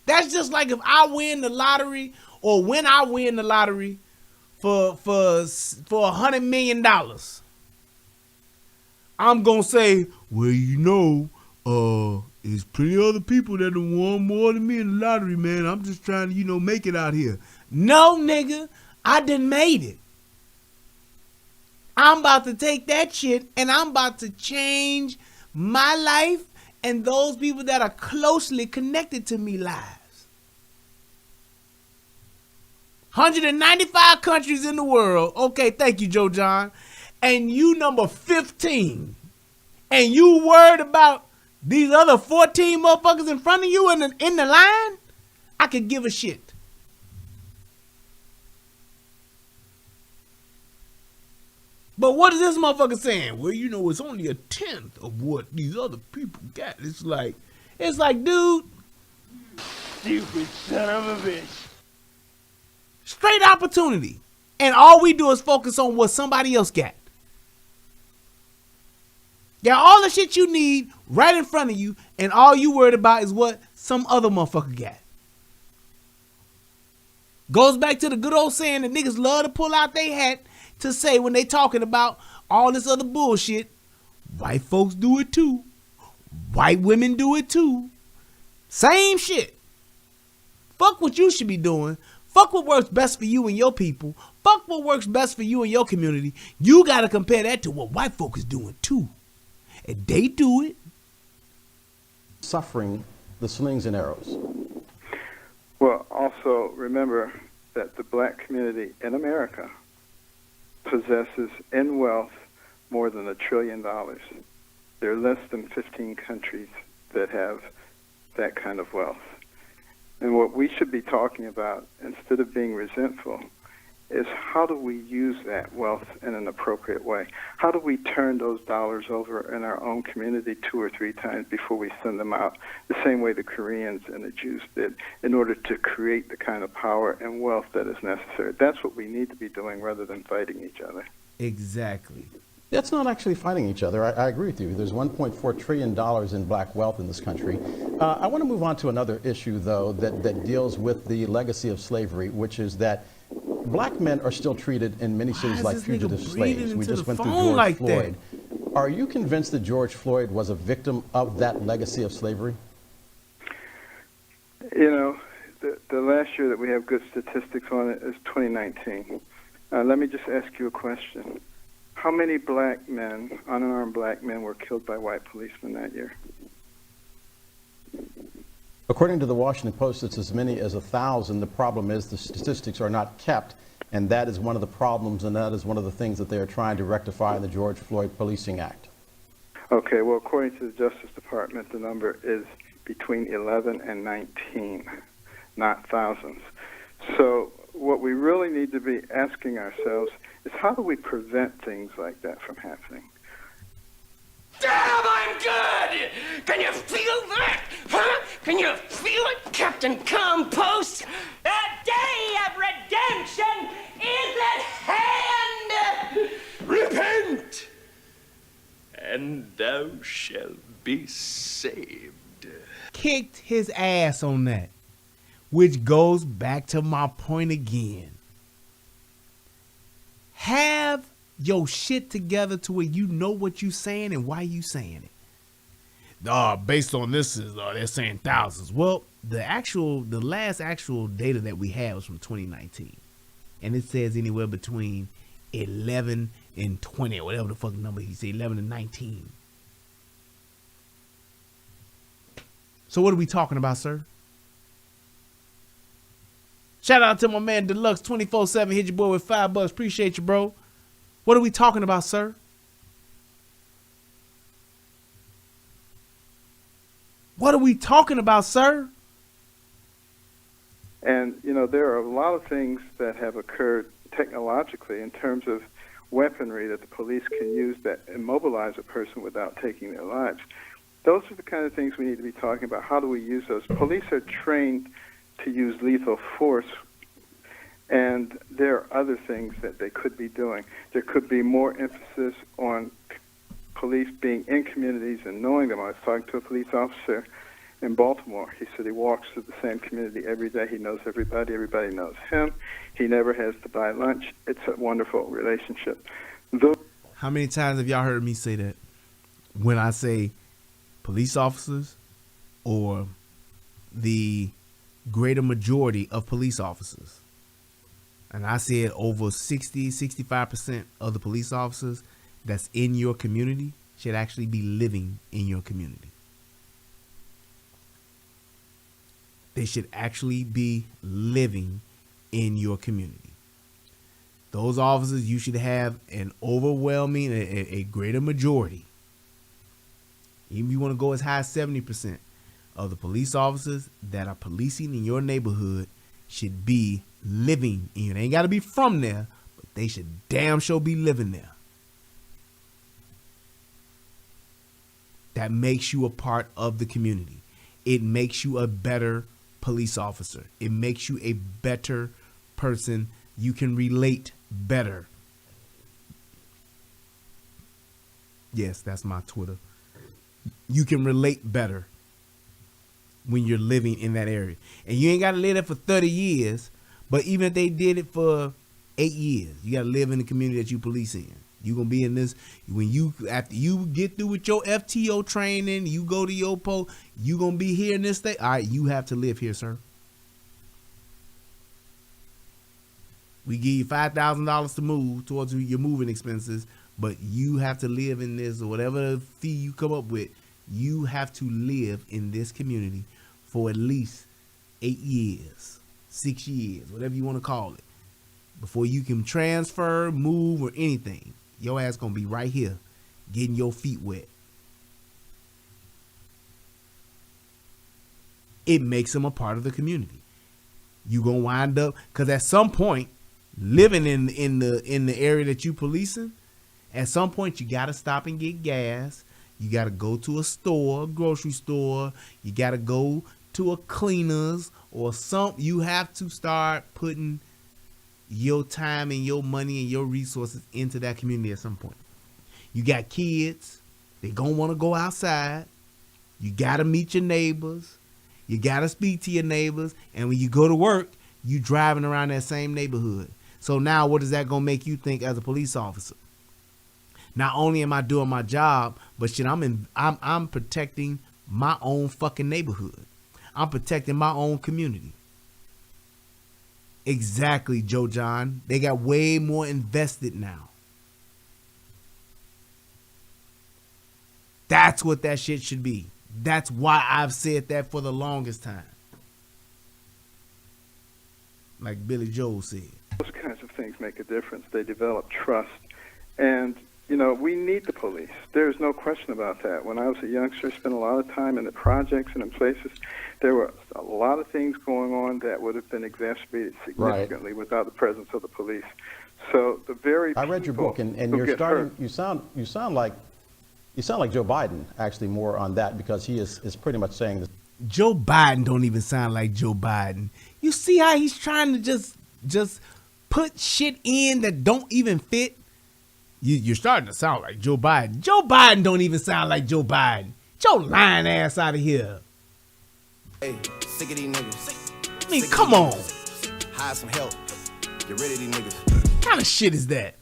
That's just like if I win the lottery, or when I win the lottery for $100 million. I'm gonna say, well, there's plenty of other people that have won more than me in the lottery, man. I'm just trying to, make it out here. No, nigga, I done made it. I'm about to take that shit and I'm about to change my life and those people that are closely connected to me lives. 195 countries in the world. Okay, thank you, Joe John. And you number 15. And you worried about these other 14 motherfuckers in front of you in the line? I could give a shit. But what is this motherfucker saying? Well, you know, it's only a tenth of what these other people got. It's like, dude. Stupid son of a bitch. Straight opportunity. And all we do is focus on what somebody else got. Got all the shit you need right in front of you, and all you worried about is what some other motherfucker got. Goes back to the good old saying that niggas love to pull out their hat to say when they talking about all this other bullshit. White folks do it too. White women do it too. Same shit. Fuck what you should be doing. Fuck what works best for you and your people. Fuck what works best for you and your community. You got to compare that to what white folk is doing too. And they do it. Suffering the slings and arrows. Well, also remember that the black community in America possesses in wealth more than $1 trillion. There are less than 15 countries that have that kind of wealth. And what we should be talking about, instead of being resentful, is how do we use that wealth in an appropriate way? How do we turn those dollars over in our own community 2 or 3 times before we send them out, the same way the Koreans and the Jews did, in order to create the kind of power and wealth that is necessary? That's what we need to be doing rather than fighting each other. Exactly. That's not actually fighting each other. I agree with you. There's $1.4 trillion in black wealth in this country. I want to move on to another issue, though, that deals with the legacy of slavery, which is that black men are still treated in many cities like fugitive slaves. We just went through George Floyd. Are you convinced that George Floyd was a victim of that legacy of slavery? You know, the last year that we have good statistics on it is 2019. Let me just ask you a question. How many black men, unarmed black men, were killed by white policemen that year? According to the Washington Post, it's as many as 1,000. The problem is the statistics are not kept, and that is one of the problems, and that is one of the things that they are trying to rectify in the George Floyd Policing Act. Okay, well, according to the Justice Department, the number is between 11 and 19, not thousands. So what we really need to be asking ourselves is how do we prevent things like that from happening? Damn, I'm good! Can you feel that? Huh? Can you feel it, Captain Compost? The day of redemption is at hand! Repent, and thou shalt be saved. Kicked his ass on that. Which goes back to my point again. Have your shit together to where you know what you saying and why you saying it. Based on this, they're saying thousands. Well, the last actual data that we had was from 2019. And it says anywhere between 11 and 20, or whatever the fuck number he said, 11 and 19. So what are we talking about, sir? Shout out to my man Deluxe 24/7. Hit your boy with $5. Appreciate you, bro. What are we talking about, sir? What are we talking about, sir? And, you know, there are a lot of things that have occurred technologically in terms of weaponry that the police can use that immobilize a person without taking their lives. Those are the kind of things we need to be talking about. How do we use those? Police are trained to use lethal force, and there are other things that they could be doing. There could be more emphasis on police being in communities and knowing them. I was talking to a police officer in Baltimore. He said he walks through the same community every day. He knows everybody. Everybody knows him. He never has to buy lunch. It's a wonderful relationship. How many times have y'all heard me say that? When I say police officers or the greater majority of police officers. And I said over 60, 65% of the police officers that's in your community should actually be living in your community. They should actually be living in your community. Those officers, you should have an overwhelming, a greater majority. Even if you want to go as high as 70% of the police officers that are policing in your neighborhood should be living in you. They ain't got to be from there, but they should damn sure be living there. That makes you a part of the community. It makes you a better police officer. It makes you a better person. You can relate better. Yes, that's my Twitter. You can relate better when you're living in that area. And you ain't got to live there for 30 years, but even if they did it for 8 years, you got to live in the community that you police in. You're going to be in this, after you get through with your FTO training, you go to your post, you're going to be here in this state. All right, you have to live here, sir. We give you $5,000 to move towards your moving expenses, but you have to live in this, or whatever fee you come up with, you have to live in this community for at least 8 years, 6 years, whatever you want to call it, before you can transfer, move, or anything. Your ass gonna be right here, getting your feet wet. It makes them a part of the community. You gonna wind up, because at some point, living in the area that you policing, at some point you gotta stop and get gas. You gotta go to a store, a grocery store. You gotta go to a cleaners or something. You have to start putting your time and your money and your resources into that community at some point. You got kids. They gonna want to go outside. You gotta meet your neighbors. You gotta speak to your neighbors. And when you go to work, you driving around that same neighborhood. So now what is that gonna make you think as a police officer? Not only am I doing my job, but shit, I'm protecting my own fucking neighborhood. I'm protecting my own community. Exactly, Joe John. They got way more invested now. That's what that shit should be. That's why I've said that for the longest time. Like Billy Joel said. Those kinds of things make a difference. They develop trust. And, you know, we need the police. There's no question about that. When I was a youngster, I spent a lot of time in the projects and in places. There were a lot of things going on that would have been exacerbated significantly without the presence of the police. So the very I read your book, and you're starting. You sound like Joe Biden actually more on that, because he is pretty much saying this. Joe Biden don't even sound like Joe Biden. You see how he's trying to just put shit in that don't even fit? You're starting to sound like Joe Biden. Joe Biden don't even sound like Joe Biden. Joe lying ass out of here. Hey, sick of these niggas. I mean, come on. Hire some help. Get rid of these niggas. What kind of shit is that?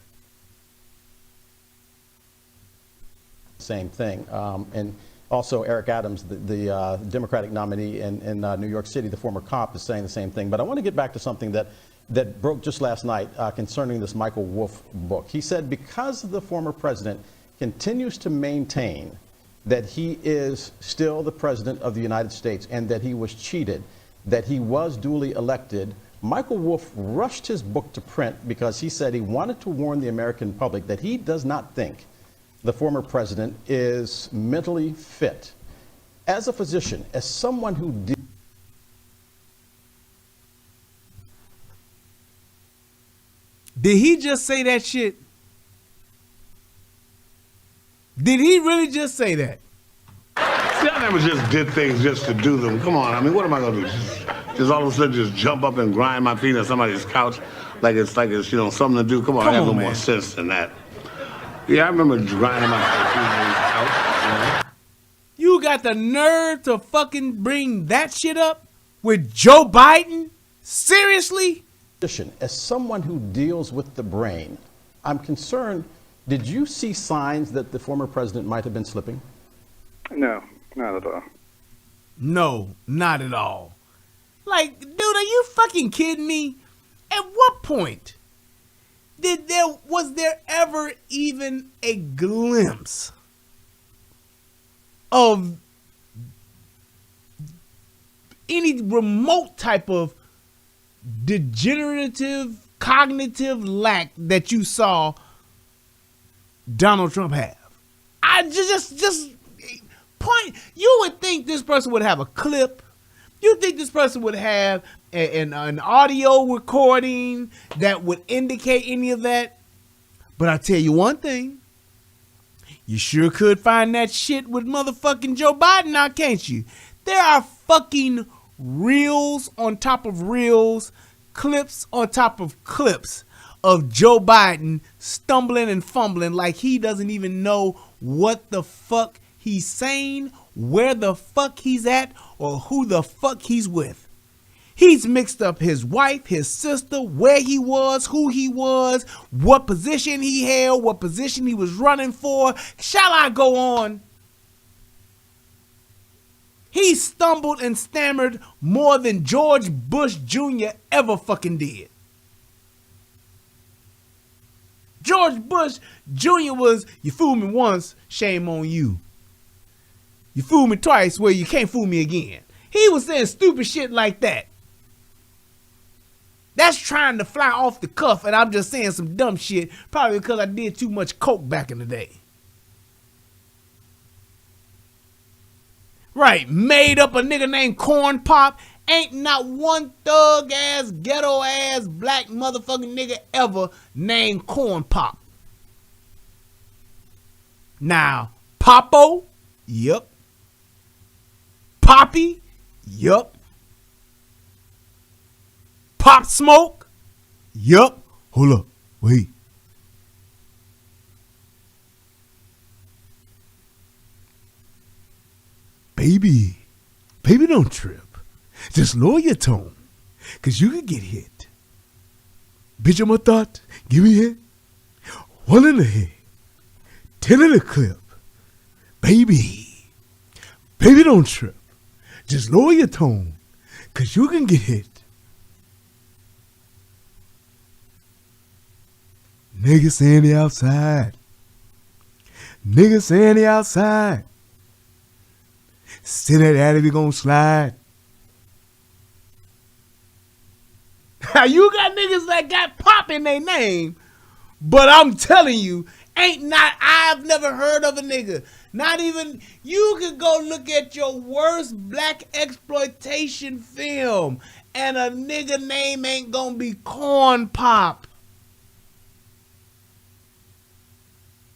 Same thing. And also Eric Adams, the Democratic nominee in New York City, the former cop, is saying the same thing. But I want to get back to something that broke just last night concerning this Michael Wolff book. He said because the former president continues to maintain that he is still the president of the United States and that he was cheated, that he was duly elected, Michael Wolff rushed his book to print because he said he wanted to warn the American public that he does not think the former president is mentally fit. As a physician, as someone who did. Did he just say that shit? Did he really just say that? See, I never just did things just to do them. Come on, I mean, what am I gonna do? Just all of a sudden just jump up and grind my feet on somebody's couch like it's you know, something to do? Come on, I got no more sense than that. Yeah, I remember grinding my feet on his couch. You got the nerve to fucking bring that shit up with Joe Biden? Seriously? As someone who deals with the brain, I'm concerned. Did you see signs that the former president might have been slipping? No, not at all. No, not at all. Like, dude, are you fucking kidding me? At what point was there ever even a glimpse of any remote type of degenerative cognitive lack that you saw Donald Trump have. I just point. You would think this person would have a clip. You think this person would have an audio recording that would indicate any of that. But I tell you one thing. You sure could find that shit with motherfucking Joe Biden now, can't you? There are fucking reels on top of reels, clips on top of clips of Joe Biden stumbling and fumbling like he doesn't even know what the fuck he's saying, where the fuck he's at, or who the fuck he's with. He's mixed up his wife, his sister, where he was, who he was, what position he held, what position he was running for. Shall I go on? He stumbled and stammered more than George Bush Jr. ever fucking did. George Bush Jr. was, you fool me once, shame on you. You fool me twice, well, you can't fool me again. He was saying stupid shit like that. That's trying to fly off the cuff, and I'm just saying some dumb shit, probably because I did too much coke back in the day. Right, made up a nigga named Corn Pop. Ain't not one thug ass, ghetto ass, black motherfucking nigga ever named Corn Pop. Now, Popo, yep. Poppy, yep. Pop Smoke, yep. Hold up, wait. Baby, don't trip. Just lower your tone, cause you could get hit. Bitch, I'm a thought, give me hit. 1 in the head, 10 in the clip. Baby, don't trip. Just lower your tone, cause you can get hit. Niggas saying they outside. Niggas saying they outside. Say that alley, we gon' slide. Now you got niggas that got pop in their name, but I'm telling you, I've never heard of a nigga. Not even, you could go look at your worst black exploitation film and a nigga name ain't gonna be Corn Pop.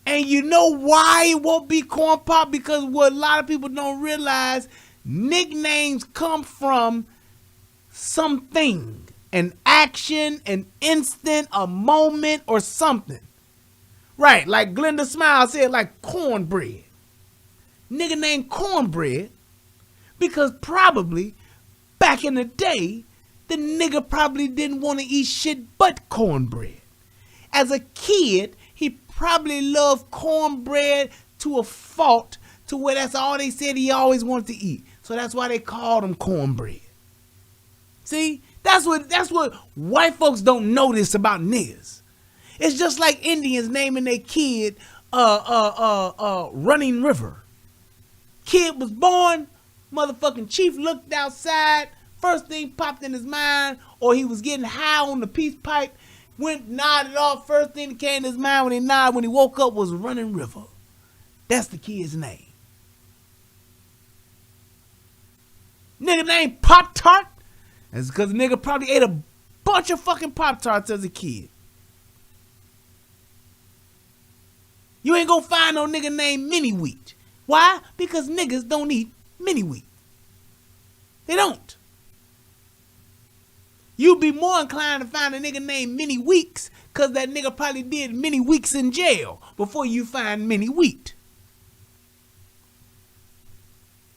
And you know why it won't be Corn Pop? Because what a lot of people don't realize, nicknames come from something, an action, an instant, a moment, or something. Right, like Glenda Smile said, like cornbread. Nigga named Cornbread because probably back in the day, the nigga probably didn't want to eat shit but cornbread. As a kid, he probably loved cornbread to a fault, to where that's all they said he always wanted to eat. So that's why they called him cornbread. See, that's what white folks don't notice about niggas. It's just like Indians naming their kid Running River. Kid was born, motherfucking chief looked outside, first thing popped in his mind, or he was getting high on the peace pipe, went nodded off, first thing that came to his mind when he nodded, when he woke up, was Running River. That's the kid's name. Nigga named Pop-Tart, that's because the nigga probably ate a bunch of fucking Pop-Tarts as a kid. You ain't gonna find no nigga named Mini Wheat. Why? Because niggas don't eat mini wheat. They don't. You'd be more inclined to find a nigga named Mini Weeks because that nigga probably did many weeks in jail before you find Mini Wheat.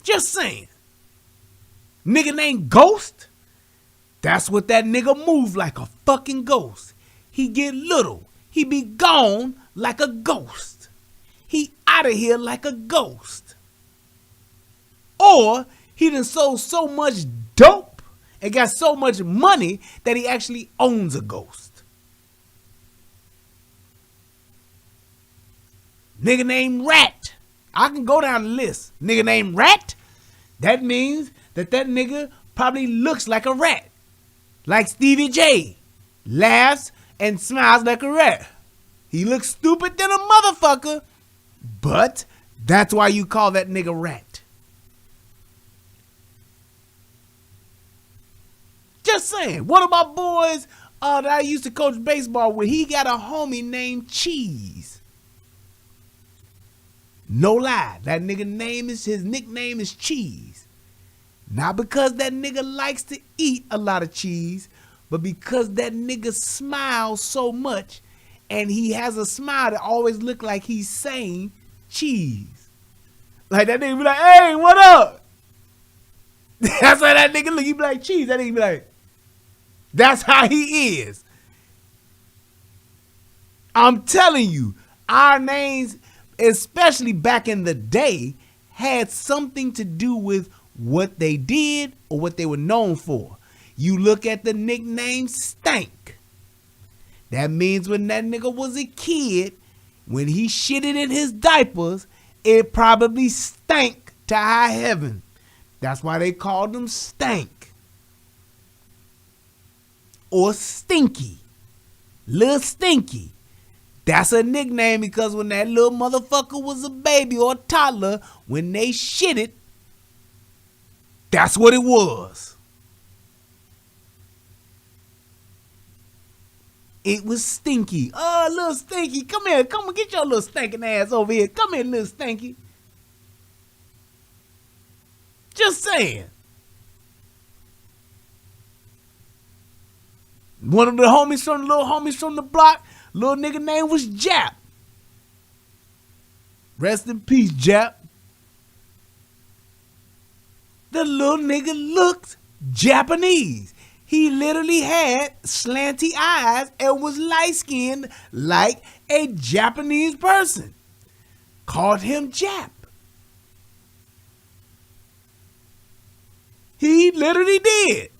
Just saying. Nigga named Ghost, that's what that nigga move like, a fucking ghost. He get little. He be gone like a ghost. He out of here like a ghost. Or he done sold so much dope and got so much money that he actually owns a ghost. Nigga named Rat. I can go down the list. Nigga named Rat, that means that nigga probably looks like a rat. Like Stevie J, laughs and smiles like a rat. He looks stupid than a motherfucker, but that's why you call that nigga Rat. Just saying. One of my boys that I used to coach baseball with, he got a homie named Cheese. No lie, that nigga his nickname is Cheese. Not because that nigga likes to eat a lot of cheese, but because that nigga smiles so much, and he has a smile that always look like he's saying cheese. Like that nigga be like, hey, what up? That's how that nigga look. He be like, cheese. That nigga be like, that's how he is. I'm telling you, our names, especially back in the day, had something to do with what they did or what they were known for. You look at the nickname Stank. That means when that nigga was a kid, when he shitted in his diapers, it probably stank to high heaven. That's why they called him Stank. Or Stinky. Lil Stinky. That's a nickname because when that little motherfucker was a baby or a toddler, when they shitted, that's what it was. It was Stinky. Oh, little Stinky, come here. Come on, get your little stinking ass over here. Come here, little Stinky. Just saying. One of the little homies from the block, little nigga name was Jap. Rest in peace, Jap. The little nigga looked Japanese. He literally had slanty eyes and was light-skinned like a Japanese person. Called him Jap. He literally did.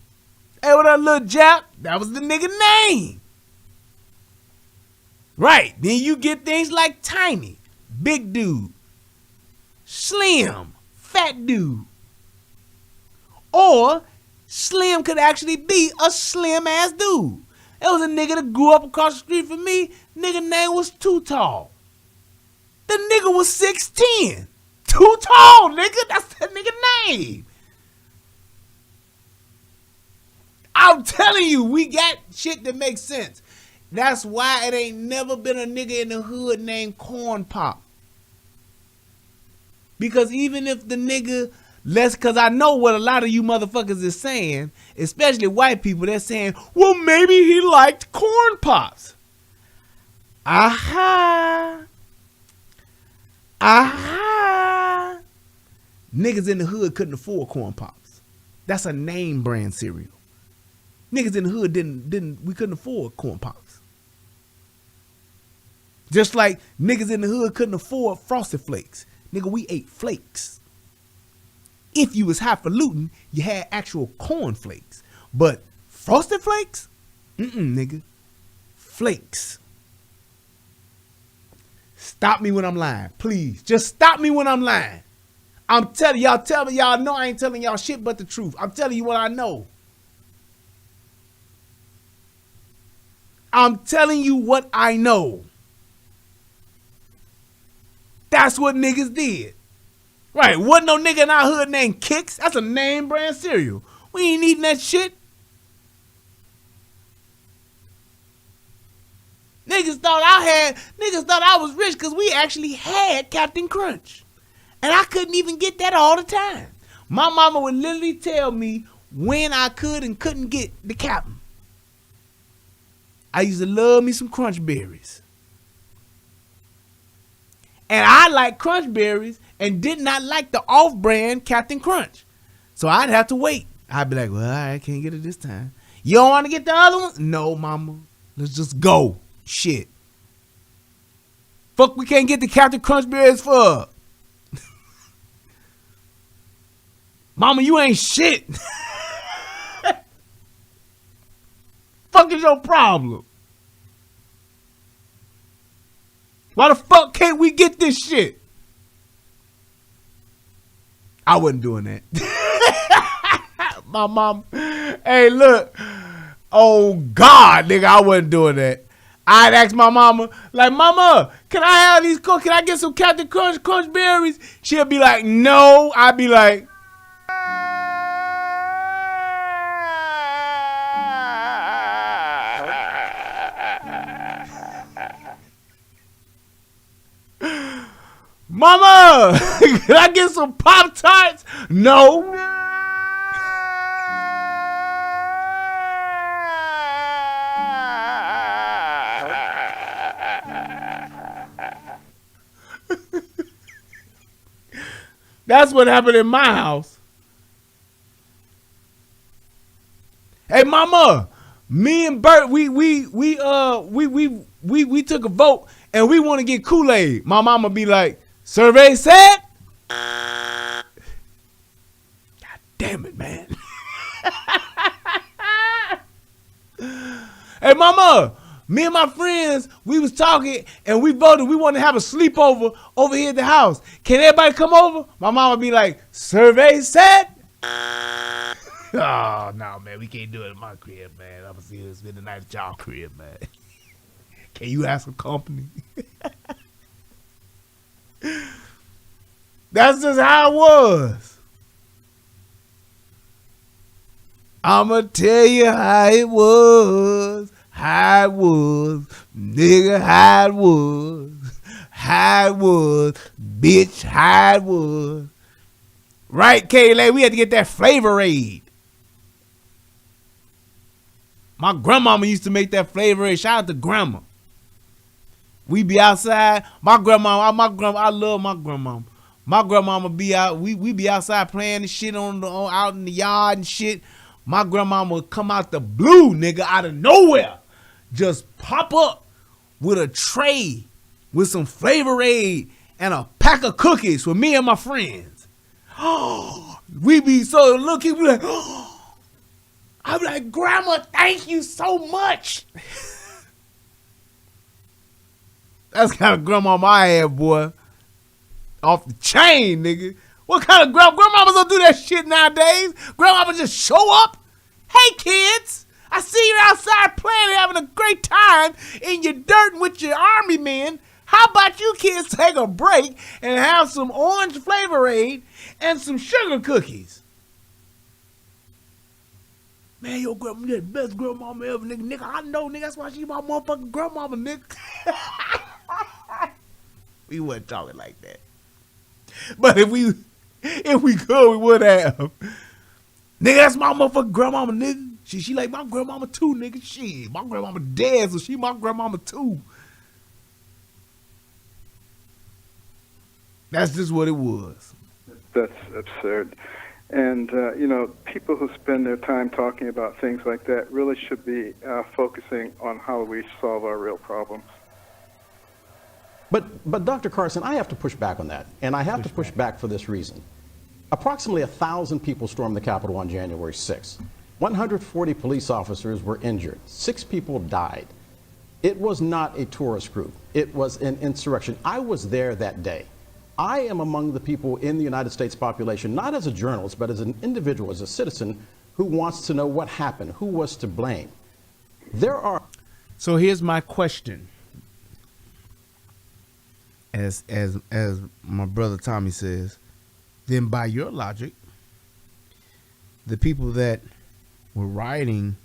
Hey, what up, little Jap? That was the nigga name. Right. Then you get things like Tiny, big dude, Slim, fat dude. Or Slim could actually be a slim ass dude. There was a nigga that grew up across the street from me. Nigga name was Too Tall. The nigga was 6'10". Too Tall, nigga. That's that nigga name. I'm telling you, we got shit that makes sense. That's why it ain't never been a nigga in the hood named Corn Pop. Because even if the nigga, because I know what a lot of you motherfuckers is saying, especially white people, they're saying, well, maybe he liked Corn Pops. Aha. Aha. Niggas in the hood couldn't afford Corn Pops. That's a name brand cereal. Niggas in the hood we couldn't afford Corn Pops. Just like niggas in the hood couldn't afford Frosted Flakes. Nigga, we ate flakes. If you was highfalutin, you had actual corn flakes. But Frosted Flakes? Nigga. Flakes. Stop me when I'm lying. Please. Just stop me when I'm lying. I'm telling y'all, y'all know I ain't telling y'all shit but the truth. I'm telling you what I know. I'm telling you what I know. That's what niggas did. Right, wasn't no nigga in our hood named Kicks. That's a name brand cereal. We ain't eating that shit. Niggas thought I was rich because we actually had Captain Crunch. And I couldn't even get that all the time. My mama would literally tell me when I could and couldn't get the Captain. I used to love me some Crunch Berries. And I like Crunch Berries and did not like the off-brand Captain Crunch. So I'd have to wait. I'd be like, well, I can't get it this time. You don't want to get the other one? No, mama. Let's just go. Shit. Fuck, we can't get the Captain Crunch Berries for. Mama, you ain't shit. Fuck is your problem? Why the fuck can't we get this shit? I wasn't doing that. My mom, hey, look. Oh, God, nigga, I wasn't doing that. I'd ask my mama, like, Mama, can I have these, can I get some Captain Crunch berries? She'll be like, no. I'd be like, Mama, can I get some Pop-Tarts? No. That's what happened in my house. Hey, Mama, me and Bert, we took a vote and we want to get Kool-Aid. My mama be like, survey said. God damn it, man. Hey, Mama, me and my friends, we was talking and we voted. We wanted to have a sleepover over here at the house. Can everybody come over? My mama be like, survey said. Oh, no, man, we can't do it in my crib, man. I'm going to see you spend the night at y'all crib, man. Can you have some company? That's just how it was. I'm going to tell you how it was. How it was, nigga, how it was, bitch, how it was. Right, Kayla, we had to get that Flavor Aid. My grandmama used to make that Flavor Aid. Shout out to grandma. We be outside. I love my grandmama. My grandmama be out. We be outside playing and shit out in the yard and shit. My grandmama would come out the blue, nigga, out of nowhere. Just pop up with a tray with some Flavor Aid and a pack of cookies for me and my friends. Oh, we be so looking, we like, oh. I'm like, Grandma, thank you so much. That's the kind of grandmama I have, boy. Off the chain, nigga. What kind of grandmamas don't do that shit nowadays? Grandmama just show up. Hey, kids. I see you outside playing and having a great time in your dirt with your army men. How about you kids take a break and have some orange Flavor Aid and some sugar cookies? Man, your grandma, the best grandmama ever, nigga. Nigga, I know, nigga. That's why she my motherfucking grandmama, nigga. We wasn't talking like that. But if we could, we would have. Nigga, that's my motherfucking grandmama, nigga. She like my grandmama too, nigga. Shit, my grandmama dead, so she my grandmama too. That's just what it was. That's absurd. And, people who spend their time talking about things like that really should be focusing on how we solve our real problems. But Dr. Carson, I have to push back on that. And I have to push back for this reason. Approximately 1,000 people stormed the Capitol on January 6th. 140 police officers were injured. 6 people died. It was not a tourist group. It was an insurrection. I was there that day. I am among the people in the United States population, not as a journalist, but as an individual, as a citizen who wants to know what happened, who was to blame. So here's my question. As my brother Tommy says, then by your logic, the people that were rioting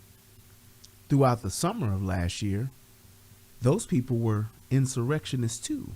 throughout the summer of last year, those people were insurrectionists too.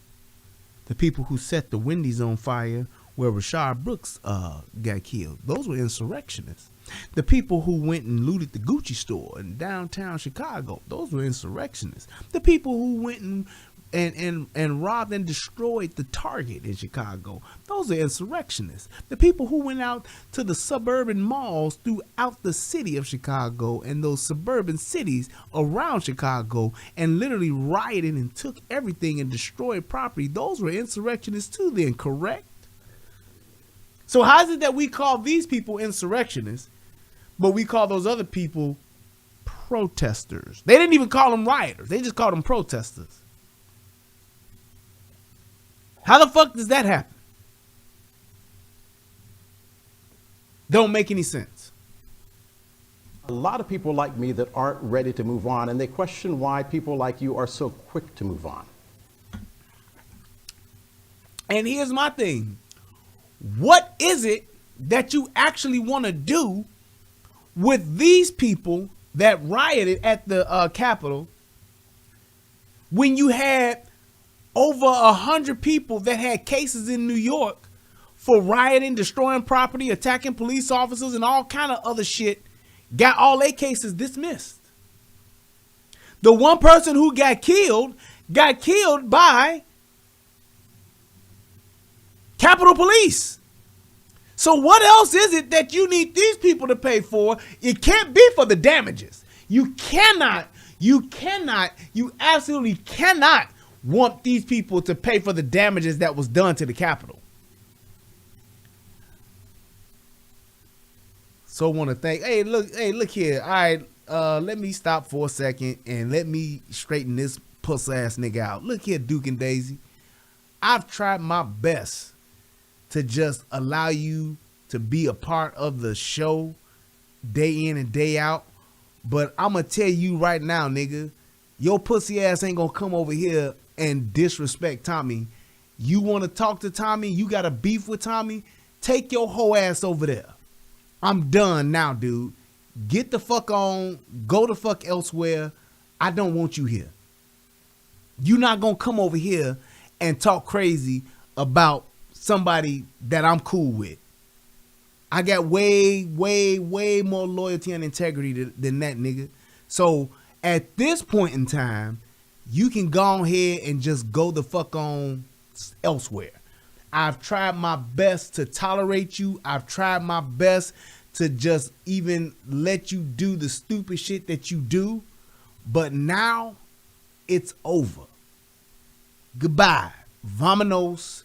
The people who set the Wendy's on fire where Rashard Brooks got killed, those were insurrectionists. The people who went and looted the Gucci store in downtown Chicago, those were insurrectionists. The people who went and robbed and destroyed the Target in Chicago, those are insurrectionists. The people who went out to the suburban malls throughout the city of Chicago and those suburban cities around Chicago and literally rioted and took everything and destroyed property, those were insurrectionists too then, correct? So how is it that we call these people insurrectionists, but we call those other people protesters? They didn't even call them rioters. They just called them protesters. How the fuck does that happen? Don't make any sense. A lot of people like me that aren't ready to move on, and they question why people like you are so quick to move on. And here's my thing. What is it that you actually want to do with these people that rioted at the Capitol when you had over 100 people that had cases in New York for rioting, destroying property, attacking police officers, and all kind of other shit, got all their cases dismissed? The one person who got killed by Capitol Police. So what else is it that you need these people to pay for? It can't be for the damages. You absolutely cannot want these people to pay for the damages that was done to the Capitol. So want to thank, hey, look here. All right, let me stop for a second and let me straighten this puss ass nigga out. Look here, Duke and Daisy. I've tried my best to just allow you to be a part of the show day in and day out. But I'm going to tell you right now, nigga, your pussy ass ain't going to come over here and disrespect Tommy. You want to talk to Tommy? You got a beef with Tommy? Take your whole ass over there. I'm done now, dude. Get the fuck on. Go the fuck elsewhere. I don't want you here. You're not going to come over here and talk crazy about somebody that I'm cool with. I got way more loyalty and integrity than that, nigga. So at this point in time, you can go ahead and just go the fuck on elsewhere. I've tried my best to tolerate you. I've tried my best to just even let you do the stupid shit that you do. But now it's over. Goodbye. Vamonos.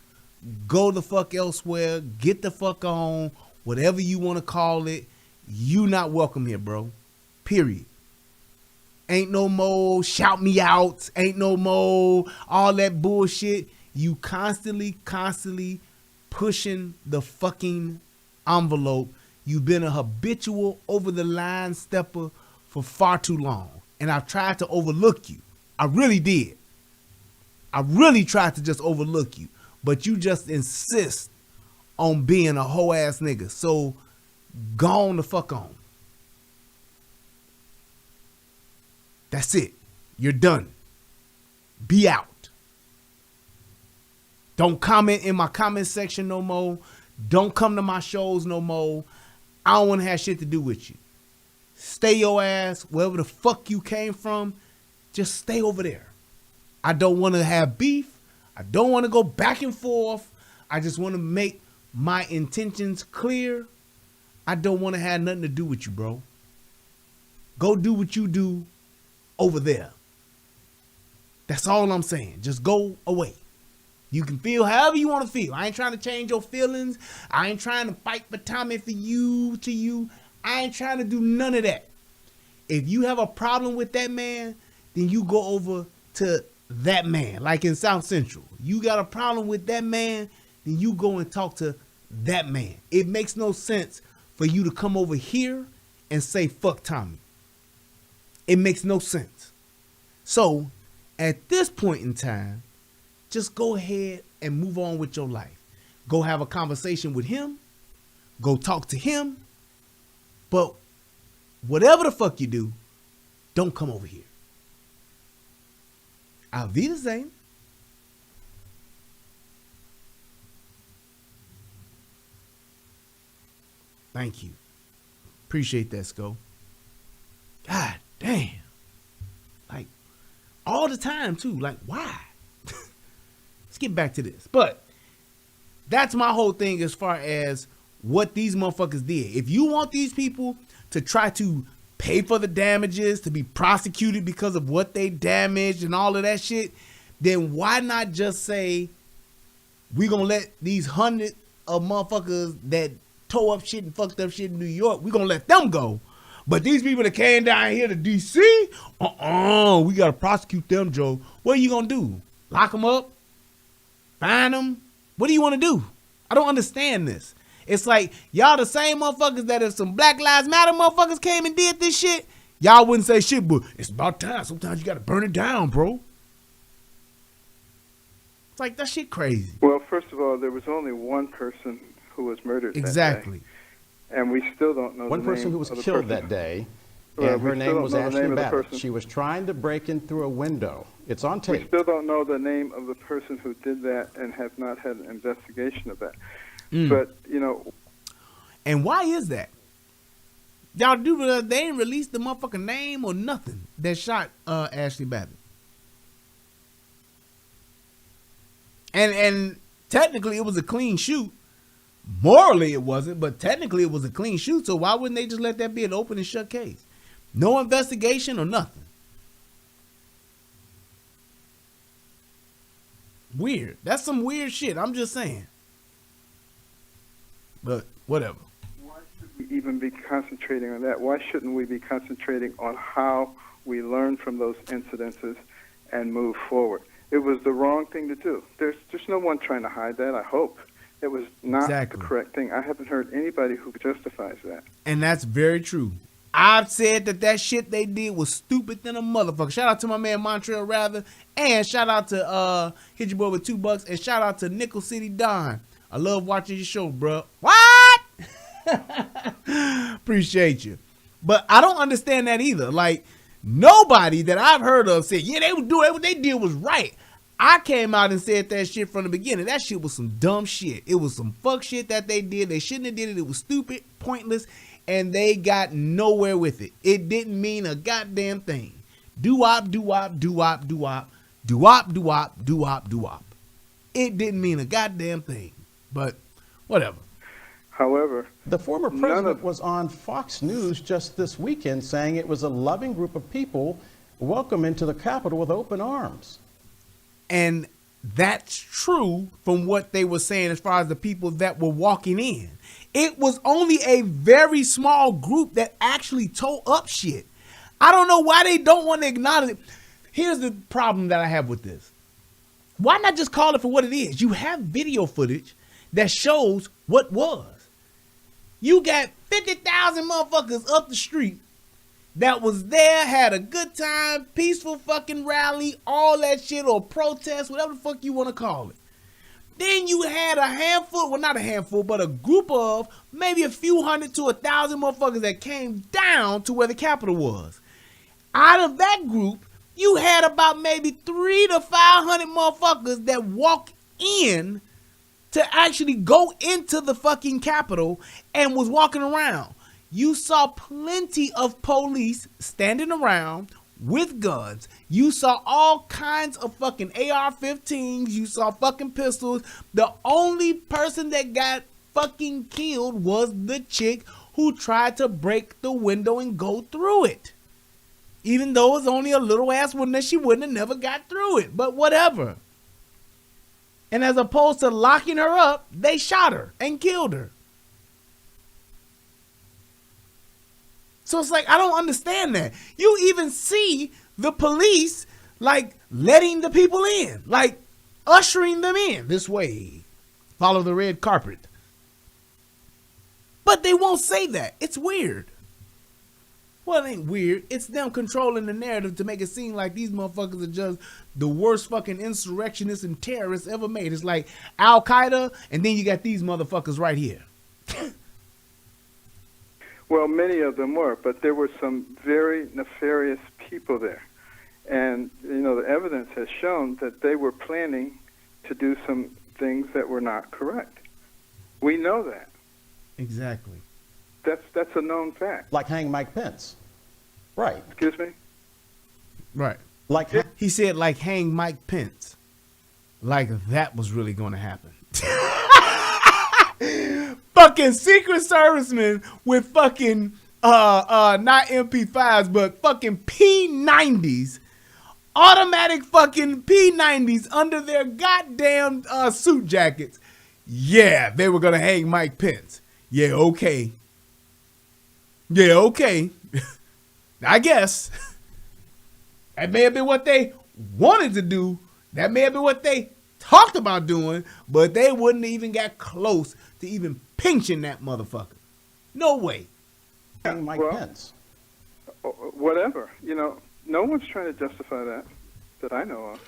Go the fuck elsewhere. Get the fuck on. Whatever you want to call it. You not welcome here, bro. Period. Ain't no more shout me out. Ain't no more all that bullshit. You constantly pushing the fucking envelope. You've been a habitual over the line stepper for far too long. And I've tried to overlook you. I really did. I really tried to just overlook you. But you just insist on being a whole ass nigga. So go on the fuck on. That's it. You're done. Be out. Don't comment in my comment section no more. Don't come to my shows no more. I don't want to have shit to do with you. Stay your ass wherever the fuck you came from. Just stay over there. I don't want to have beef. I don't want to go back and forth. I just want to make my intentions clear. I don't want to have nothing to do with you, bro. Go do what you do over there. That's all I'm saying. Just go away. You can feel however you want to feel. I ain't trying to change your feelings. I ain't trying to fight for Tommy for you to you. I ain't trying to do none of that. If you have a problem with that man, then you go over to that man. Like in South Central. You got a problem with that man, then you go and talk to that man. It makes no sense for you to come over here and say fuck Tommy. It makes no sense. So at this point in time, just go ahead and move on with your life. Go have a conversation with him. Go talk to him. But whatever the fuck you do, don't come over here. Auf Wiedersehen. Thank you. Appreciate that, Sko. God damn. Like, all the time, too. Like, why? Let's get back to this. But that's my whole thing as far as what these motherfuckers did. If you want these people to try to pay for the damages, to be prosecuted because of what they damaged and all of that shit, then why not just say, we gonna let these 100 of motherfuckers that tore up shit and fucked up shit in New York, we gonna let them go. But these people that came down here to DC, we gotta prosecute them, Joe. What are you gonna do? Lock them up? Fine them? What do you want to do? I don't understand this. It's like y'all the same motherfuckers that if some Black Lives Matter motherfuckers came and did this shit, y'all wouldn't say shit, but it's about time. Sometimes you gotta burn it down, bro. It's like that shit crazy. Well, first of all, there was only one person who was murdered Exactly. that day. And we still don't know One the name person who was of the killed person. that day, Well, and her we still name don't was know the Ashley name of the Babbitt. person. She was trying to break in through a window. It's on We tape. still don't know the name of the person who did that and have not had an investigation of that. But, you know... And why is that? Y'all they ain't released the motherfucking name or nothing that shot Ashley Babbitt. And technically it was a clean shoot. Morally it wasn't, but technically it was a clean shoot. So why wouldn't they just let that be an open and shut case? No investigation or nothing. Weird. That's some weird shit. I'm just saying. But whatever. Why should we even be concentrating on that? Why shouldn't we be concentrating on how we learn from those incidences and move forward? It was the wrong thing to do. There's no one trying to hide that, I hope. It was not the correct thing. I haven't heard anybody who justifies that. And that's very true. I've said that shit they did was stupid than a motherfucker. Shout out to my man Montreal Rather, and shout out to Hit Your Boy with $2, and shout out to Nickel City Don. I love watching your show, bro. What? Appreciate you. But I don't understand that either. Like, nobody that I've heard of said, yeah, they would do it. What they did was right. I came out and said that shit from the beginning. That shit was some dumb shit. It was some fuck shit that they did. They shouldn't have did it. It was stupid, pointless, and they got nowhere with it. It didn't mean a goddamn thing. Do-wop, do-wop, do-wop, do-wop, do-wop, do-wop, do-wop, do-wop. It didn't mean a goddamn thing. But whatever. However, the former president was on Fox News just this weekend saying it was a loving group of people welcome into the Capitol with open arms. And that's true from what they were saying as far as the people that were walking in. It was only a very small group that actually tore up shit. I don't know why they don't want to acknowledge it. Here's the problem that I have with this. Why not just call it for what it is? You have video footage that shows what was. You got 50,000 motherfuckers up the street that was there, had a good time, peaceful fucking rally, all that shit, or protest, whatever the fuck you want to call it. Then you had a handful, well not a handful, but a group of maybe a few hundred to 1,000 motherfuckers that came down to where the Capitol was. Out of that group, you had about maybe 300 to 500 motherfuckers that walked in to actually go into the fucking Capitol and was walking around. You saw plenty of police standing around with guns. You saw all kinds of fucking AR-15s. You saw fucking pistols. The only person that got fucking killed was the chick who tried to break the window and go through it. Even though it was only a little ass window, she wouldn't have never got through it. But whatever. And as opposed to locking her up, they shot her and killed her. So it's like, I don't understand that. You even see the police like letting the people in, like ushering them in this way. Follow the red carpet. But they won't say that. It's weird. Well, it ain't weird. It's them controlling the narrative to make it seem like these motherfuckers are just the worst fucking insurrectionists and terrorists ever made. It's like Al-Qaeda, and then you got these motherfuckers right here. Well, many of them were, but there were some very nefarious people there. And, you know, the evidence has shown that they were planning to do some things that were not correct. We know that. Exactly. That's a known fact. Like hang Mike Pence. Right. Excuse me? Right. Like he said, like hang Mike Pence. Like that was really going to happen. Fucking Secret Servicemen with fucking not MP5s, but fucking P90s, automatic fucking P90s under their goddamn suit jackets. Yeah, they were gonna hang Mike Pence. Yeah, okay. Yeah, okay. I guess that may have been what they wanted to do. That may have been what they talked about doing, but they wouldn't even got close to even pinching that motherfucker. No way. Mike Pence. Whatever. No one's trying to justify that I know of.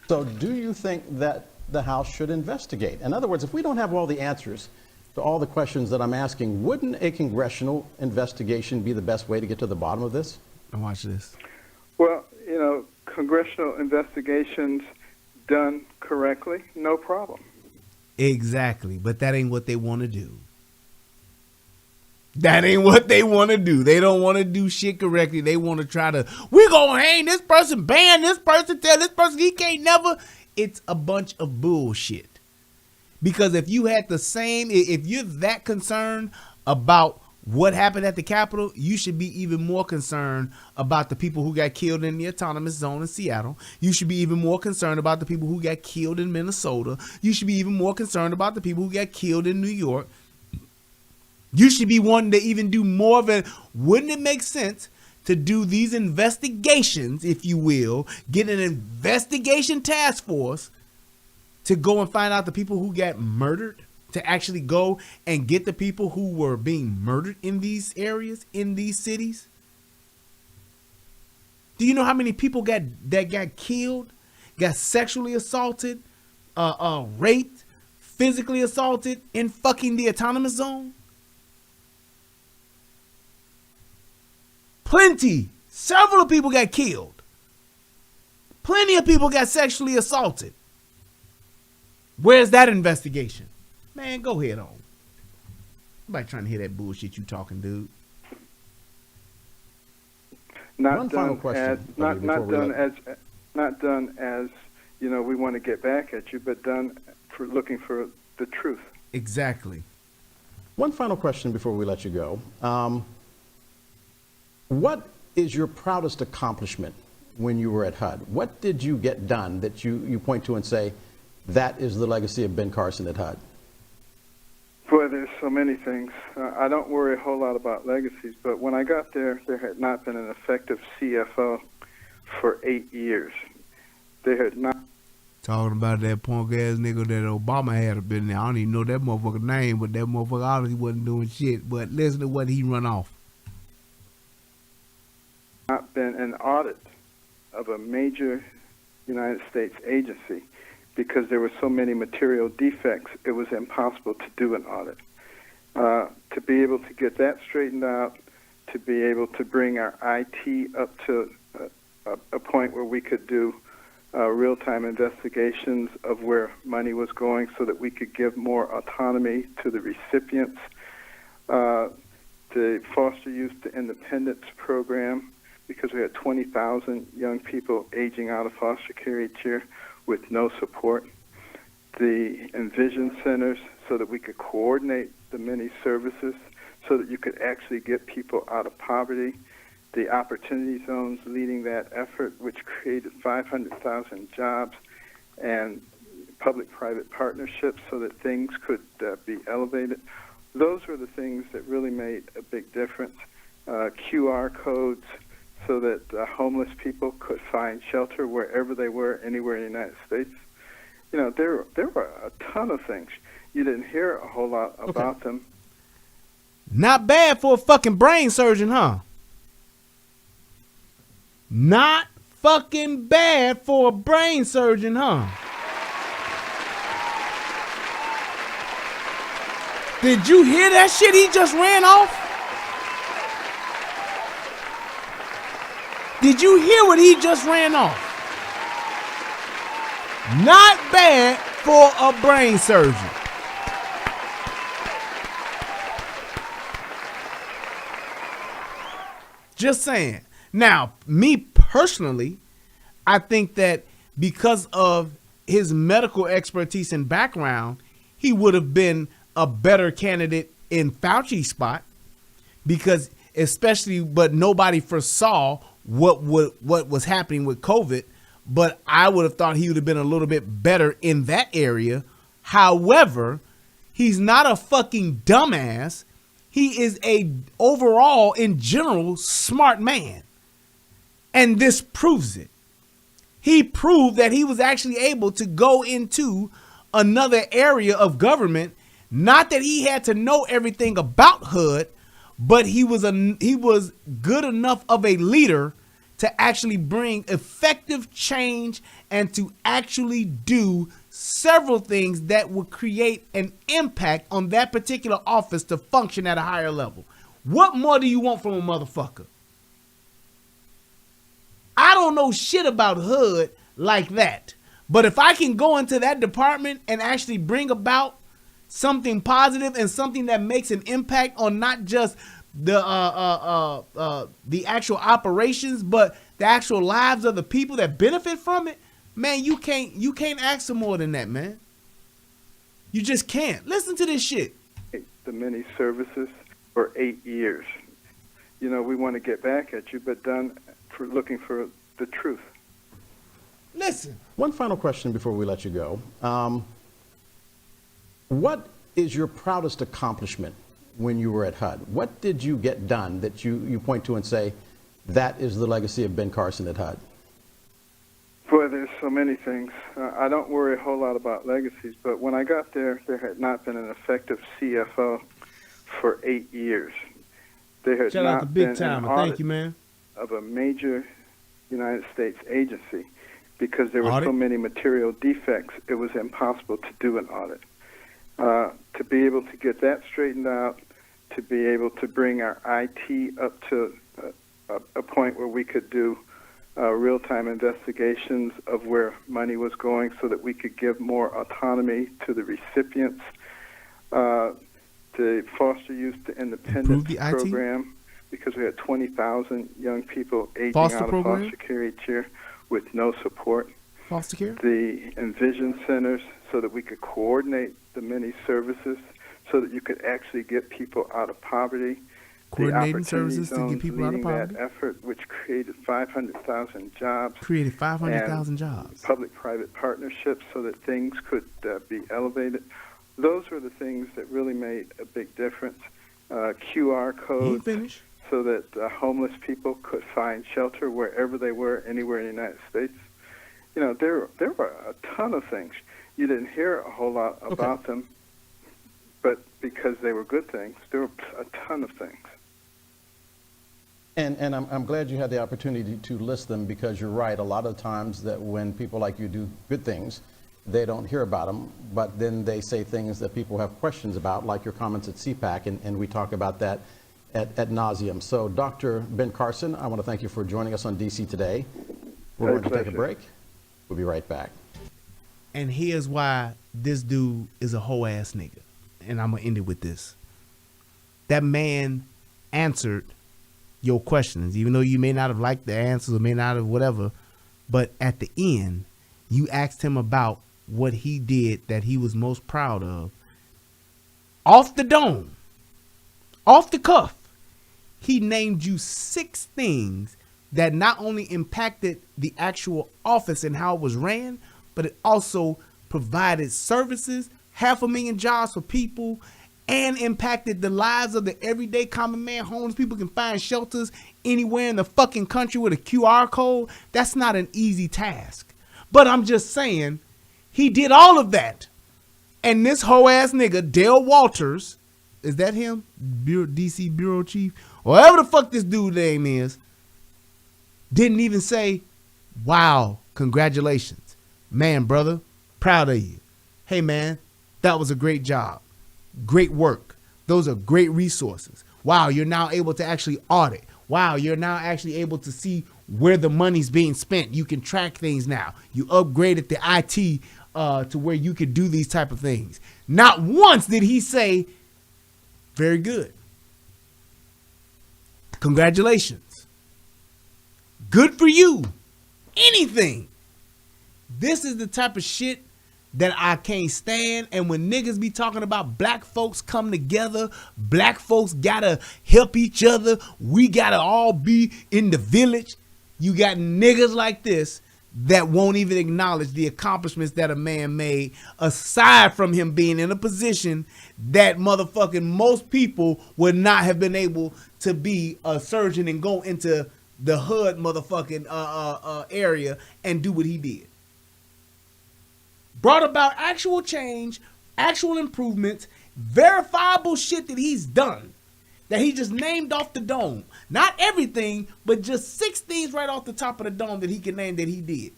So do you think that the House should investigate? In other words, if we don't have all the answers to all the questions that I'm asking, wouldn't a congressional investigation be the best way to get to the bottom of this? Now watch this. Well, congressional investigations done correctly, no problem. Exactly, but that ain't what they want to do. That ain't what they want to do. They don't want to do shit correctly. They want to try to, we're going to hang this person, ban this person, tell this person he can't never. It's a bunch of bullshit. Because if you had the same, if you're that concerned about what happened at the Capitol, you should be even more concerned about the people who got killed in the autonomous zone in Seattle. You should be even more concerned about the people who got killed in Minnesota. You should be even more concerned about the people who got killed in New York. You should be wanting to even do more of it. Wouldn't it make sense to do these investigations, if you will, get an investigation task force to go and find out the people who got murdered, to actually go and get the people who were being murdered in these areas, in these cities? Do you know how many people got killed, got sexually assaulted, raped, physically assaulted in fucking the autonomous zone? Plenty. Several people got killed. Plenty of people got sexually assaulted. Where's that investigation? Man, go ahead on. Nobody trying to hear that bullshit you talking, dude. Not done as we want to get back at you, but done for looking for the truth. Exactly. One final question before we let you go. What is your proudest accomplishment when you were at HUD? What did you get done that you point to and say, that is the legacy of Ben Carson at HUD? Boy, there's so many things. I don't worry a whole lot about legacies, but when I got there, there had not been an effective CFO for 8 years. There had not. Talking about that punk ass nigga that Obama had up in there. I don't even know that motherfucker name, but that motherfucker obviously wasn't doing shit. But listen to what he run off. Not been an audit of a major United States agency because there were so many material defects, it was impossible to do an audit. To be able to get that straightened out, to be able to bring our IT up to a point where we could do real-time investigations of where money was going so that we could give more autonomy to the recipients, the Foster Youth to Independence program, because we had 20,000 young people aging out of foster care each year with no support. The Envision Centers, so that we could coordinate the many services, so that you could actually get people out of poverty. The Opportunity Zones leading that effort, which created 500,000 jobs, and public-private partnerships so that things could be elevated. Those were the things that really made a big difference. QR codes, so that homeless people could find shelter wherever they were, anywhere in the United States. There were a ton of things. You didn't hear a whole lot about them. Not bad for a fucking brain surgeon, huh? Not fucking bad for a brain surgeon, huh? Did you hear that shit he just ran off? Did you hear what he just ran off? Not bad for a brain surgeon. Just saying. Now, me personally, I think that because of his medical expertise and background, he would have been a better candidate in Fauci's spot, because but nobody foresaw what was happening with COVID. But I would have thought he would have been a little bit better in that area. However, he's not a fucking dumbass. He is a overall, in general, smart man. And this proves it. He proved that he was actually able to go into another area of government. Not that he had to know everything about HUD, but he was good enough of a leader to actually bring effective change and to actually do several things that would create an impact on that particular office to function at a higher level. What more do you want from a motherfucker? I don't know shit about HUD like that. But if I can go into that department and actually bring about something positive and something that makes an impact on not just the actual operations, but the actual lives of the people that benefit from it, man, you can't ask for more than that, man. You just can't. Listen to this shit. The many services for 8 years. You know, we want to get back at you, but done for looking for the truth. Listen. One final question before we let you go. What is your proudest accomplishment when you were at HUD? What did you get done that you point to and say, that is the legacy of Ben Carson at HUD? Boy, there's so many things. I don't worry a whole lot about legacies, but when I got there, there had not been an effective CFO for 8 years. There had Shout not out to Big been Time. an audit Thank you, man. of a major United States agency because there were Audit? so many material defects, it was impossible to do an audit. To be able to get that straightened out, to be able to bring our IT up to a point where we could do real-time investigations of where money was going so that we could give more autonomy to the recipients, the foster youth to independence program, because we had 20,000 young people aging Foster out of program? foster care each year with no support. Foster care? The Envision centers so that we could coordinate the many services so that you could actually get people out of poverty. Coordinating the services to get people out of poverty. That effort, which created 500,000 jobs. Created 500,000 and jobs. Public-private partnerships so that things could be elevated. Those were the things that really made a big difference. QR codes so that homeless people could find shelter wherever they were, anywhere in the United States. You know, there were a ton of things. You didn't hear a whole lot about them, but because they were good things, there were a ton of things. And I'm glad you had the opportunity to list them, because you're right. A lot of times that when people like you do good things, they don't hear about them, but then they say things that people have questions about, like your comments at CPAC, and we talk about that at nauseum. So, Dr. Ben Carson, I want to thank you for joining us on DC Today. We're going to take a break. We'll be right back. And here's why this dude is a whole ass nigga. And I'm going to end it with this. That man answered your questions, even though you may not have liked the answers or may not have whatever. But at the end, you asked him about what he did that he was most proud of. Off the dome, off the cuff, he named you 6 things that not only impacted the actual office and how it was ran, but it also provided services, 500,000 jobs for people, and impacted the lives of the everyday common man. Homeless people can find shelters anywhere in the fucking country with a QR code. That's not an easy task. But I'm just saying, he did all of that. And this whole ass nigga, Dale Walters, is that him? DC Bureau Chief? Whatever the fuck this dude's name is, didn't even say, wow, congratulations. Man, brother, proud of you. Hey, man, that was a great job. Great work. Those are great resources. Wow, you're now able to actually audit. Wow, you're now actually able to see where the money's being spent. You can track things now. You upgraded the IT to where you could do these type of things. Not once did he say, very good. Congratulations. Good for you. Anything. This is the type of shit that I can't stand. And when niggas be talking about black folks come together, black folks gotta help each other, we gotta all be in the village, you got niggas like this that won't even acknowledge the accomplishments that a man made, aside from him being in a position that motherfucking most people would not have been able to be a surgeon and go into the HUD motherfucking area and do what he did. Brought about actual change, actual improvements, verifiable shit that he's done. That he just named off the dome. Not everything, but just 6 things right off the top of the dome that he can name that he did.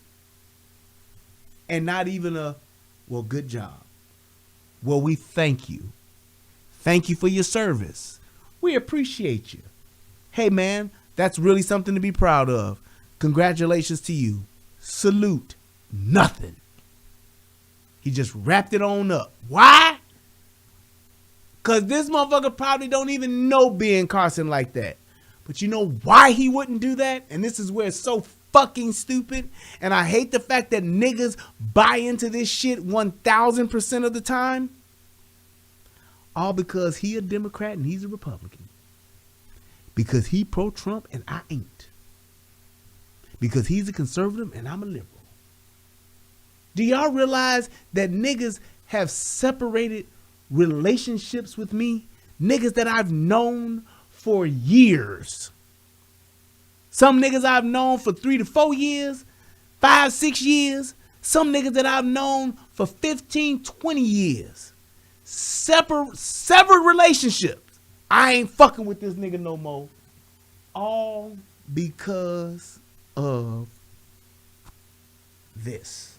And not even well, good job. Well, we thank you. Thank you for your service. We appreciate you. Hey, man, that's really something to be proud of. Congratulations to you. Salute. Nothing. He just wrapped it on up. Why? Because this motherfucker probably don't even know Ben Carson like that. But you know why he wouldn't do that? And this is where it's so fucking stupid. And I hate the fact that niggas buy into this shit 1,000% of the time. All because he a Democrat and he's a Republican. Because he pro-Trump and I ain't. Because he's a conservative and I'm a liberal. Do y'all realize that niggas have separated relationships with me? Niggas that I've known for years. Some niggas I've known for 3 to 4 years, 5, 6 years. Some niggas that I've known for 15, 20 years. Severed relationships. I ain't fucking with this nigga no more. All because of this.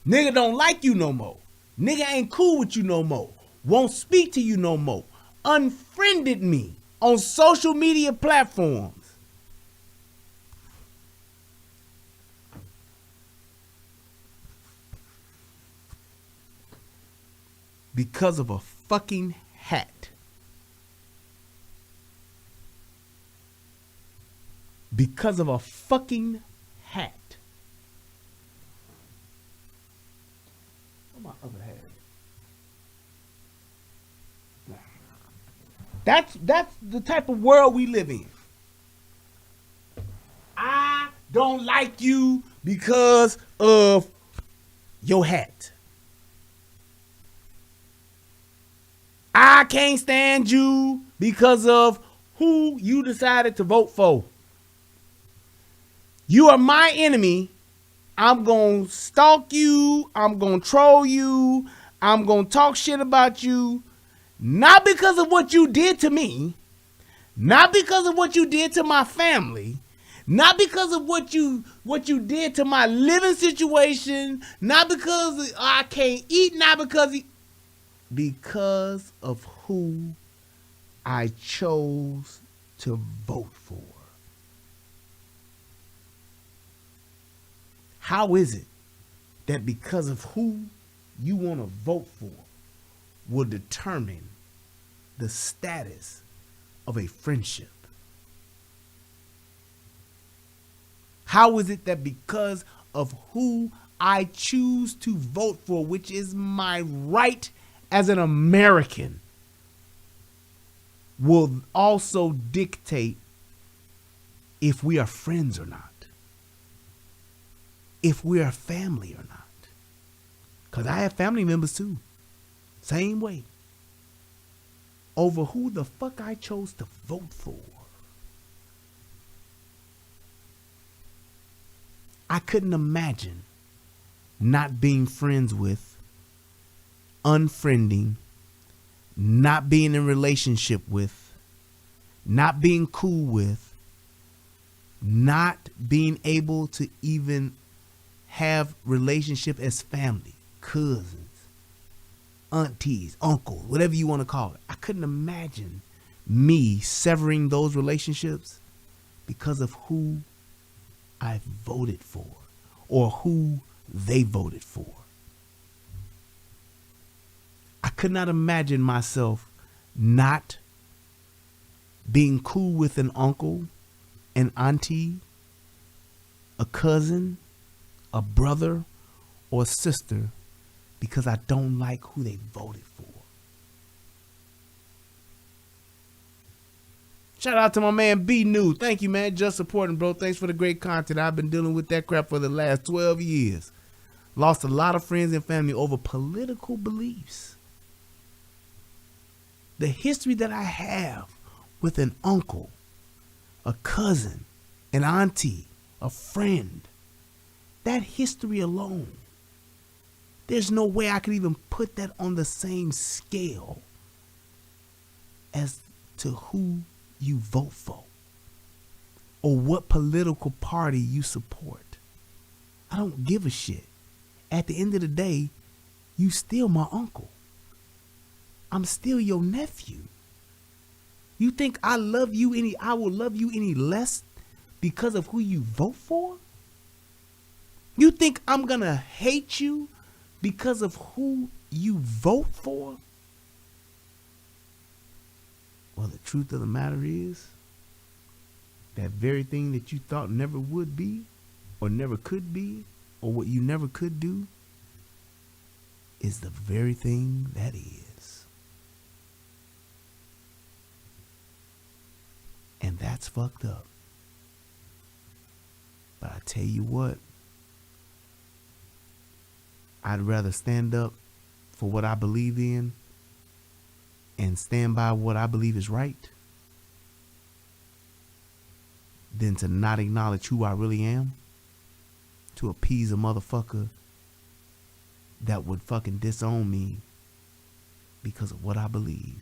Nigga don't like you no more. Nigga ain't cool with you no more. Won't speak to you no more. Unfriended me on social media platforms. Because of a fucking hat. Because of a fucking hat. My other hat. That's the type of world we live in. I don't like you because of your hat. I can't stand you because of who you decided to vote for. You are my enemy. I'm going to stalk you. I'm going to troll you. I'm going to talk shit about you. Not because of what you did to me. Not because of what you did to my family. Not because of what you did to my living situation. Not because I can't eat. Not because of who I chose to vote for. How is it that because of who you want to vote for will determine the status of a friendship? How is it that because of who I choose to vote for, which is my right as an American, will also dictate if we are friends or not? If we are family or not? Because I have family members too. Same way. Over who the fuck I chose to vote for. I couldn't imagine not being friends with, unfriending, not being in a relationship with, not being cool with, not being able to even have relationship as family, cousins, aunties, uncles, whatever you want to call it. I couldn't imagine me severing those relationships because of who I voted for or who they voted for. I could not imagine myself not being cool with an uncle, an auntie, a cousin, a brother, or a sister because I don't like who they voted for. Shout out to my man B New. Thank you, man. Just supporting, bro. Thanks for the great content. I've been dealing with that crap for the last 12 years. Lost a lot of friends and family over political beliefs. The history that I have with an uncle, a cousin, an auntie, a friend, that history alone, there's no way I could even put that on the same scale as to who you vote for or what political party you support. I don't give a shit. At the end of the day, you still my uncle. I'm still your nephew. You think I will love you any less because of who you vote for? You think I'm gonna hate you because of who you vote for? Well, the truth of the matter is, that very thing that you thought never would be, or never could be, or what you never could do, is the very thing that is. And that's fucked up. But I tell you what, I'd rather stand up for what I believe in and stand by what I believe is right than to not acknowledge who I really am, to appease a motherfucker that would fucking disown me because of what I believe.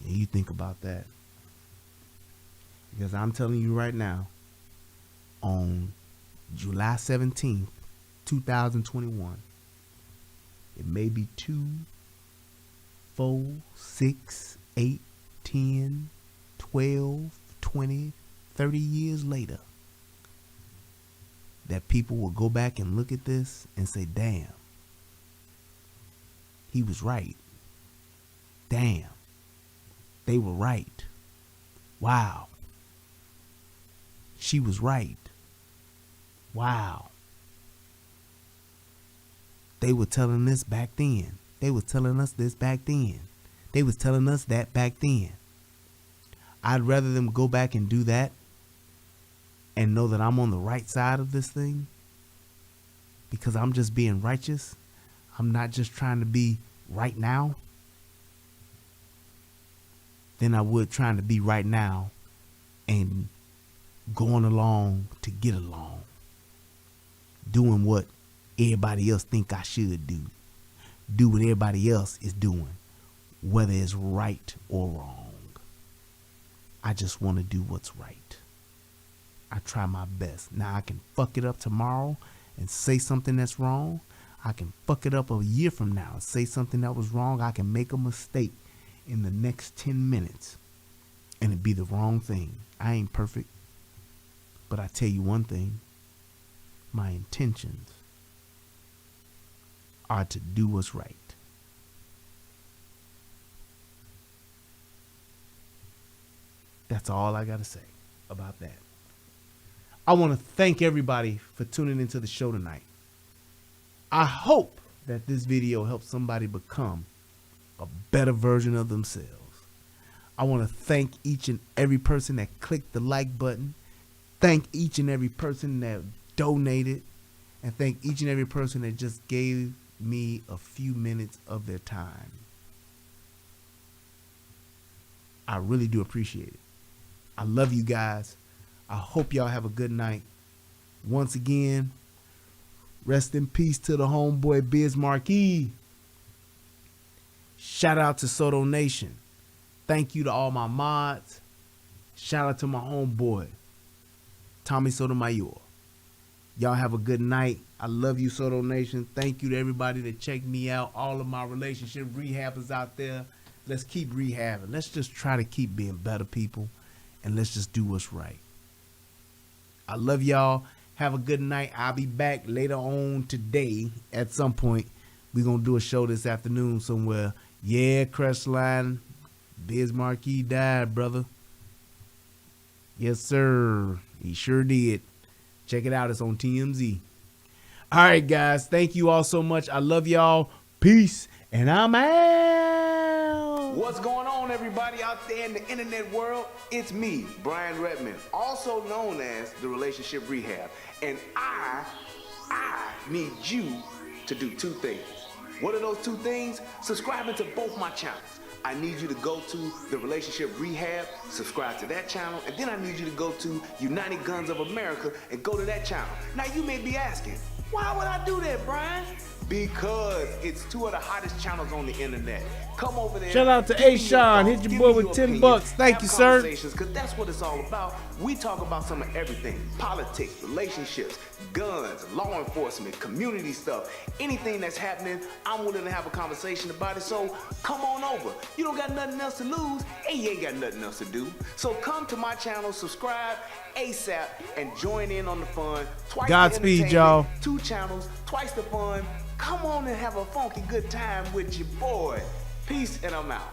And you think about that. Because I'm telling you right now, on July 17th, 2021, it may be 2, 4, 6, 8, 10, 12, 20, 30 years later, that people will go back and look at this and say, damn, he was right. Damn, they were right. Wow. She was right. Wow. They were telling this back then. They were telling us this back then. They was telling us that back then. I'd rather them go back and do that and know that I'm on the right side of this thing because I'm just being righteous. I'm not just trying to be right now. Than I would trying to be right now and going along to get along. Doing what everybody else think I should do. Do what everybody else is doing, whether it's right or wrong. I just want to do what's right. I try my best. Now I can fuck it up tomorrow and say something that's wrong. I can fuck it up a year from now and say something that was wrong. I can make a mistake in the next 10 minutes and it be the wrong thing. I ain't perfect, but I tell you one thing, my intentions are to do what's right. That's all I gotta say about that. I want to thank everybody for tuning into the show tonight. I hope that this video helps somebody become a better version of themselves. I want to thank each and every person that clicked the like button. Thank each and every person that donated. And thank each and every person that just gave me a few minutes of their time. I really do appreciate it. I love you guys. I hope y'all have a good night. Once again, rest in peace to the homeboy Biz Marquis. Shout out to Soto Nation. Thank you to all my mods. Shout out to my homeboy, Tommy Sotomayor. Y'all have a good night. I love you, Soto Nation. Thank you to everybody that checked me out. All of my relationship rehabbers out there. Let's keep rehabbing. Let's just try to keep being better people. And let's just do what's right. I love y'all. Have a good night. I'll be back later on today at some point. We're going to do a show this afternoon somewhere. Yeah, Crestline. Biz Marquis died, brother. Yes, sir. He sure did. Check it out. It's on TMZ. All right, guys. Thank you all so much. I love y'all. Peace. And I'm out. What's going on, everybody out there in the internet world? It's me, Brian Redmond, also known as the Relationship Rehab. And I need you to do two things. What are those two things? Subscribing to both my channels. I need you to go to the Relationship Rehab, subscribe to that channel, and then I need you to go to United Guns of America and go to that channel. Now you may be asking, why would I do that, Brian? Because it's two of the hottest channels on the internet. Come over there. Shout out to A. Sean. Hit your boy with $10. Thank you, sir. Because that's what it's all about. We talk about some of everything. Politics, relationships, guns, law enforcement, community stuff. Anything that's happening, I'm willing to have a conversation about it. So come on over. You don't got nothing else to lose, and you ain't got nothing else to do. So come to my channel, subscribe ASAP, and join in on the fun. Twice Godspeed, the y'all. 2 channels, twice the fun. Come on and have a funky good time with your boy. Peace, and I'm out.